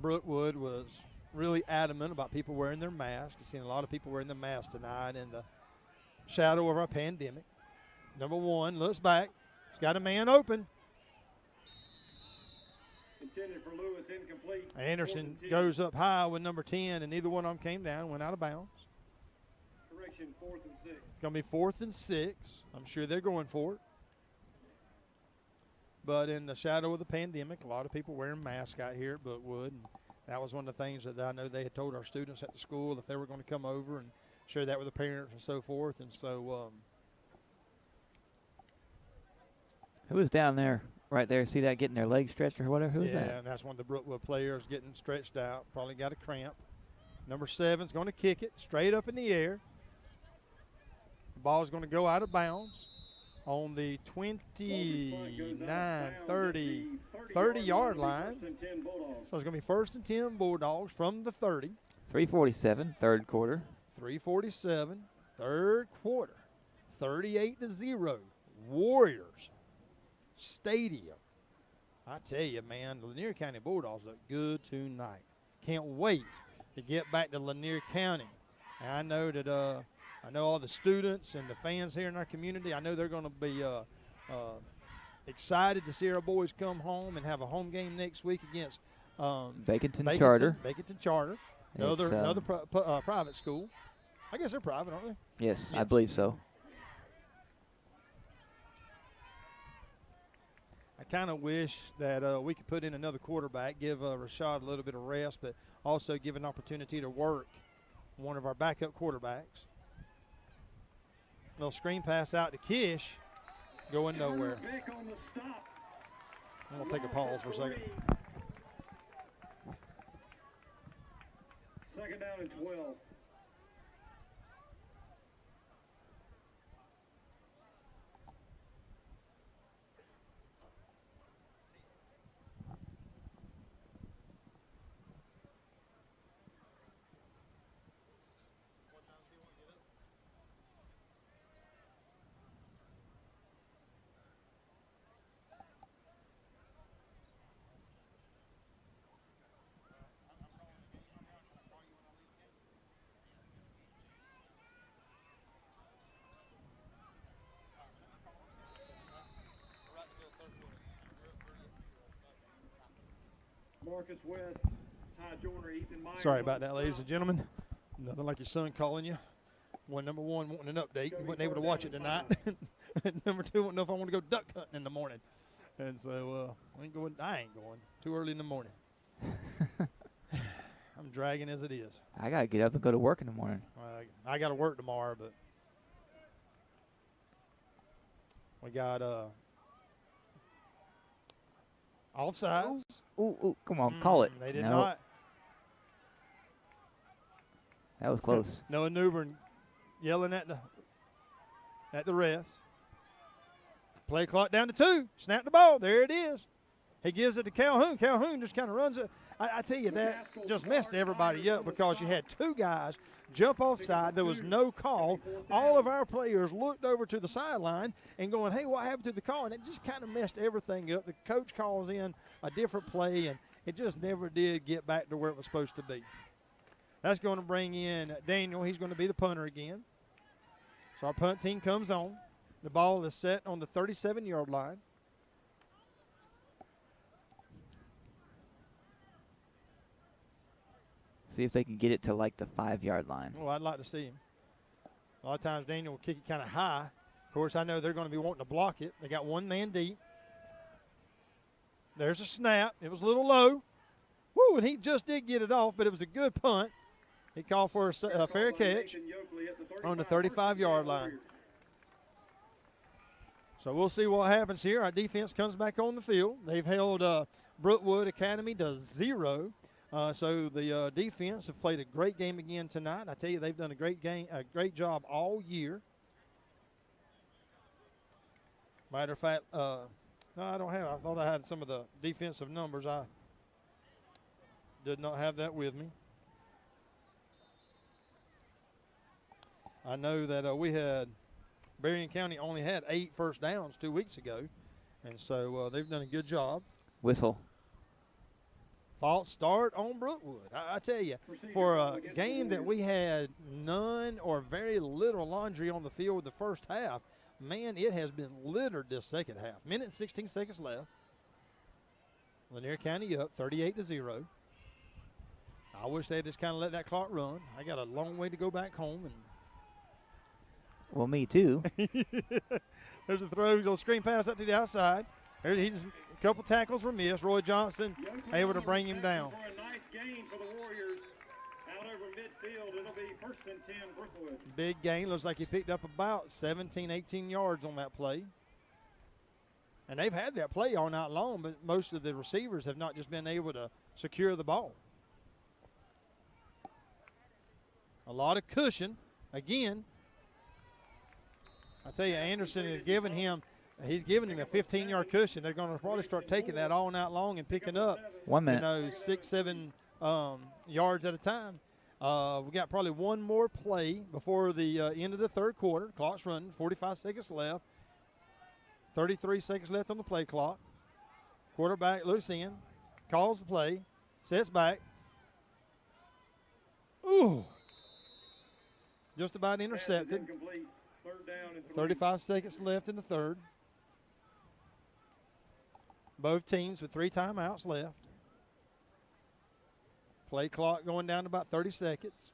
Speaker 5: Brookwood was really adamant about people wearing their masks. I've seen a lot of people wearing their masks tonight in the shadow of our pandemic. Number 1 looks back. He's got a man open.
Speaker 7: Intended for Lewis, incomplete.
Speaker 5: Anderson goes up high with number 10, and neither one of them came down, went out of bounds.
Speaker 7: Correction, 4th and 6.
Speaker 5: It's going to be 4th and 6. I'm sure they're going for it. But in the shadow of the pandemic, a lot of people wearing masks out here at Brookwood. And that was one of the things that I know they had told our students at the school if they were going to come over and share that with the parents and so forth. And so
Speaker 4: who was down there, right there? See that getting their legs stretched or whatever? Who was that?
Speaker 5: Yeah, and that's one of the Brookwood players getting stretched out. Probably got a cramp. Number 7's going to kick it straight up in the air. The ball is going to go out of bounds on the 30-yard line. So it's going to be 1st and 10 Bulldogs from the 30.
Speaker 4: 3:47, third quarter.
Speaker 5: 3:47, third quarter. 38-0. Warriors Stadium. I tell you, man, the Lanier County Bulldogs look good tonight. Can't wait to get back to Lanier County. And I know that I know all the students and the fans here in our community, I know they're going to be excited to see our boys come home and have a home game next week against
Speaker 4: Baconton Charter.
Speaker 5: Baconton Charter, another private school. I guess they're private, aren't they?
Speaker 4: Yes, I believe so.
Speaker 5: I kind of wish that we could put in another quarterback, give Rashad a little bit of rest, but also give an opportunity to work one of our backup quarterbacks. Little screen pass out to Kish, going nowhere. I'm going to take a pause for a second.
Speaker 7: 2nd down and 12. Marcus West, Ty Joyner, Ethan Myers.
Speaker 5: Sorry about that, ladies and gentlemen. Nothing like your son calling you. Number one, wanting an update. You wasn't able to watch it tonight. Number two, won't know if I want to go duck hunting in the morning. And so I ain't going. Too early in the morning. I'm dragging as it is.
Speaker 4: I got to get up and go to work in the morning.
Speaker 5: I got to work tomorrow, but we got offsides.
Speaker 4: Ooh, come on, call it.
Speaker 5: They did
Speaker 4: Nope.
Speaker 5: not.
Speaker 4: That was close.
Speaker 5: Noah Newbern yelling at the refs. Play clock down to 2. Snap the ball. There it is. He gives it to Calhoun. Calhoun just kind of runs it. I tell you, that just messed everybody up because you had 2 guys jump offside. There was no call. All of our players looked over to the sideline and going, hey, what happened to the call? And it just kind of messed everything up. The coach calls in a different play, and it just never did get back to where it was supposed to be. That's going to bring in Daniel. He's going to be the punter again. So our punt team comes on. The ball is set on the 37-yard line.
Speaker 4: See if they can get it to like the 5-yard line.
Speaker 5: Well, I'd like to see him. A lot of times Daniel will kick it kind of high. Of course, I know they're going to be wanting to block it. They got 1 man deep. There's a snap. It was a little low. Woo, and he just did get it off, but it was a good punt. He called for a fair catch on the 35-yard line. So we'll see what happens here. Our defense comes back on the field. They've held Brookwood Academy to 0. So the defense have played a great game again tonight. I tell you, they've done a great job all year. Matter of fact, no, I don't have. I thought I had some of the defensive numbers. I did not have that with me. I know that we had Berrien County only had 8 first downs 2 weeks ago, and so they've done a good job.
Speaker 4: Whistle.
Speaker 5: False start on Brookwood. I tell you, for a game that we had none or very little laundry on the field the first half, man, it has been littered this second half. Minute and 16 seconds left. Lanier County up 38-0. I wish they had just kind of let that clock run. I got a long way to go back home. And
Speaker 4: well, me too.
Speaker 5: there's a throw, little screen pass up to the outside. A couple tackles were missed. Roy Johnson able to bring him down.
Speaker 7: For a nice gain for the Warriors out over midfield. It'll be 1st and 10 Brookwood.
Speaker 5: Big gain. Looks like he picked up about 17, 18 yards on that play. And they've had that play all night long, but most of the receivers have not just been able to secure the ball. A lot of cushion. Again, I tell you, Anderson is giving him – he's giving him a 15-yard cushion. They're going to probably start taking that all night long and picking up
Speaker 4: 1 minute.
Speaker 5: 6, 7 yards at a time. We got probably one more play before the end of the third quarter. Clock's running, 45 seconds left. 33 seconds left on the play clock. Quarterback loose in, calls the play, sets back. Ooh. Just about intercepted. 35 seconds left in the third. Both teams with 3 timeouts left. Play clock going down to about 30 seconds.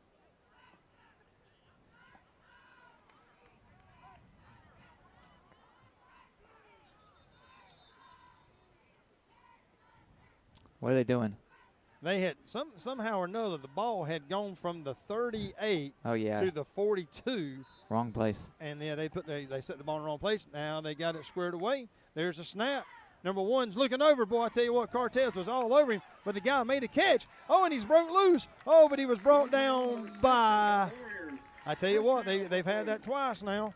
Speaker 4: What are they doing?
Speaker 5: They had somehow or another the ball had gone from the 38
Speaker 4: to
Speaker 5: the 42.
Speaker 4: Wrong place.
Speaker 5: And then they set the ball in the wrong place. Now they got it squared away. There's a snap. Number 1's looking over. Boy, I tell you what, Cortez was all over him, but the guy made a catch. Oh, and he's broke loose. Oh, but he was brought down by, I tell you what, they've had that twice now.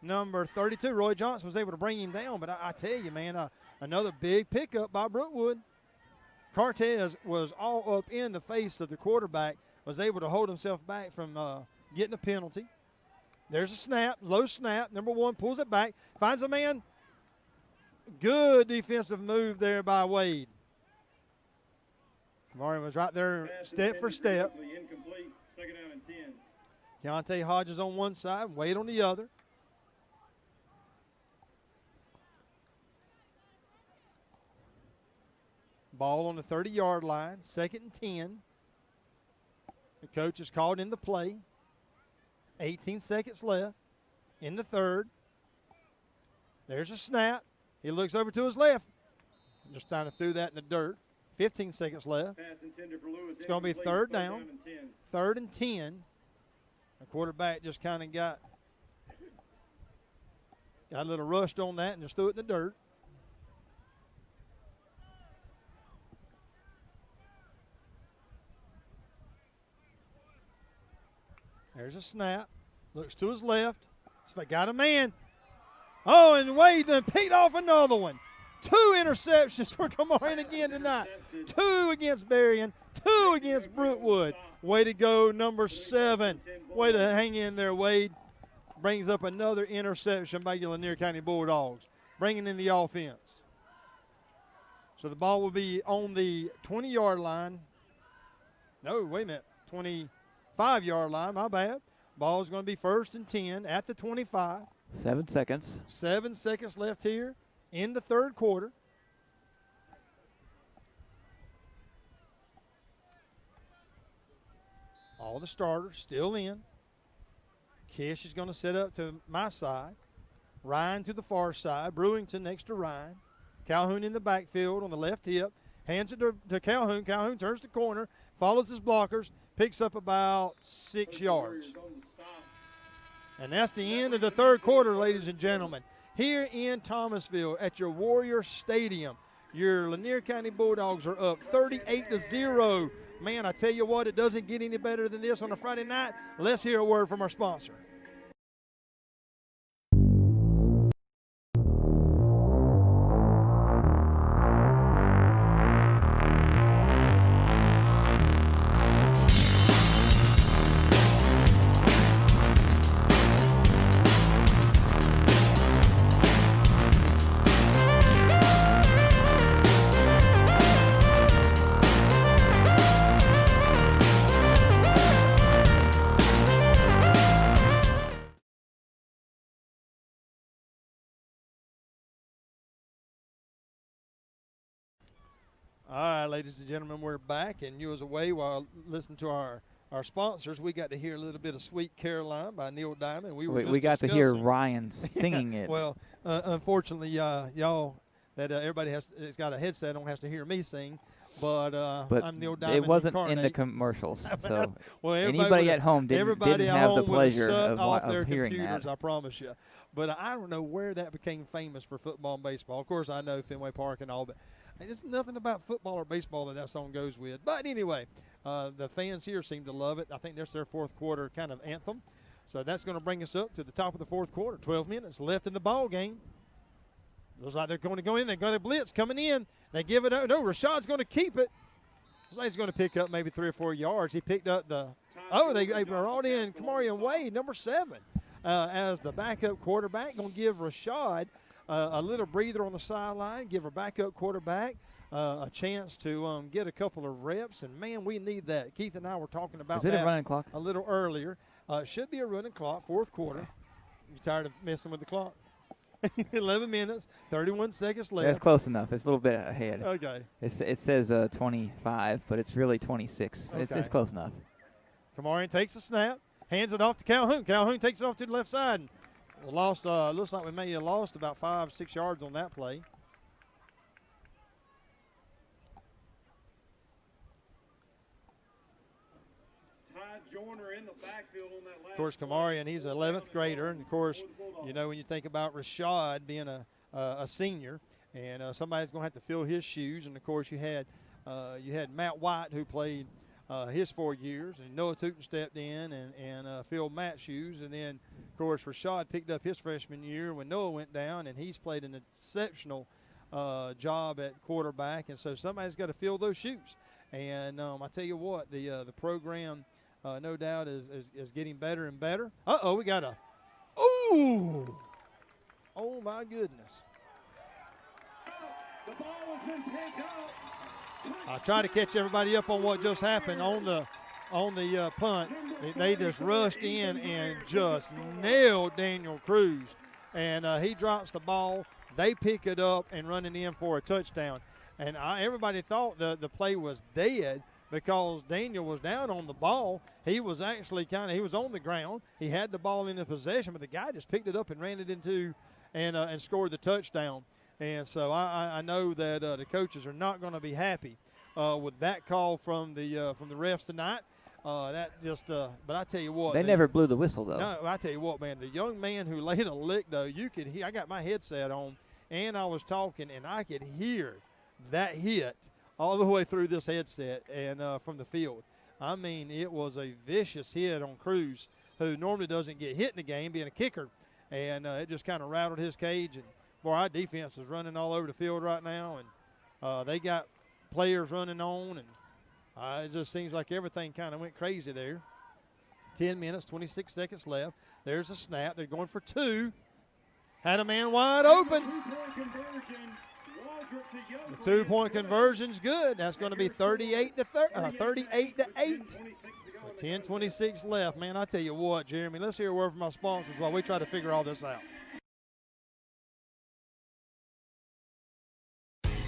Speaker 5: Number 32, Roy Johnson, was able to bring him down, but I tell you, man, another big pickup by Brookwood. Cortez was all up in the face of the quarterback, was able to hold himself back from getting a penalty. There's a snap, low snap. Number 1 pulls it back, finds a man. Good defensive move there by Wade. Kamari was right there step for step.
Speaker 7: Incomplete. 2nd down and 10.
Speaker 5: Keontae Hodges on one side, Wade on the other. ball on the 30-yard line, 2nd and 10. The coach is called in the play. 18 seconds left in the third. There's a snap. He looks over to his left. Just trying to throw that in the dirt. 15 seconds left.
Speaker 7: Pass intended for Lewis.
Speaker 5: It's going to be third down. 3rd and 10. The quarterback just kind of got a little rushed on that and just threw it in the dirt. There's a snap. Looks to his left. Got a man. Oh, and Wade then picked off another one. 2 interceptions for Kamarian again tonight. 2 against Berrien, 2 against Brookwood. Way to go, number 7. Way to hang in there, Wade. Brings up another interception by your Lanier County Bulldogs, bringing in the offense. So the ball will be on the 20-yard line. No, wait a minute, 25-yard line, my bad. Ball is going to be 1st and 10 at the 25.
Speaker 4: 7 seconds.
Speaker 5: 7 seconds left here in the third quarter. All the starters still in. Kish is going to set up to my side. Ryan to the far side. Brewington next to Ryan. Calhoun in the backfield on the left hip. Hands it to Calhoun. Calhoun turns the corner, follows his blockers, picks up about 6 yards. And that's the end of the third quarter, ladies and gentlemen. Here in Thomasville at your Warrior Stadium, your Lanier County Bulldogs are up 38-0. Man, I tell you what, it doesn't get any better than this on a Friday night. Let's hear a word from our sponsor. All right, ladies and gentlemen, we're back, and you was away while listening to our sponsors. We got to hear a little bit of Sweet Caroline by Neil Diamond.
Speaker 4: We got to hear Ryan singing it.
Speaker 5: Well, unfortunately, y'all, that everybody has got a headset on has to hear me sing. But I'm Neil Diamond.
Speaker 4: It wasn't
Speaker 5: incarnate.
Speaker 4: in the commercials, so
Speaker 5: well,
Speaker 4: anybody at home didn't have the pleasure of hearing that.
Speaker 5: I promise you. But I don't know where that became famous for football and baseball. Of course, I know Fenway Park and all, but there's nothing about football or baseball that song goes with. But anyway, the fans here seem to love it. I think that's their fourth quarter kind of anthem. So that's going to bring us up to the top of the fourth quarter. 12 minutes left in the ball game. Looks like they're going to go in. They've got a blitz coming in. They give it out. No, Rashad's going to keep it. Looks like he's going to pick up maybe 3 or 4 yards. He picked up they brought in Kamarian Wade, number 7, as the backup quarterback. Going to give Rashad a little breather on the sideline, give our backup quarterback a chance to get a couple of reps. And, man, we need that. Keith and I were talking about that
Speaker 4: a running clock?
Speaker 5: A little earlier. Should be a running clock, fourth quarter. You tired of messing with the clock? 11 minutes, 31 seconds left.
Speaker 4: That's close enough. It's a little bit ahead.
Speaker 5: Okay.
Speaker 4: It says 25, but it's really 26.
Speaker 5: Okay.
Speaker 4: It's close enough.
Speaker 5: Kamarian takes the snap, hands it off to Calhoun. Calhoun takes it off to the left side. Lost. Looks like we may have lost about 5-6 yards on that play.
Speaker 7: In the backfield on that last
Speaker 5: of course, Kamarian, he's an 11th grader, and of course, you know when you think about Rashad being a senior, and somebody's going to have to fill his shoes, and of course you had Matt White who played his 4 years, and Noah Tootin stepped in and filled Matt's shoes, and then of course Rashad picked up his freshman year when Noah went down, and he's played an exceptional job at quarterback, and so somebody's got to fill those shoes. And I tell you what, the program. No doubt is getting better and better. We got a – oh, my goodness.
Speaker 7: The ball has been picked up.
Speaker 5: I try to catch everybody up on what just happened on the punt. They just rushed in and just nailed Daniel Cruz. And he drops the ball. They pick it up and run it in for a touchdown. And everybody thought the play was dead because Daniel was down on the ball. He was actually he was on the ground. He had the ball in his possession, but the guy just picked it up and ran it into and scored the touchdown. And so I know that the coaches are not going to be happy with that call from the refs tonight. But I tell you what.
Speaker 4: They never blew the whistle, though.
Speaker 5: No, I tell you what, man, the young man who laid a lick, though, you could hear. I got my headset on, and I was talking, and I could hear that hit all the way through this headset and from the field. I mean, it was a vicious hit on Cruz, who normally doesn't get hit in the game, being a kicker, and it just kind of rattled his cage. And, boy, our defense is running all over the field right now, and they got players running on, and it just seems like everything kind of went crazy there. 10 minutes, 26 seconds left. There's a snap. They're going for 2. Had a man wide open. The 2-point conversion's good. That's going to be 38 to 8. 10:26 left. Man, I tell you what, Jeremy, let's hear a word from our sponsors while we try to figure all this out.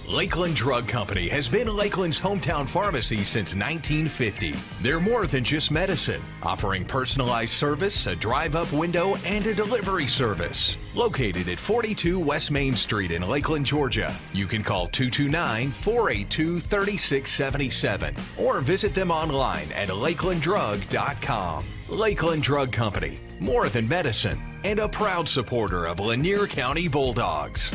Speaker 1: Lakeland Drug Company has been Lakeland's hometown pharmacy since 1950. They're more than just medicine, offering personalized service, a drive-up window, and a delivery service. Located at 42 West Main Street in Lakeland, Georgia. You can call 229-482-3677 or visit them online at lakelanddrug.com. Lakeland Drug Company, more than medicine, and a proud supporter of Lanier County Bulldogs.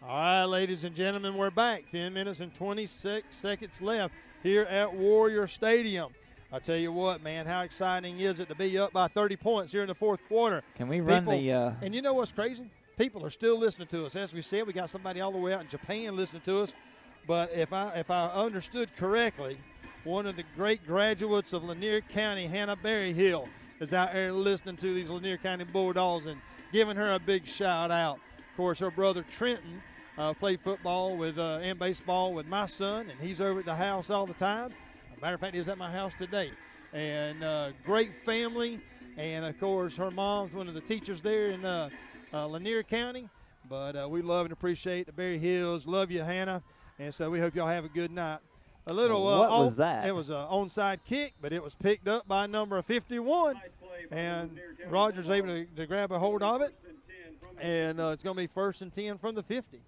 Speaker 5: All right, ladies and gentlemen, we're back. 10 minutes and 26 seconds left here at Warrior Stadium. I tell you what, man, how exciting is it to be up by 30 points here in the fourth quarter?
Speaker 4: Can we run
Speaker 5: And you know what's crazy? People are still listening to us. As we said, we got somebody all the way out in Japan listening to us. But if I understood correctly, one of the great graduates of Lanier County, Hannah Berryhill, is out there listening to these Lanier County Bulldogs and giving her a big shout out. Of course, her brother Trenton played football and baseball with my son, and he's over at the house all the time. As a matter of fact, he's at my house today. And great family, and, of course, her mom's one of the teachers there in Lanier County. But we love and appreciate the Berry Hills. Love you, Hannah. And so we hope y'all have a good night. A little
Speaker 4: what was that?
Speaker 5: It was an onside kick, but it was picked up by number 51. And Rogers able to grab a hold of it. And it's going to be 1st and 10 from the 50.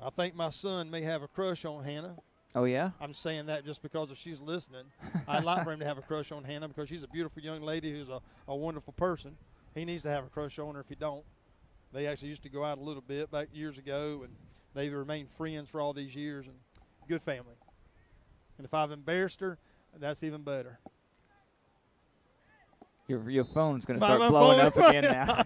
Speaker 5: I think my son may have a crush on Hannah.
Speaker 4: Oh, yeah?
Speaker 5: I'm saying that just because if she's listening. I'd like for him to have a crush on Hannah because she's a beautiful young lady who's a wonderful person. He needs to have a crush on her if he don't. They actually used to go out a little bit back years ago, and they've remained friends for all these years, and good family. And if I've embarrassed her, that's even better.
Speaker 4: Your phone's going to start blowing up again now.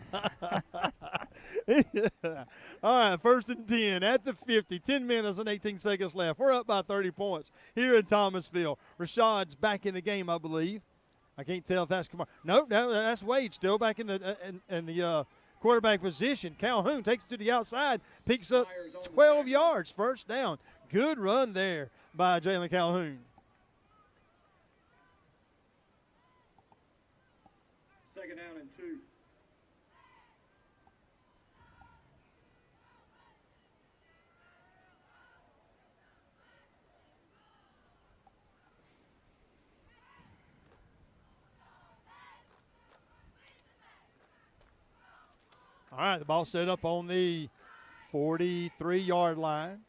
Speaker 5: All right, 1st and 10 at the 50. 10 minutes and 18 seconds left. We're up by 30 points here in Thomasville. Rashad's back in the game, I believe. I can't tell if that's Kamar. No, that's Wade still back in the quarterback position. Calhoun takes it to the outside, picks up 12 yards, 1st down. Good run there by Jalen Calhoun.
Speaker 7: Second down and 2.
Speaker 5: All right, the ball set up on the 43-yard line.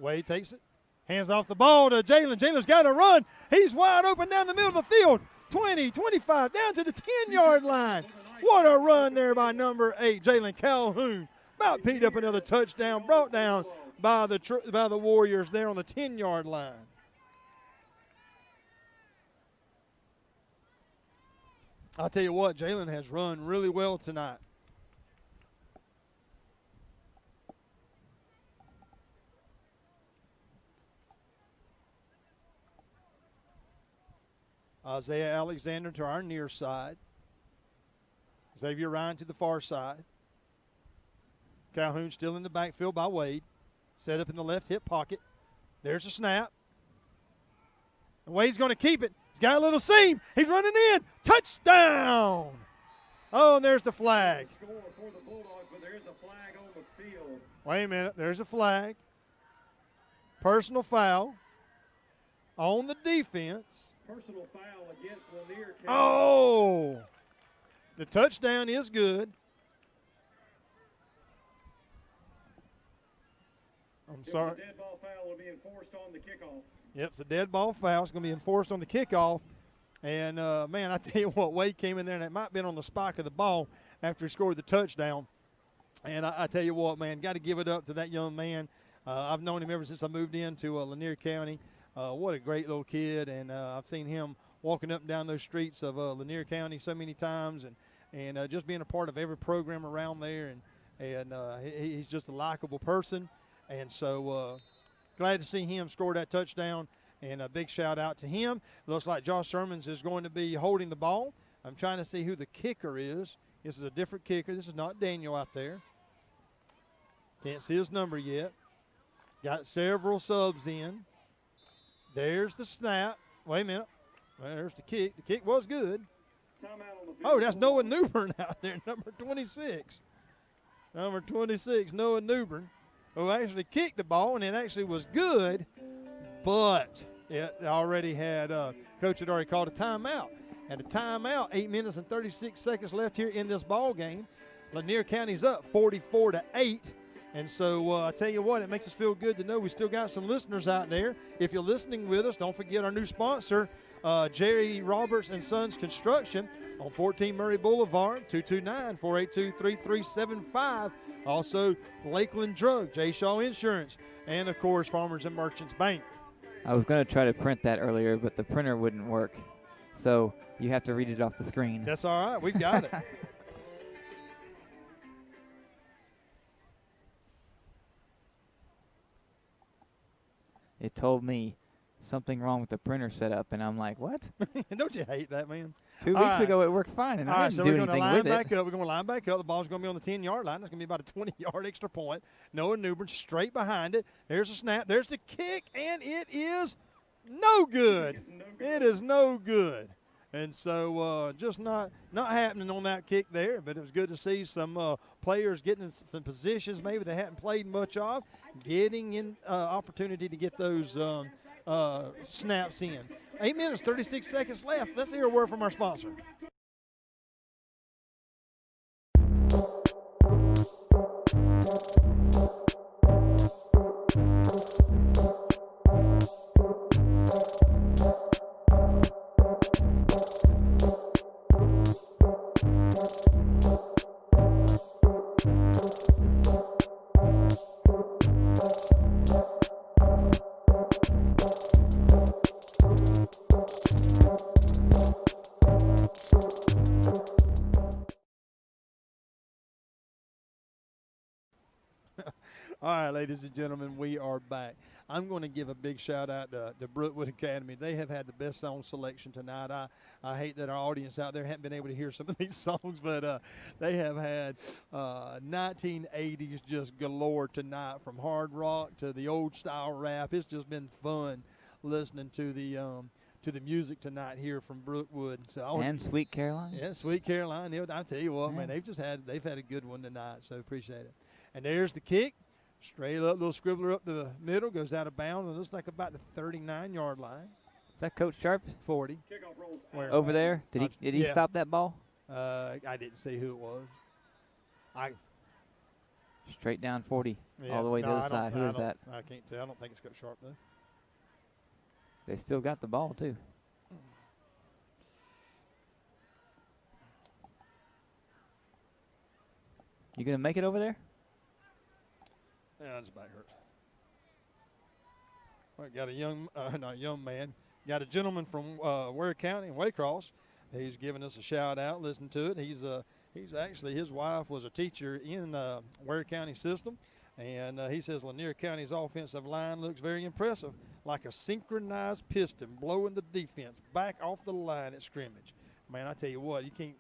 Speaker 5: Wade takes it. Hands off the ball to Jalen. Jalen's got to run. He's wide open down the middle of the field. 20, 25, down to the 10-yard line. What a run there by number 8, Jalen Calhoun. About picked up another touchdown, brought down by the Warriors there on the 10-yard line. I'll tell you what, Jalen has run really well tonight. Isaiah Alexander to our near side. Xavier Ryan to the far side. Calhoun still in the backfield by Wade. Set up in the left hip pocket. There's a snap. And Wade's going to keep it. He's got a little seam. He's running in. Touchdown. Oh, and there's the flag.
Speaker 7: Score for the Bulldogs, but there is a flag on the field.
Speaker 5: Wait a minute. There's a flag. Personal foul on the defense.
Speaker 7: Personal foul against Lanier County.
Speaker 5: Oh, the touchdown is good. I'm sorry.
Speaker 7: A dead ball foul will be enforced on the kickoff.
Speaker 5: Yep, it's a dead ball foul. It's going to be enforced on the kickoff. And, man, I tell you what, Wade came in there, and it might have been on the spike of the ball after he scored the touchdown. And I tell you what, man, got to give it up to that young man. I've known him ever since I moved into Lanier County. What a great little kid. And I've seen him walking up and down those streets of Lanier County so many times and just being a part of every program around there. And he's just a likable person. And so glad to see him score that touchdown, and a big shout-out to him. Looks like Josh Shermans is going to be holding the ball. I'm trying to see who the kicker is. This is a different kicker. This is not Daniel out there. Can't see his number yet. Got several subs in. There's the snap. Wait a minute. There's the kick. The kick was good.
Speaker 7: Timeout on the field.
Speaker 5: Oh, that's Noah Newbern out there, number 26. Number 26, Noah Newbern, who actually kicked the ball, and it actually was good, but it already had coach had already called a timeout. And a timeout, 8 minutes and 36 seconds left here in this ball game. Lanier County's up 44-8. And so I tell you what, it makes us feel good to know we still got some listeners out there. If you're listening with us, don't forget our new sponsor, Jerry Roberts and Sons Construction on 14 Murray Boulevard, 229-482-3375. Also, Lakeland Drug, J. Shaw Insurance, and, of course, Farmers and Merchants Bank.
Speaker 4: I was going to try to print that earlier, but the printer wouldn't work. So you have to read it off the screen.
Speaker 5: That's all right. We've got it.
Speaker 4: It told me something wrong with the printer setup, and I'm like, what?
Speaker 5: Don't you hate that, man?
Speaker 4: 2 weeks ago it worked fine, and I didn't do anything with it.
Speaker 5: We're going to line back up. The ball's going to be on the 10-yard line. It's going to be about a 20-yard extra point. Noah Newbern straight behind it. There's a snap. There's the kick, and it is no good. It is no good. And so just not happening on that kick there, but it was good to see some players getting in some positions maybe they hadn't played much of, getting in opportunity to get those snaps in. 8 minutes, 36 seconds left. Let's hear a word from our sponsor. All right, ladies and gentlemen, we are back. I'm going to give a big shout-out to Brookwood Academy. They have had the best song selection tonight. I hate that our audience out there haven't been able to hear some of these songs, but they have had 1980s just galore tonight, from hard rock to the old-style rap. It's just been fun listening to the music tonight here from Brookwood.
Speaker 4: And Sweet Caroline.
Speaker 5: Yeah, Sweet Caroline. I'll tell you what, man, they've had a good one tonight, so appreciate it. And there's the kick. Straight up, little scribbler up the middle, goes out of bounds, and looks like about the 39-yard line.
Speaker 4: Is that Coach Sharp?
Speaker 5: 40.
Speaker 7: Kickoff rolls
Speaker 5: Where?
Speaker 4: Over there? Did he stop that ball?
Speaker 5: I didn't see who it was.
Speaker 4: Straight down 40,
Speaker 5: Yeah,
Speaker 4: all the way to
Speaker 5: no,
Speaker 4: the
Speaker 5: I
Speaker 4: other side. Who is that?
Speaker 5: I can't tell. I don't think it's Coach Sharp, though.
Speaker 4: They still got the ball, too. You going to make it over there?
Speaker 5: Yeah, his back hurts. Well, got a not a young man. Got a gentleman from Ware County in Waycross. He's giving us a shout out. Listen to it. He's actually, his wife was a teacher in Ware County system, and he says Lanier County's offensive line looks very impressive, like a synchronized piston blowing the defense back off the line at scrimmage. Man, I tell you what, you can't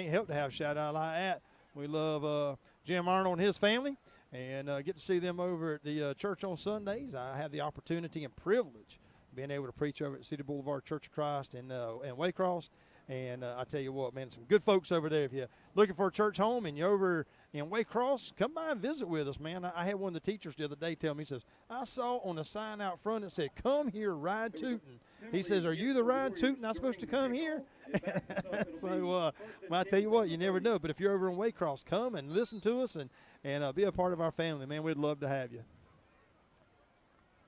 Speaker 5: help to have a shout out like that. We love Jim Arnold and his family, and get to see them over at the church on Sundays. I have the opportunity and privilege being able to preach over at City Boulevard Church of Christ in Waycross. And I tell you what, man, some good folks over there. If you're looking for a church home and you're over in Waycross, come by and visit with us, man. I had one of the teachers the other day tell me, he says, I saw on the sign out front that said, come here, ride tootin'. He says, are you the ride tootin' I'm supposed to come here? So, I tell you what, you never know. But if you're over in Waycross, come and listen to us and be a part of our family, man. We'd love to have you.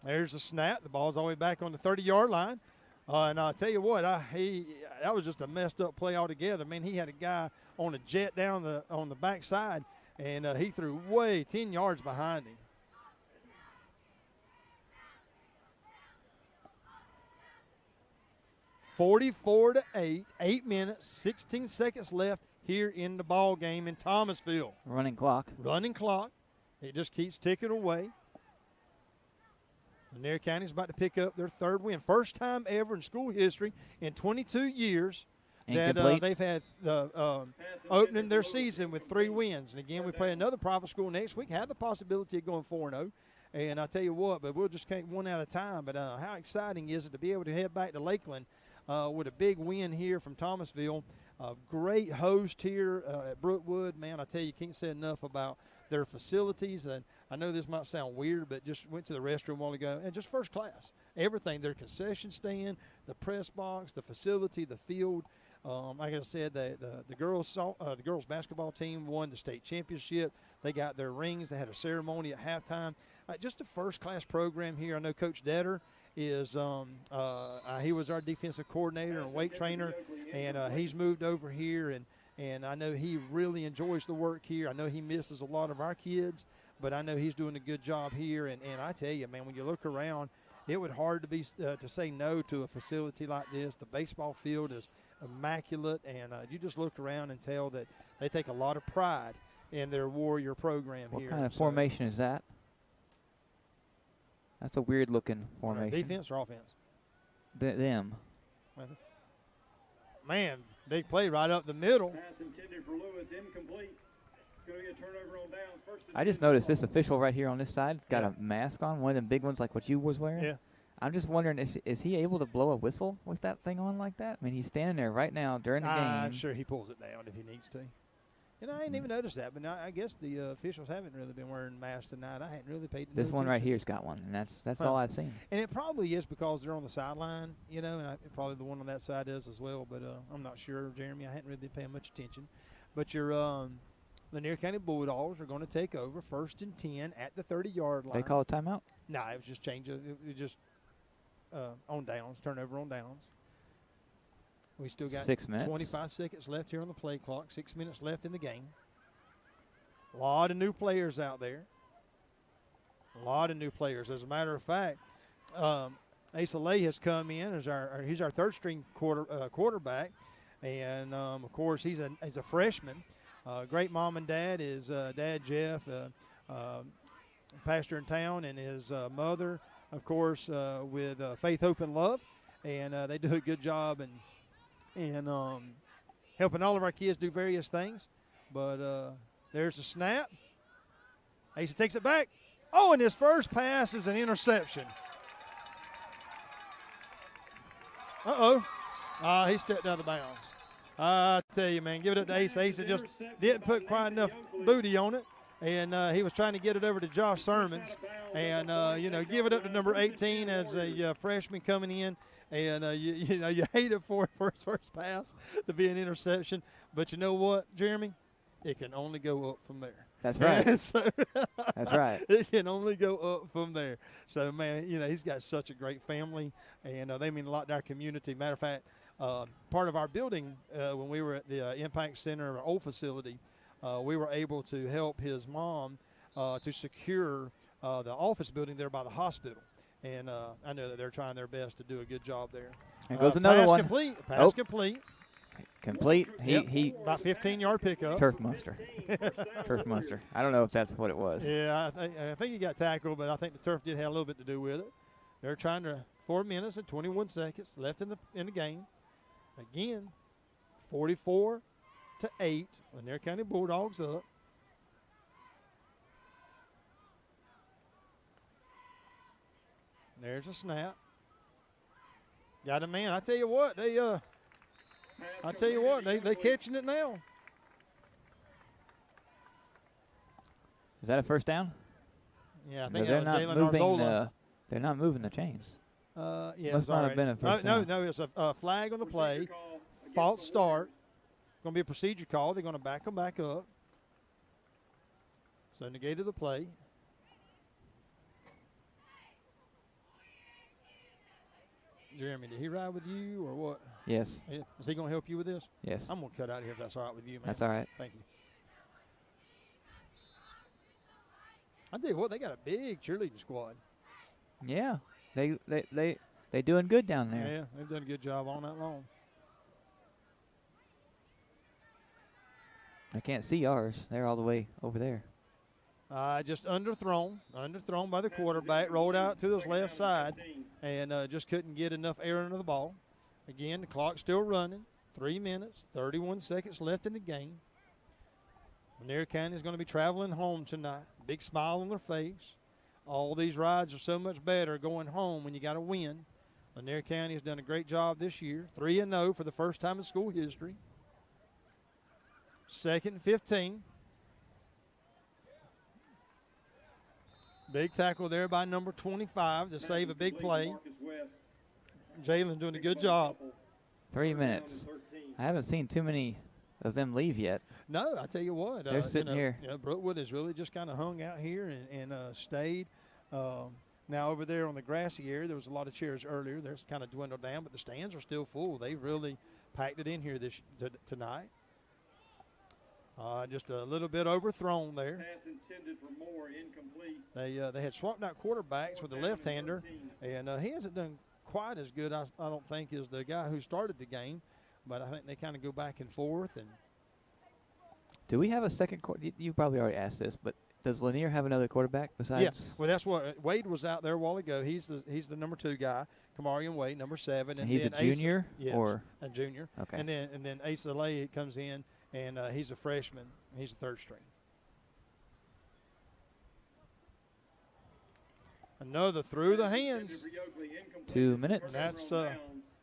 Speaker 5: There's the snap. The ball's all the way back on the 30-yard line. And I'll tell you what, that was just a messed up play altogether. Man, he had a guy on a jet down on the backside, and he threw way 10 yards behind him. (44-8), 8 minutes, 16 seconds left here in the ball game in Thomasville.
Speaker 4: Running clock.
Speaker 5: It just keeps ticking away. Lanier County's about to pick up their third win. First time ever in school history in 22 years that they've had opening their season with 3 wins. And, again, we play another private school next week. Have the possibility of going 4-0. And I'll tell you what, but we'll just take one at a time. But how exciting is it to be able to head back to Lakeland with a big win here from Thomasville. A great host here at Brookwood. Man, I tell you, can't say enough about their facilities. And I know this might sound weird, but just went to the restroom a while ago, and just first class. Everything, their concession stand, the press box, the facility, the field. Like I said, the girls basketball team won the state championship. They got their rings. They had a ceremony at halftime. Just a first-class program here. I know Coach Detter is he was our defensive coordinator and weight trainer, and he's moved over here, and I know he really enjoys the work here. I know he misses a lot of our kids, but I know he's doing a good job here. And I tell you, man, when you look around, it would hard to say no to a facility like this. The baseball field is immaculate, and you just look around and tell that they take a lot of pride in their Warrior program here.
Speaker 4: What kind of formation is that? That's a weird-looking formation.
Speaker 5: Defense or offense?
Speaker 4: Them.
Speaker 5: Man, big play right up the middle.
Speaker 7: Pass intended for Lewis, incomplete. Going to get a turnover on downs. First
Speaker 4: I just noticed this official right here on this side has got a mask on, one of them big ones like what you was wearing.
Speaker 5: Yeah.
Speaker 4: I'm just wondering, is he able to blow a whistle with that thing on like that? I mean, he's standing there right now during the game.
Speaker 5: I'm sure he pulls it down if he needs to. And I ain't even noticed that, but I guess the officials haven't really been wearing masks tonight. I hadn't really paid
Speaker 4: This one right here's got one, and that's all I've seen.
Speaker 5: And it probably is because they're on the sideline, and probably the one on that side is as well, but I'm not sure, Jeremy. I hadn't really been paying much attention. But your Lanier County Bulldogs are going to take over 1st and 10 at the 30-yard line.
Speaker 4: They call a timeout?
Speaker 5: No, it was just change. It was just on downs, turnover on downs. We still got
Speaker 4: 6 minutes.
Speaker 5: 25 seconds left here on the play clock. 6 minutes left in the game. A lot of new players out there. A lot of new players. As a matter of fact, Asa Lay has come in as he's our third-string quarterback, and of course he's a freshman. Great mom and dad is Dad Jeff, pastor in town, and his mother, of course, with Faith, Hope, and Love, and they do a good job and helping all of our kids do various things. But there's a snap. Asa takes it back. Oh, and his first pass is an interception. He stepped out of bounds. I tell you, man, give it up to Asa. Asa just didn't put quite enough booty on it. And he was trying to get it over to Josh Sermons. And, give it up to number 18 as a freshman coming in. And, you hate it for his first pass to be an interception. But you know what, Jeremy? It can only go up from there.
Speaker 4: That's right. That's right.
Speaker 5: It can only go up from there. So, man, he's got such a great family. And they mean a lot to our community. Matter of fact, part of our building when we were at the Impact Center, our old facility, we were able to help his mom to secure the office building there by the hospital. And I know that they're trying their best to do a good job there.
Speaker 4: And goes another one.
Speaker 5: Pass complete.
Speaker 4: Complete.
Speaker 5: Yep.
Speaker 4: He
Speaker 5: about 15-yard pickup.
Speaker 4: Turf muster. Turf muster. I don't know if that's what it was.
Speaker 5: Yeah, I think he got tackled, but I think the turf did have a little bit to do with it. They're trying to 4 minutes and 21 seconds left in the game. Again, 44-8. Lanier County Bulldogs up. There's a snap. Got a man. I tell you what, they catching it now.
Speaker 4: Is that a first down?
Speaker 5: Yeah, I think
Speaker 4: they're
Speaker 5: that was
Speaker 4: not
Speaker 5: Jalen
Speaker 4: moving.
Speaker 5: Arzola.
Speaker 4: They're not moving the chains.
Speaker 5: Yeah,
Speaker 4: Must not have been a first
Speaker 5: no,
Speaker 4: down.
Speaker 5: no, it's a flag on the play. False start. Going to be a procedure call. They're going to back them back up. So negated the play. Jeremy, did he ride with you or what?
Speaker 4: Yes.
Speaker 5: Is he going to help you with this?
Speaker 4: Yes.
Speaker 5: I'm going to cut out here if that's all right with you, man.
Speaker 4: That's all right.
Speaker 5: Thank you. I tell you what, they got a big cheerleading squad.
Speaker 4: Yeah. They doing good down there.
Speaker 5: Yeah, they've done a good job all night long.
Speaker 4: I can't see ours. They're all the way over there.
Speaker 5: Just underthrown by the quarterback, rolled out to his left side, and just couldn't get enough air under the ball. Again, the clock's still running. 3 minutes, 31 seconds left in the game. Lanier County is going to be traveling home tonight. Big smile on their face. All these rides are so much better going home when you got to win. Lanier County has done a great job this year. 3-0 for the first time in school history. 2nd and 15. Big tackle there by number 25 to save a big play. Jalen's doing a good job.
Speaker 4: 3 minutes. I haven't seen too many of them leave yet.
Speaker 5: No, I tell you what.
Speaker 4: They're sitting here.
Speaker 5: Brookwood has really just kind of hung out here and stayed. Now over there on the grassy area, there was a lot of chairs earlier. There's kind of dwindled down, but the stands are still full. They really packed it in here tonight. Just a little bit overthrown there.
Speaker 7: Pass intended for more, incomplete.
Speaker 5: They had swapped out quarterbacks with the left-hander, and he hasn't done quite as good, I don't think, as the guy who started the game. But I think they kind of go back and forth. And
Speaker 4: do we have a second? You probably already asked this, but does Lanier have another quarterback besides?
Speaker 5: Yeah, well, that's what Wade was out there a while ago. He's the number 2 guy. Kamarian Wade, number 7,
Speaker 4: and he's a junior, or
Speaker 5: a junior.
Speaker 4: Okay.
Speaker 5: And then Asa Lay comes in, and he's a freshman. He's a 3rd string. Another through the hands.
Speaker 4: 2 minutes.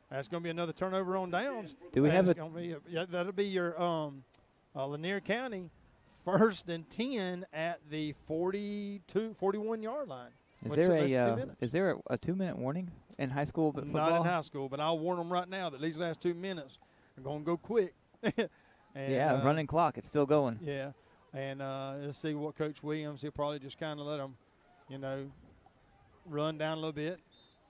Speaker 5: That's going to be another turnover on downs.
Speaker 4: Do we have
Speaker 5: that'll be your Lanier County 1st and 10 at the 41-yard line.
Speaker 4: Is there a 2-minute warning in high school football?
Speaker 5: Not in high school, but I'll warn them right now that these last 2 minutes are going to go quick.
Speaker 4: And, running clock. It's still going.
Speaker 5: Yeah, and let's see what Coach Williams, he'll probably just kind of let them, run down a little bit.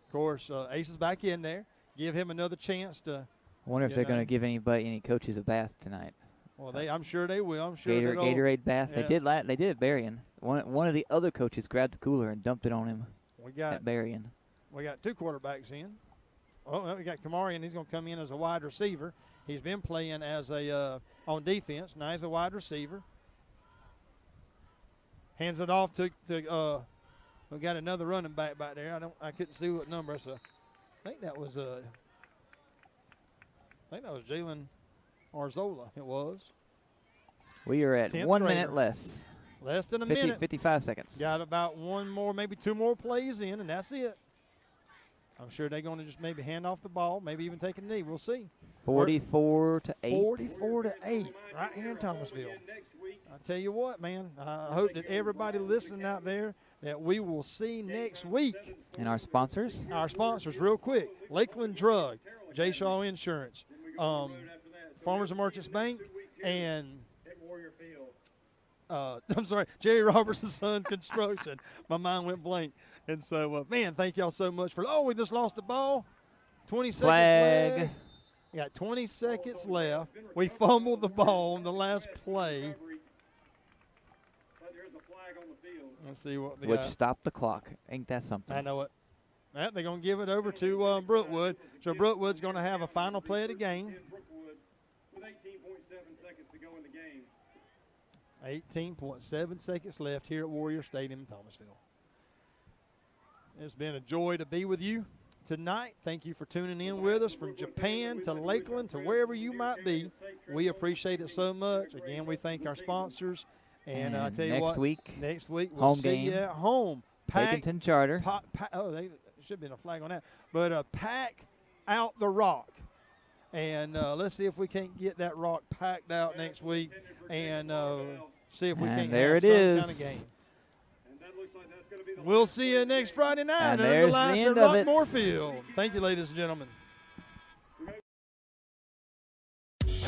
Speaker 5: Of course, Ace is back in there. Give him another chance to.
Speaker 4: I wonder if they're going to give any coaches a bath tonight.
Speaker 5: Well, I'm sure they will. I'm sure
Speaker 4: Gatorade bath.
Speaker 5: Yeah.
Speaker 4: They did at Berrien. One of the other coaches grabbed the cooler and dumped it on him. At Berrien.
Speaker 5: We got 2 quarterbacks in. Oh, we got Kamarian. He's going to come in as a wide receiver. He's been playing as on defense. Now he's a wide receiver. Hands it off to we got another running back back there. I couldn't see what number. So I think that was Jalen Arzola. It was.
Speaker 4: We are at 1 minute less.
Speaker 5: Less than a minute.
Speaker 4: 55 seconds.
Speaker 5: Got about 1 more, maybe 2 more plays in, and that's it. I'm sure they're going to just maybe hand off the ball, maybe even take a knee. We'll see.
Speaker 4: 44-8.
Speaker 5: 44-8, right here in Thomasville. I tell you what, man, I hope that everybody listening out there that we will see next week.
Speaker 4: And our sponsors?
Speaker 5: Our sponsors, real quick. Lakeland Drug, J. Shaw Insurance, Farmers and Merchants Bank, and I'm sorry, Jerry Robertson's Son Construction. My mind went blank. And so, man, thank y'all so much we just lost the ball. 20 seconds left. We got 20 seconds left. We fumbled the ball on the last play. Let's see what we got.
Speaker 4: Which stopped the clock. Ain't that something?
Speaker 5: I know it. They're going to give it over to Brookwood. So Brookwood's going to have a final play of the game.
Speaker 7: With 18.7 seconds to go in the game.
Speaker 5: 18.7 seconds left here at Warrior Stadium in Thomasville. It's been a joy to be with you tonight. Thank you for tuning in with us from Japan to Lakeland to wherever you might be. We appreciate it so much. Again, we thank our sponsors. And I tell you what, next week we'll see you at home.
Speaker 4: Packington Charter.
Speaker 5: There should have been a flag on that. But pack out the rock. And let's see if we can't get that rock packed out next week and see if we
Speaker 4: And
Speaker 5: can't
Speaker 4: there
Speaker 5: have
Speaker 4: it
Speaker 5: some
Speaker 4: is.
Speaker 5: kind of game.
Speaker 7: And that looks like that's going to be the
Speaker 5: We'll
Speaker 7: last
Speaker 5: see you next Friday night
Speaker 4: And
Speaker 5: under
Speaker 4: there's
Speaker 5: the
Speaker 4: the
Speaker 5: lights
Speaker 4: end
Speaker 5: at
Speaker 4: of it.
Speaker 5: Rockmore Field. Thank you, ladies and gentlemen.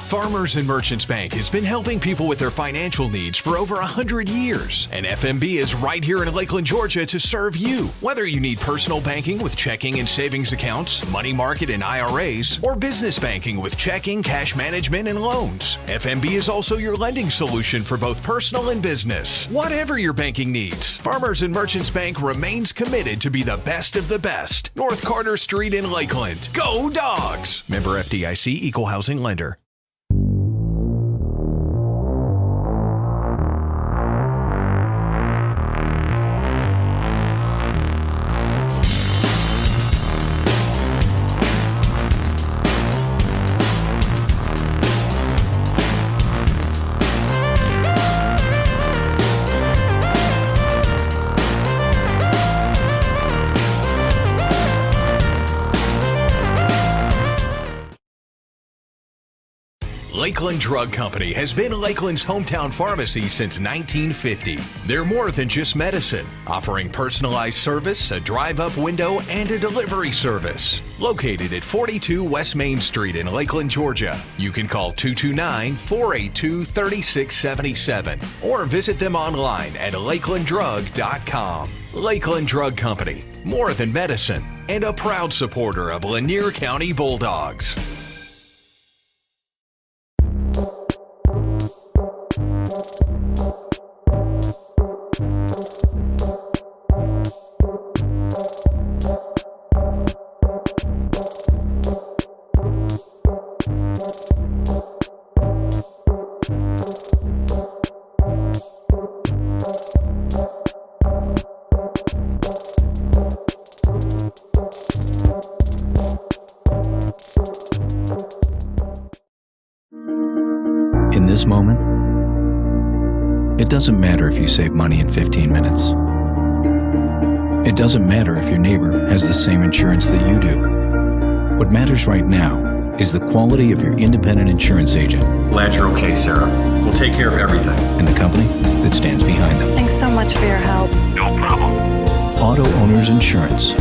Speaker 1: Farmers and Merchants Bank has been helping people with their financial needs for over 100 years. And FMB is right here in Lakeland, Georgia to serve you. Whether you need personal banking with checking and savings accounts, money market and IRAs, or business banking with checking, cash management, and loans, FMB is also your lending solution for both personal and business. Whatever your banking needs, Farmers and Merchants Bank remains committed to be the best of the best. North Carter Street in Lakeland. Go Dawgs! Member FDIC, Equal Housing Lender. Lakeland Drug Company has been Lakeland's hometown pharmacy since 1950. They're more than just medicine, offering personalized service, a drive-up window, and a delivery service. Located at 42 West Main Street in Lakeland, Georgia. You can call 229-482-3677 or visit them online at lakelanddrug.com. Lakeland Drug Company, more than medicine, and a proud supporter of Lanier County Bulldogs.
Speaker 2: In this moment, it doesn't matter if you save money in 15 minutes. It doesn't matter if your neighbor has the same insurance that you do. What matters right now is the quality of your independent insurance agent
Speaker 3: Glad you're okay, Sarah. We'll take care of everything.
Speaker 2: and the company that stands behind them.
Speaker 8: Thanks so much for your help.
Speaker 3: No problem.
Speaker 2: Auto Owners Insurance.